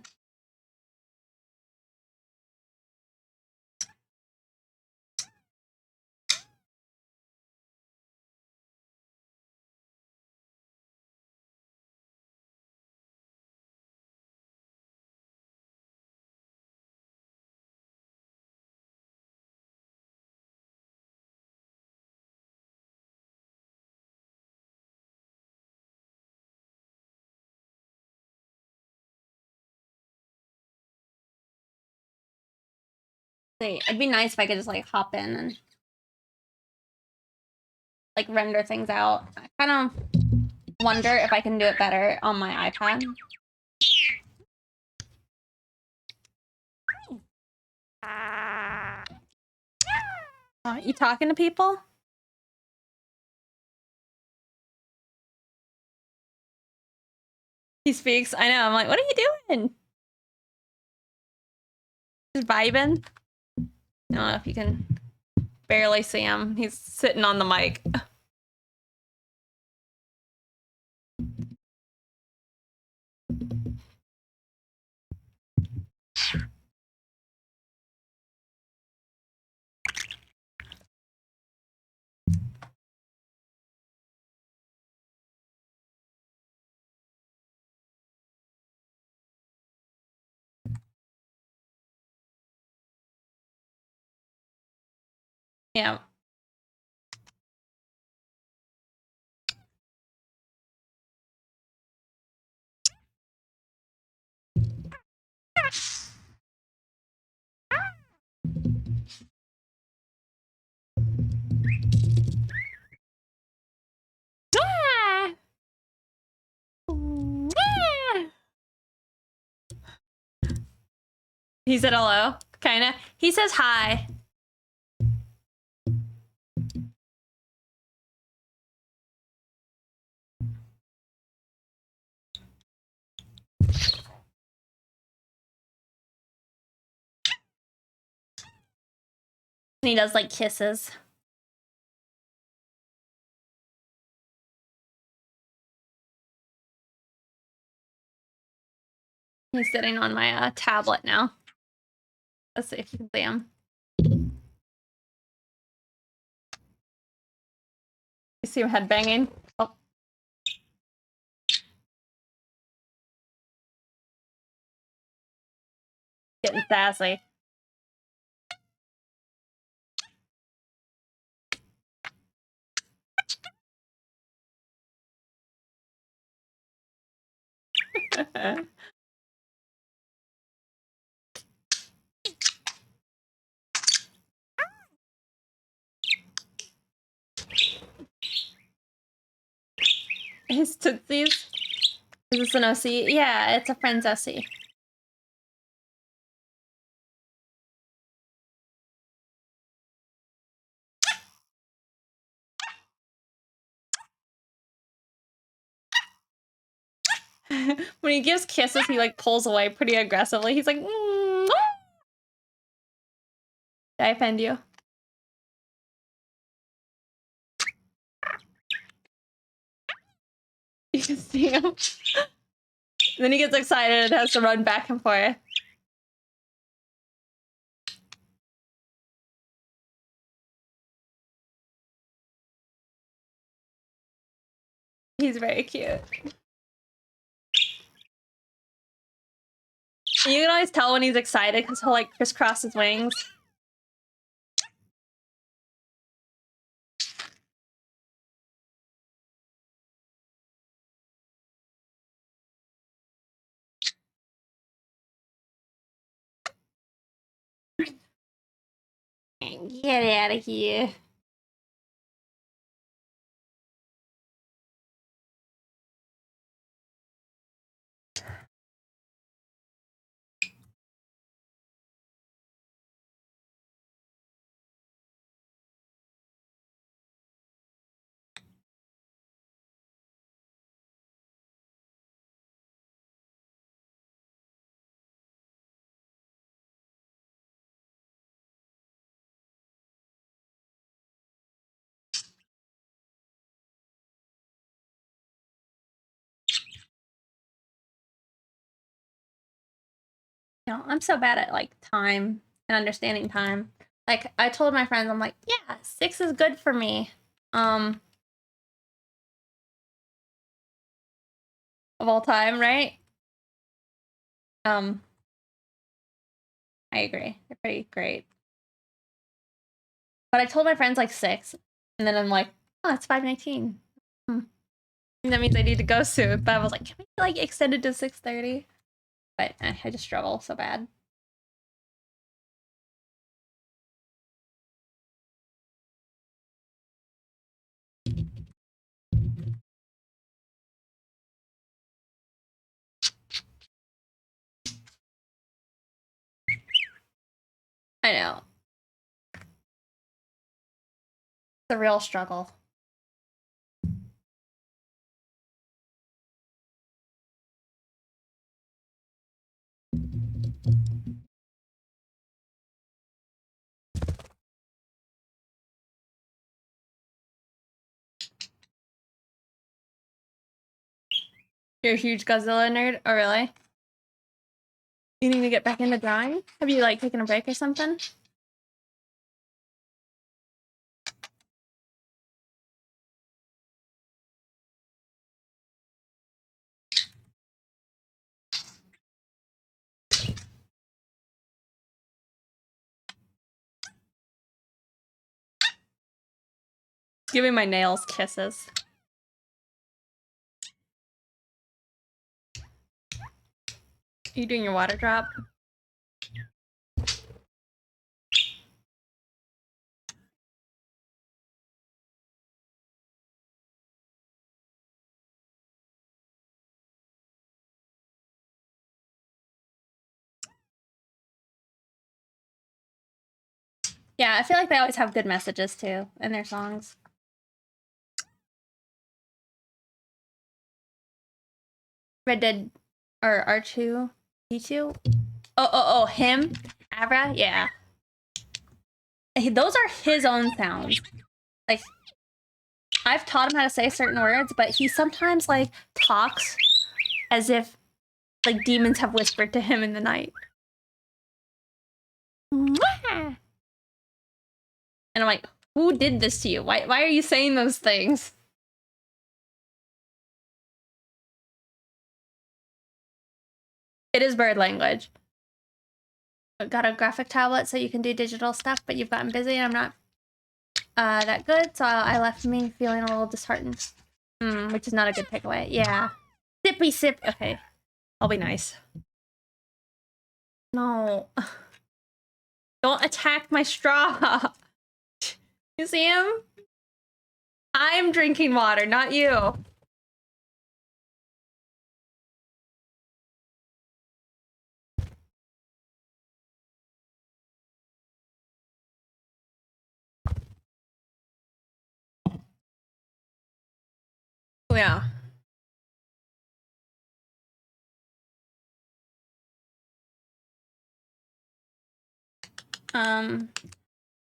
See, it'd be nice if I could just like hop in and like render things out. I kind of wonder if I can do it better on my iPad. You talking to people? He speaks. I know. I'm like, what are you doing? He's vibing. I don't know if you can barely see him. He's sitting on the mic. Yeah. He said hello, kinda. He says hi. And he does like kisses. He's sitting on my tablet now. Let's see if you can see him. You see him headbanging? Oh. Getting sassy. His Tootsies? Is this an OC? Yeah, it's a friend's OC. When he gives kisses, he like pulls away pretty aggressively. He's like, mm-hmm. Did I offend you? You can see him. Then he gets excited and has to run back and forth. He's very cute. You can always tell when he's excited because he'll like crisscross his wings. Get out of here. No, I'm so bad at like time and understanding time. Like I told my friends, I'm like, yeah, 6 is good for me. Of all time, right? I agree. They're pretty great. But I told my friends like 6, and then I'm like, oh, it's 5:19. And that means I need to go soon. But I was like, can we like extend it to 6:30? But I just struggle so bad. I know. It's a real struggle. You're a huge Godzilla nerd? Oh, really? You need to get back into drawing? Have you, like, taken a break or something? Giving my nails kisses. Are you doing your water drop? Yeah, I feel like they always have good messages too in their songs. Red Dead or R2, D2. Oh, him, Abra, yeah. Those are his own sounds. Like, I've taught him how to say certain words, but he sometimes like talks as if Like demons have whispered to him in the night. And I'm like, who did this to you? Why are you saying those things? It is bird language. I've got a graphic tablet so you can do digital stuff, but you've gotten busy and I'm not that good, so I left me feeling a little disheartened. Which is not a good takeaway. Yeah. Sippy sip. Okay. I'll be nice. No. Don't attack my straw. You see him? I'm drinking water, not you. Yeah.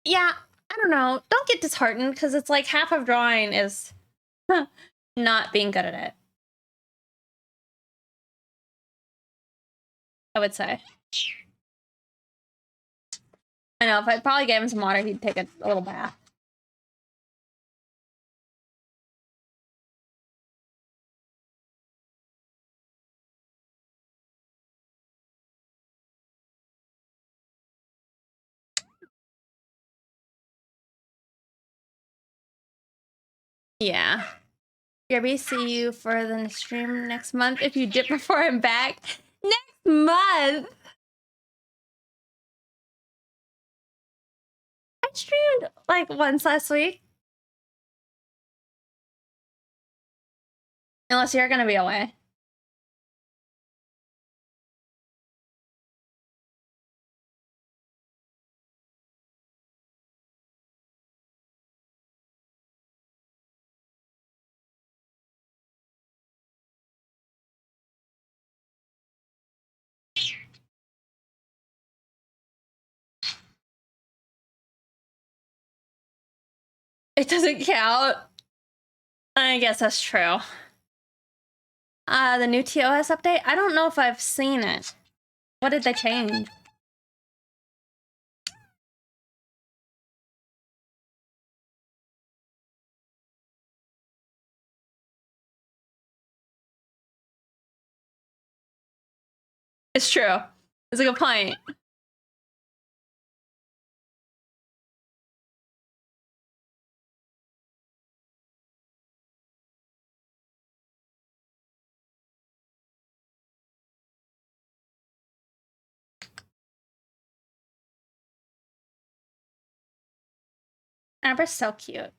Yeah, I don't know. Don't get disheartened because it's like half of drawing is not being good at it. I would say. I know, if I probably gave him some water, he'd take a little bath. Yeah. Gabby, see you for the stream next month if you dip before I'm back. Next month? I streamed like once last week. Unless you're gonna be away. It doesn't count. I guess that's true. The new TOS update? I don't know if I've seen it. What did they change? It's true. It's a good point. Amber's so cute.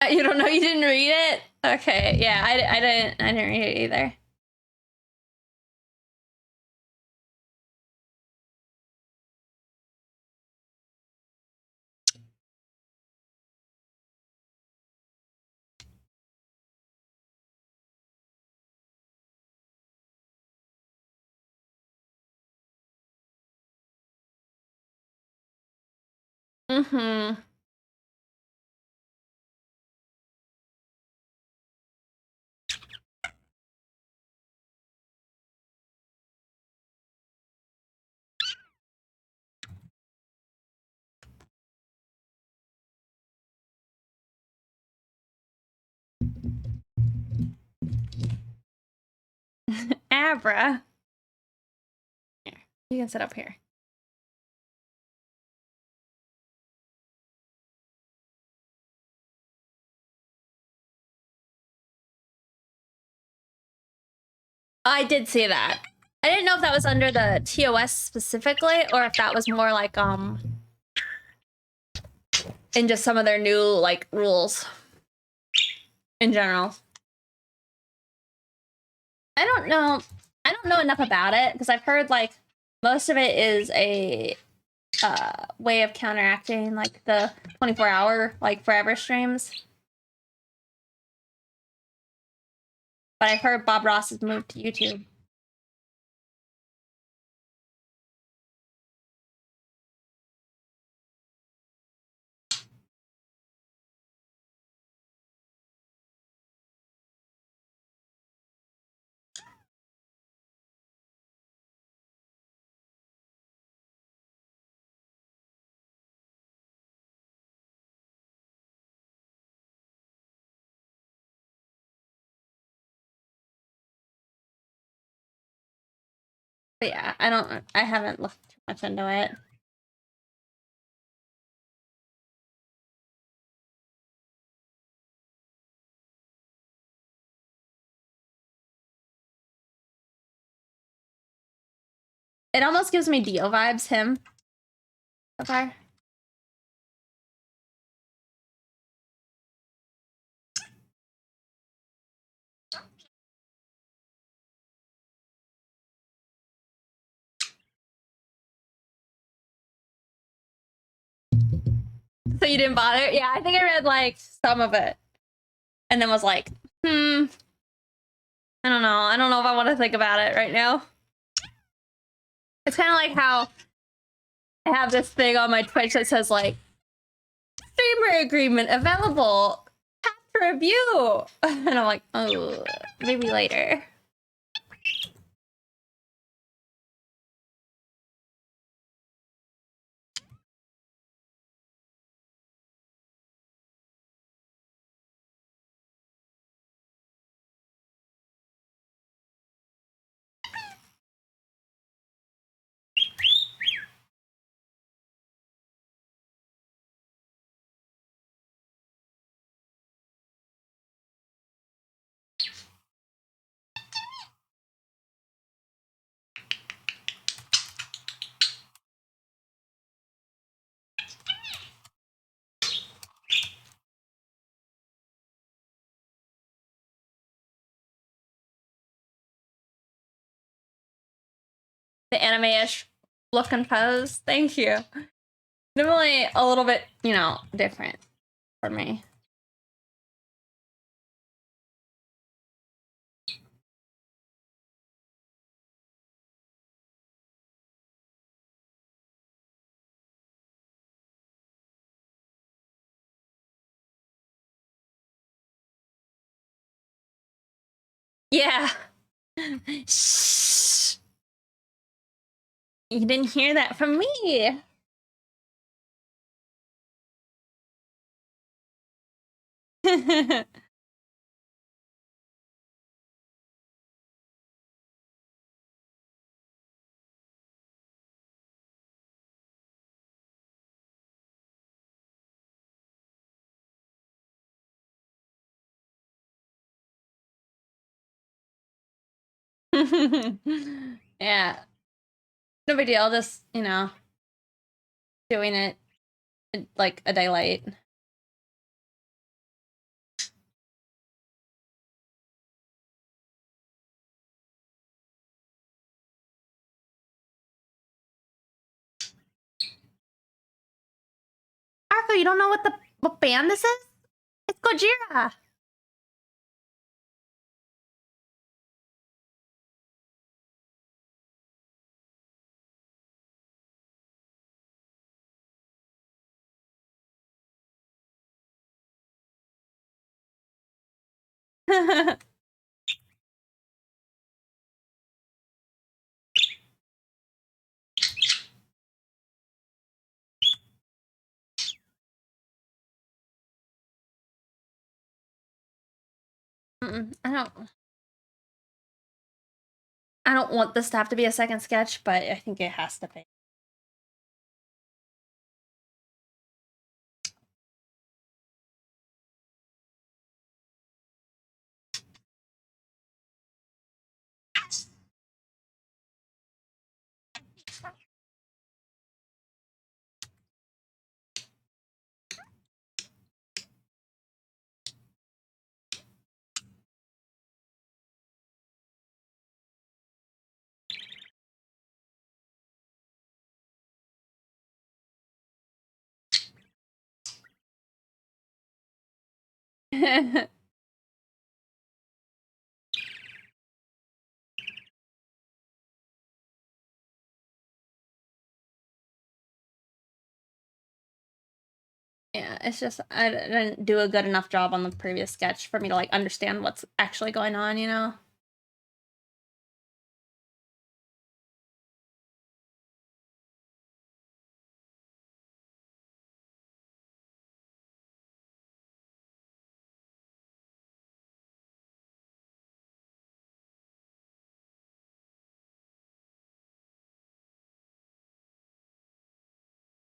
You don't know? You didn't read it? Okay, yeah, I didn't read it either. Mm-hmm. Abra. Here, you can sit up here. I did see that. I didn't know if that was under the TOS specifically, or if that was more like in just some of their new like rules in general. I don't know enough about it because I've heard like most of it is a way of counteracting like the 24-hour like forever streams. But I've heard Bob Ross has moved to YouTube. But yeah, I haven't looked too much into it. It almost gives me Dio vibes, him, so far. So you didn't bother? Yeah, I think I read like some of it. And then was like, I don't know. I don't know if I want to think about it right now. It's kind of like how I have this thing on my Twitch that says like, streamer agreement available, tap to review. And I'm like, oh, maybe later. The anime-ish look and pose. Thank you. Definitely a little bit, you know, different for me. Yeah. Shh. You didn't hear that from me. Yeah. No big deal. Just, you know, doing it like a day late. Arthur, you don't know what band this is? It's Gojira. I don't want this to have to be a second sketch, but I think it has to be. Yeah, it's just I didn't do a good enough job on the previous sketch for me to like understand what's actually going on, you know?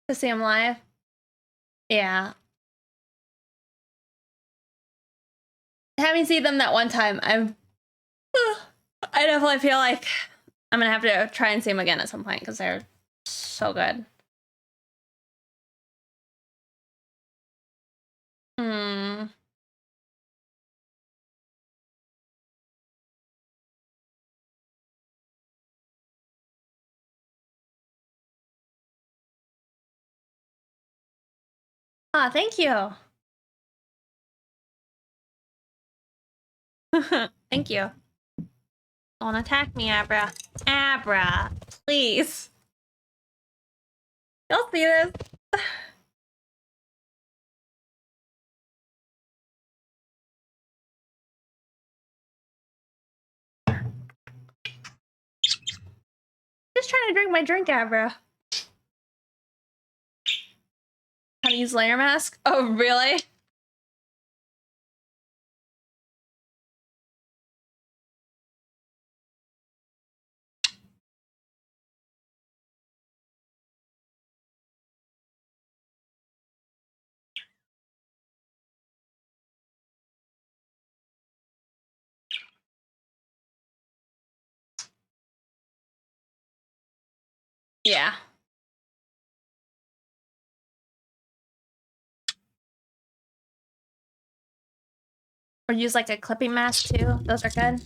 To see him live? Yeah. Having seen them that one time, I definitely feel like I'm gonna have to try and see them again at some point because they're so good. Hmm. Ah, thank you. Thank you. Don't attack me, Abra. Abra, please. You'll see this. Just trying to drink my drink, Abra. How to use layer mask? Oh, really? Yeah. Or use like a clipping mask too. Those are good.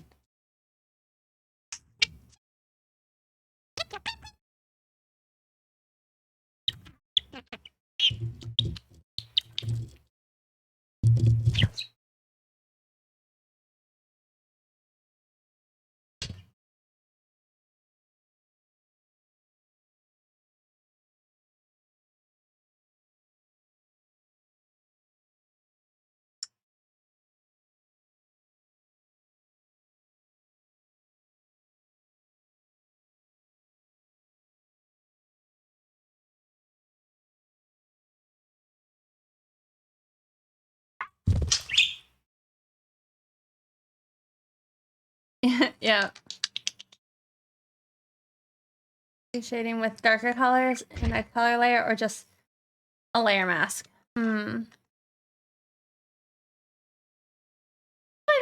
Yeah. Shading with darker colors in a color layer or just a layer mask? I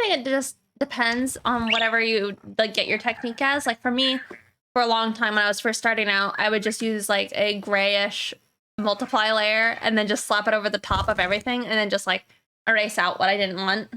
think it just depends on whatever you like get your technique as. Like for me, for a long time when I was first starting out, I would just use like a grayish multiply layer and then just slap it over the top of everything and then just like erase out what I didn't want.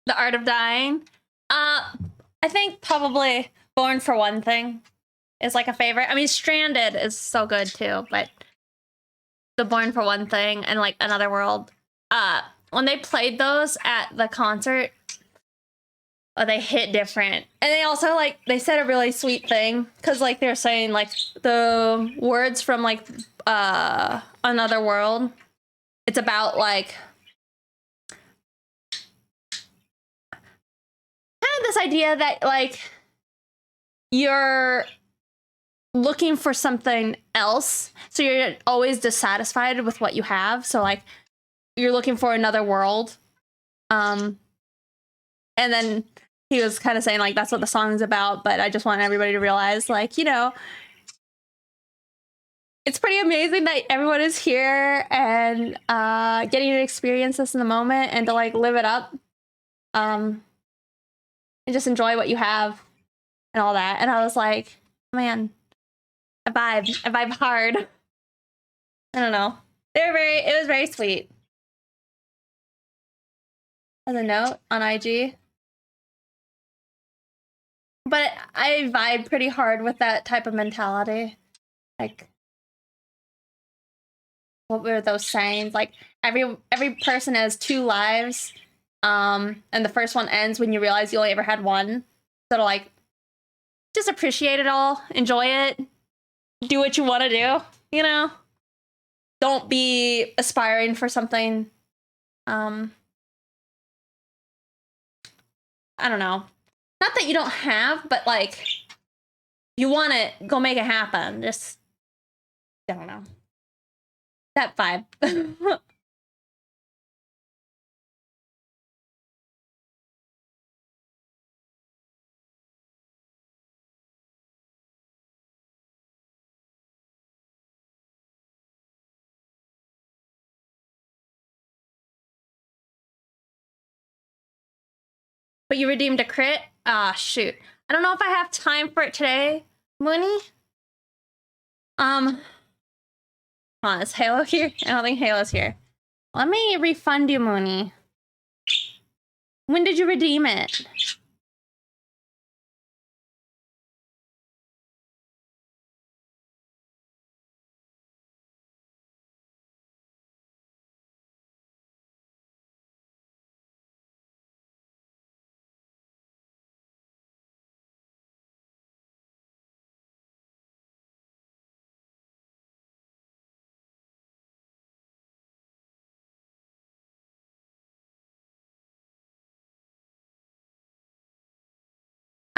The Art of Dying. I think probably Born for One Thing is like a favorite. I mean, Stranded is so good too, but the Born for One Thing and like Another World. When they played those at the concert, they hit different. And they also like they said a really sweet thing because like they're saying like the words from like Another World. It's about like this idea that like you're looking for something else, so you're always dissatisfied with what you have. So like you're looking for another world. And then he was kind of saying like that's what the song's about, but I just want everybody to realize like, you know, it's pretty amazing that everyone is here and getting to experience this in the moment and to like live it up. And just enjoy what you have and all that. And I was like, man, I vibe hard. I don't know. It was very sweet. As a note on IG. But I vibe pretty hard with that type of mentality. Like, what were those sayings? Like every person has 2 lives. And the first one ends when you realize you only ever had one. So to like just appreciate it all, enjoy it, do what you want to do, you know? Don't be aspiring for something. I don't know. Not that you don't have, but like you want it, go make it happen. Just I don't know. That vibe. But you redeemed a crit? Ah, shoot. I don't know if I have time for it today, Mooney. Hold on, is Halo here? I don't think Halo's here. Let me refund you, Mooney. When did you redeem it?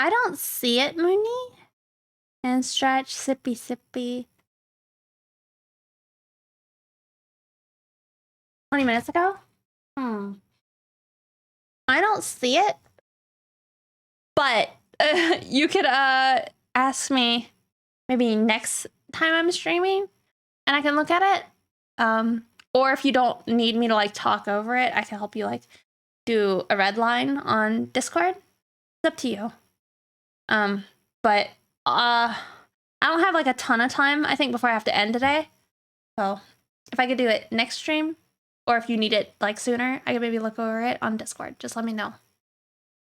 I don't see it, Mooney. And stretch, sippy, sippy. 20 minutes ago? I don't see it. But you could ask me maybe next time I'm streaming and I can look at it. Or if you don't need me to like talk over it, I can help you like do a red line on Discord. It's up to you. But I don't have like a ton of time, I think, before I have to end today. So if I could do it next stream, or if you need it like sooner, I could maybe look over it on Discord. Just let me know.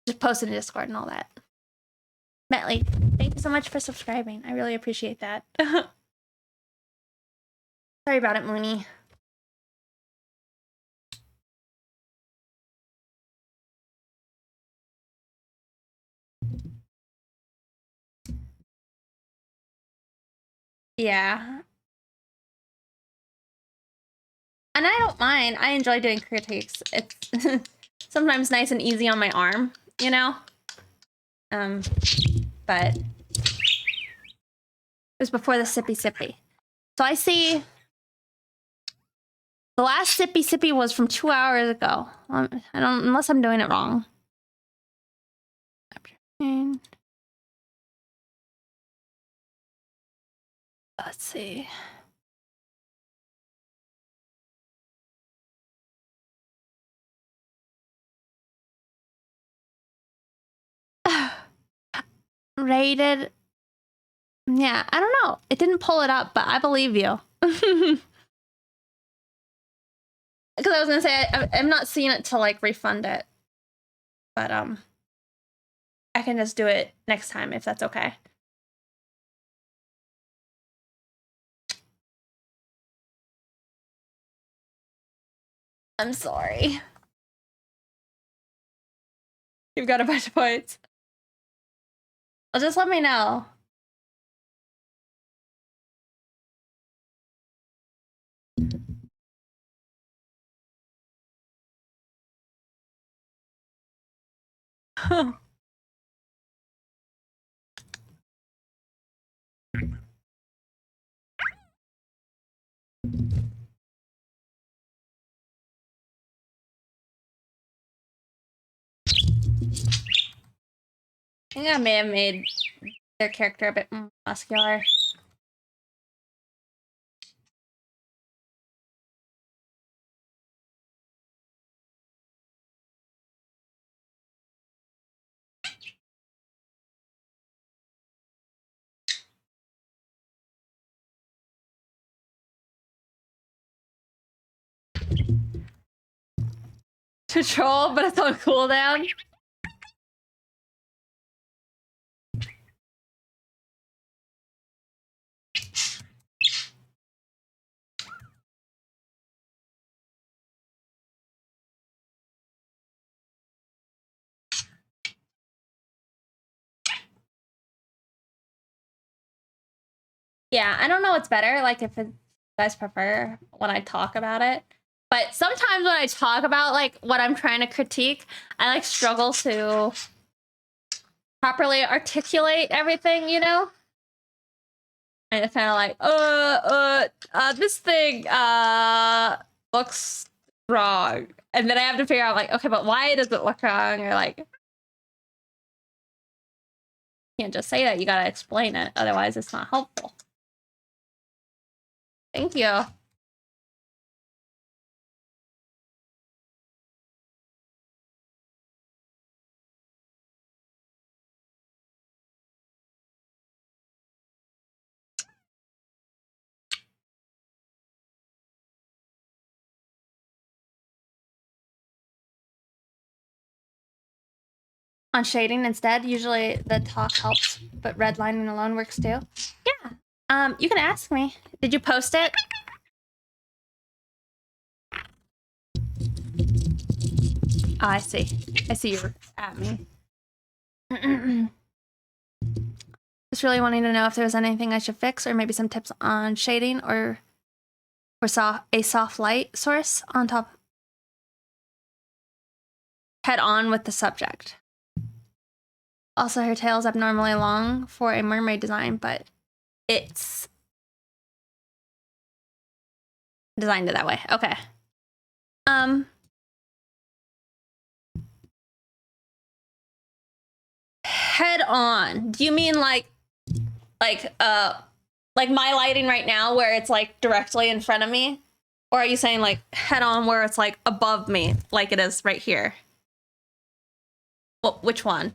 Just post it in Discord and all that. Metley, thank you so much for subscribing. I really appreciate that. Sorry about it, Mooney. Yeah. And I don't mind. I enjoy doing critiques. It's sometimes nice and easy on my arm, you know? But it was before the sippy sippy. So I see the last sippy sippy was from 2 hours ago. I don't, unless I'm doing it wrong. Let's see. Rated. Yeah, I don't know. It didn't pull it up, but I believe you. Because I was gonna say I'm not seeing it to like refund it, but I can just do it next time if that's okay. I'm sorry. You've got a bunch of points. Well, just let me know. think I may have made their character a bit more muscular. To troll, but it's on cooldown. Yeah, I don't know what's better, like if you guys prefer when I talk about it. But sometimes when I talk about like what I'm trying to critique, I like struggle to properly articulate everything, you know? And it's kind of like, this thing looks wrong. And then I have to figure out like, okay, but why does it look wrong? Or like, you can't just say that, you gotta explain it. Otherwise it's not helpful. Thank you. On shading instead, usually the talk helps, but redlining alone works too. Yeah. You can ask me. Did you post it? Oh, I see. I see you're at me. Just really wanting to know if there's anything I should fix, or maybe some tips on shading or for a soft light source on top. Head on with the subject. Also, her tail is abnormally long for a mermaid design, but it's designed it that way. Okay. Head on. Do you mean like my lighting right now where it's like directly in front of me? Or are you saying like head on where it's like above me, like it is right here? Well, which one?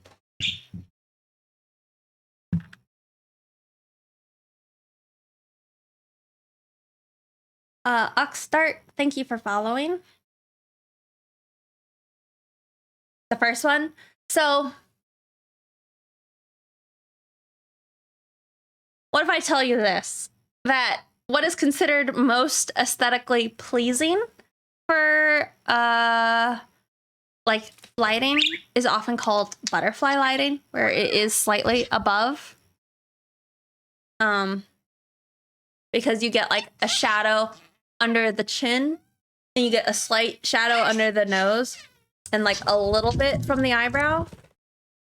Uxstart, thank you for following. The first one. So what if I tell you this? That what is considered most aesthetically pleasing for like lighting is often called butterfly lighting, where it is slightly above. Because you get like a shadow under the chin, and you get a slight shadow under the nose, and like a little bit from the eyebrow.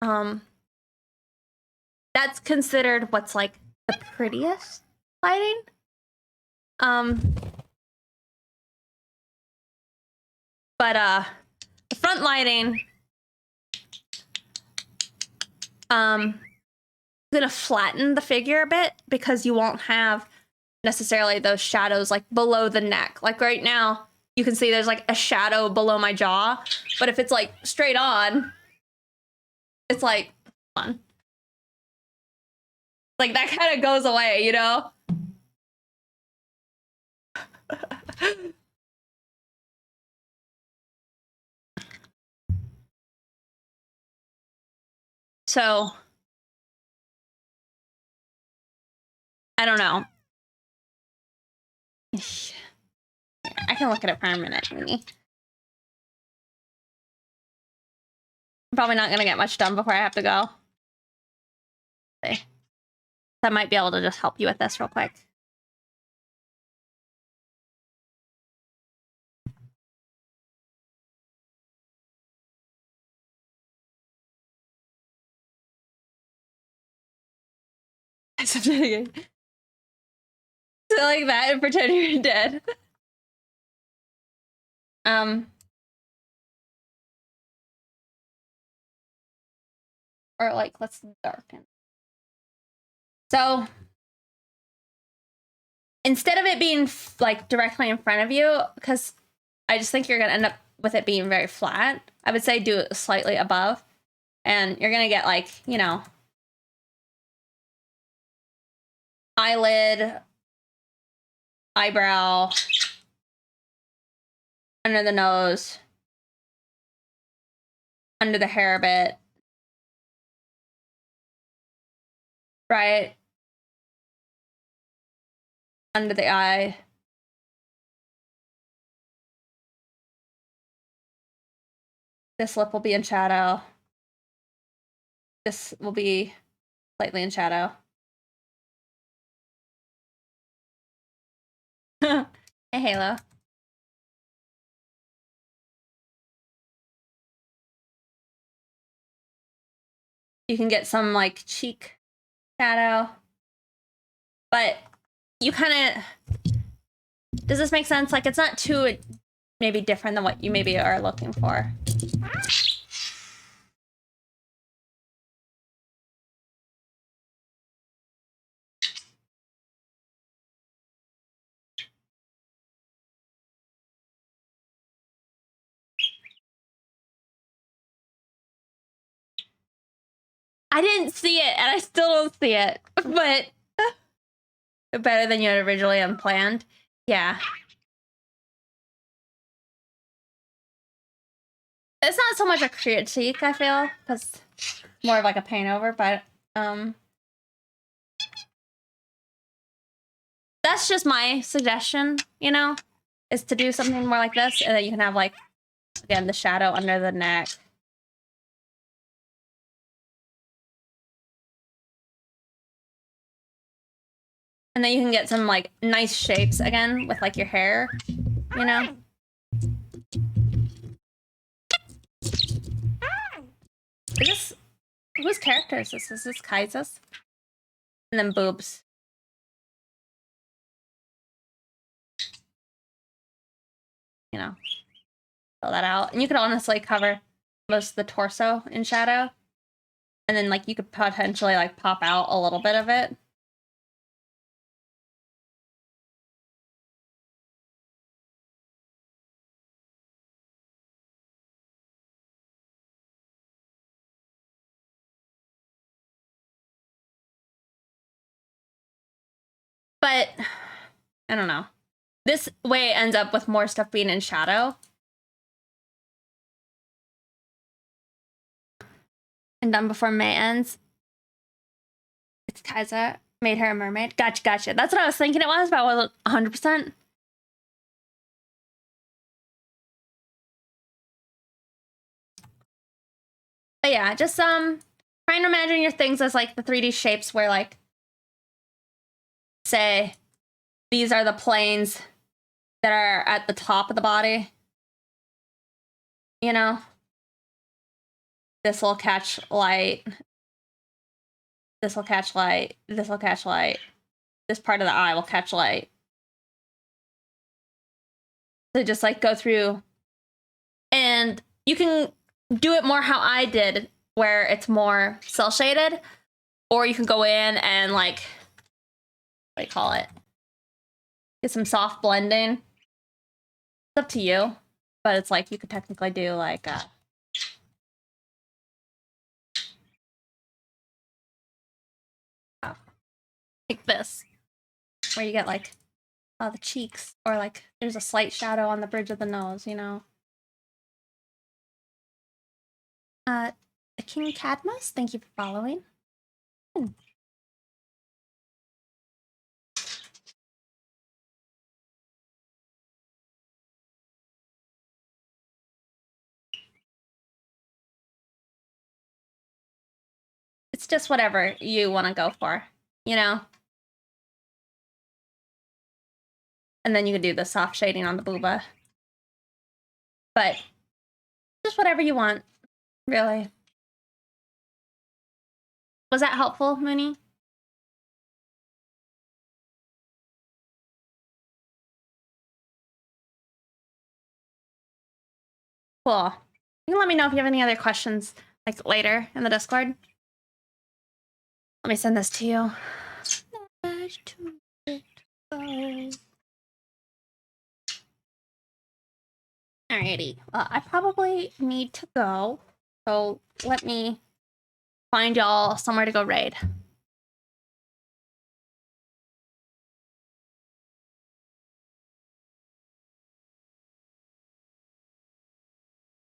That's considered what's like the prettiest lighting. But the front lighting, gonna flatten the figure a bit because you won't have necessarily those shadows like below the neck. Like right now, you can see there's like a shadow below my jaw, but if it's like straight on, it's like fun. Like that kind of goes away, you know? So I don't know. I can look at it for a minute, maybe. I'm probably not gonna get much done before I have to go. Okay. I might be able to just help you with this real quick. Something like that and pretend you're dead. Or like, let's darken. So instead of it being like directly in front of you, because I just think you're gonna end up with it being very flat, I would say do it slightly above, and you're gonna get like, you know, eyelid, eyebrow, under the nose, under the hair a bit, right? Under the eye. This lip will be in shadow. This will be slightly in shadow. Hey, Halo. You can get some like cheek shadow, but you kind of, does this make sense? Like, it's not too maybe different than what you maybe are looking for. I didn't see it, and I still don't see it, but better than you had originally unplanned. Yeah. It's not so much a critique, I feel, because more of like a paint over, but that's just my suggestion, you know, is to do something more like this, and then you can have like, again, the shadow under the neck. And then you can get some like nice shapes again with like your hair, you know? Is this, whose character is this? Is this Kaisa's? And then boobs. You know, fill that out. And you could honestly cover most of the torso in shadow. And then like you could potentially like pop out a little bit of it. But I don't know. This way it ends up with more stuff being in shadow. And done before May ends. It's Kaisa. Made her a mermaid. Gotcha, gotcha. That's what I was thinking it was, but I wasn't 100%. But yeah, just trying to imagine your things as like the 3D shapes where like, say, these are the planes that are at the top of the body. You know? This will catch light. This will catch light. This will catch light. This part of the eye will catch light. So just like go through, and you can do it more how I did, where it's more cell shaded, or you can go in and like, what do you call it? Get some soft blending. It's up to you, but it's like you could technically do like like this, where you get like the cheeks, or like there's a slight shadow on the bridge of the nose, you know. King Cadmus, thank you for following. It's just whatever you want to go for, you know? And then you can do the soft shading on the booba. But just whatever you want, really. Was that helpful, Mooney? Cool. You can let me know if you have any other questions like later in the Discord. Let me send this to you. Alrighty. Well, I probably need to go. So let me find y'all somewhere to go raid.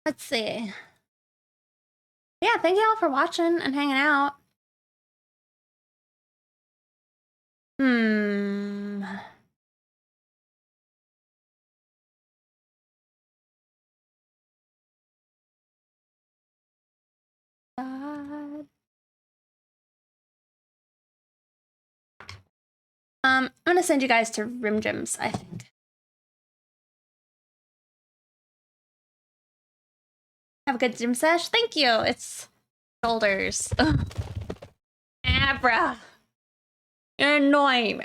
Let's see. Yeah, thank y'all for watching and hanging out. God. I'm gonna send you guys to Rim Gyms, I think. Have a good gym sesh. Thank you. It's shoulders. Abra. You're annoying.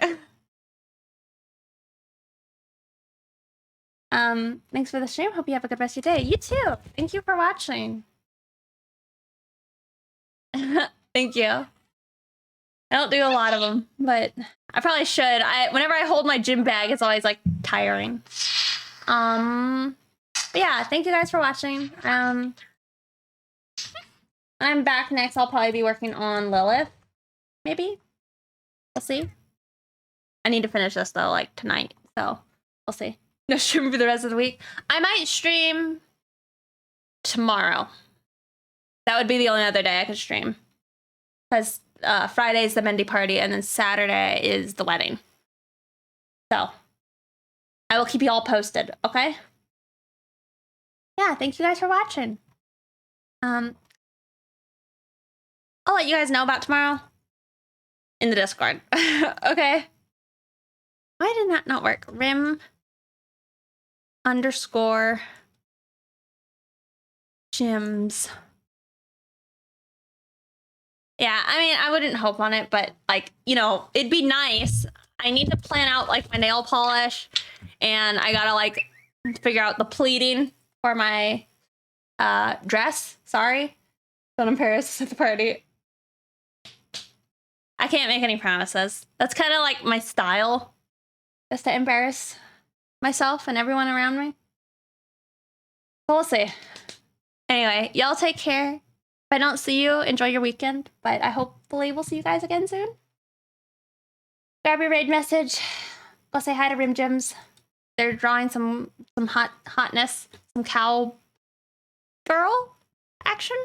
Thanks for the stream. Hope you have a good rest of your day. You too. Thank you for watching. Thank you. I don't do a lot of them, but I probably should. Whenever I hold my gym bag, it's always like tiring. But yeah, thank you guys for watching. I'm back next. I'll probably be working on Lilith. Maybe. We'll see. I need to finish this though, like tonight. So we'll see. No stream for the rest of the week. I might stream tomorrow. That would be the only other day I could stream. Because Friday is the Mendy party and then Saturday is the wedding. So I will keep you all posted, okay? Yeah, thank you guys for watching. I'll let you guys know about tomorrow in the Discord. Okay. Why did that not work? Rim _ gyms. Yeah, I mean, I wouldn't hope on it, but like, you know, it'd be nice. I need to plan out like my nail polish, and I gotta like figure out the pleating for my dress. Sorry, don't embarrass at the party. I can't make any promises. That's kind of like my style, just to embarrass myself and everyone around me. But we'll see. Anyway, y'all take care. If I don't see you, enjoy your weekend. But I hopefully will see you guys again soon. Grab your raid message. Go say hi to Rim Gyms. They're drawing some hotness, some cow girl action.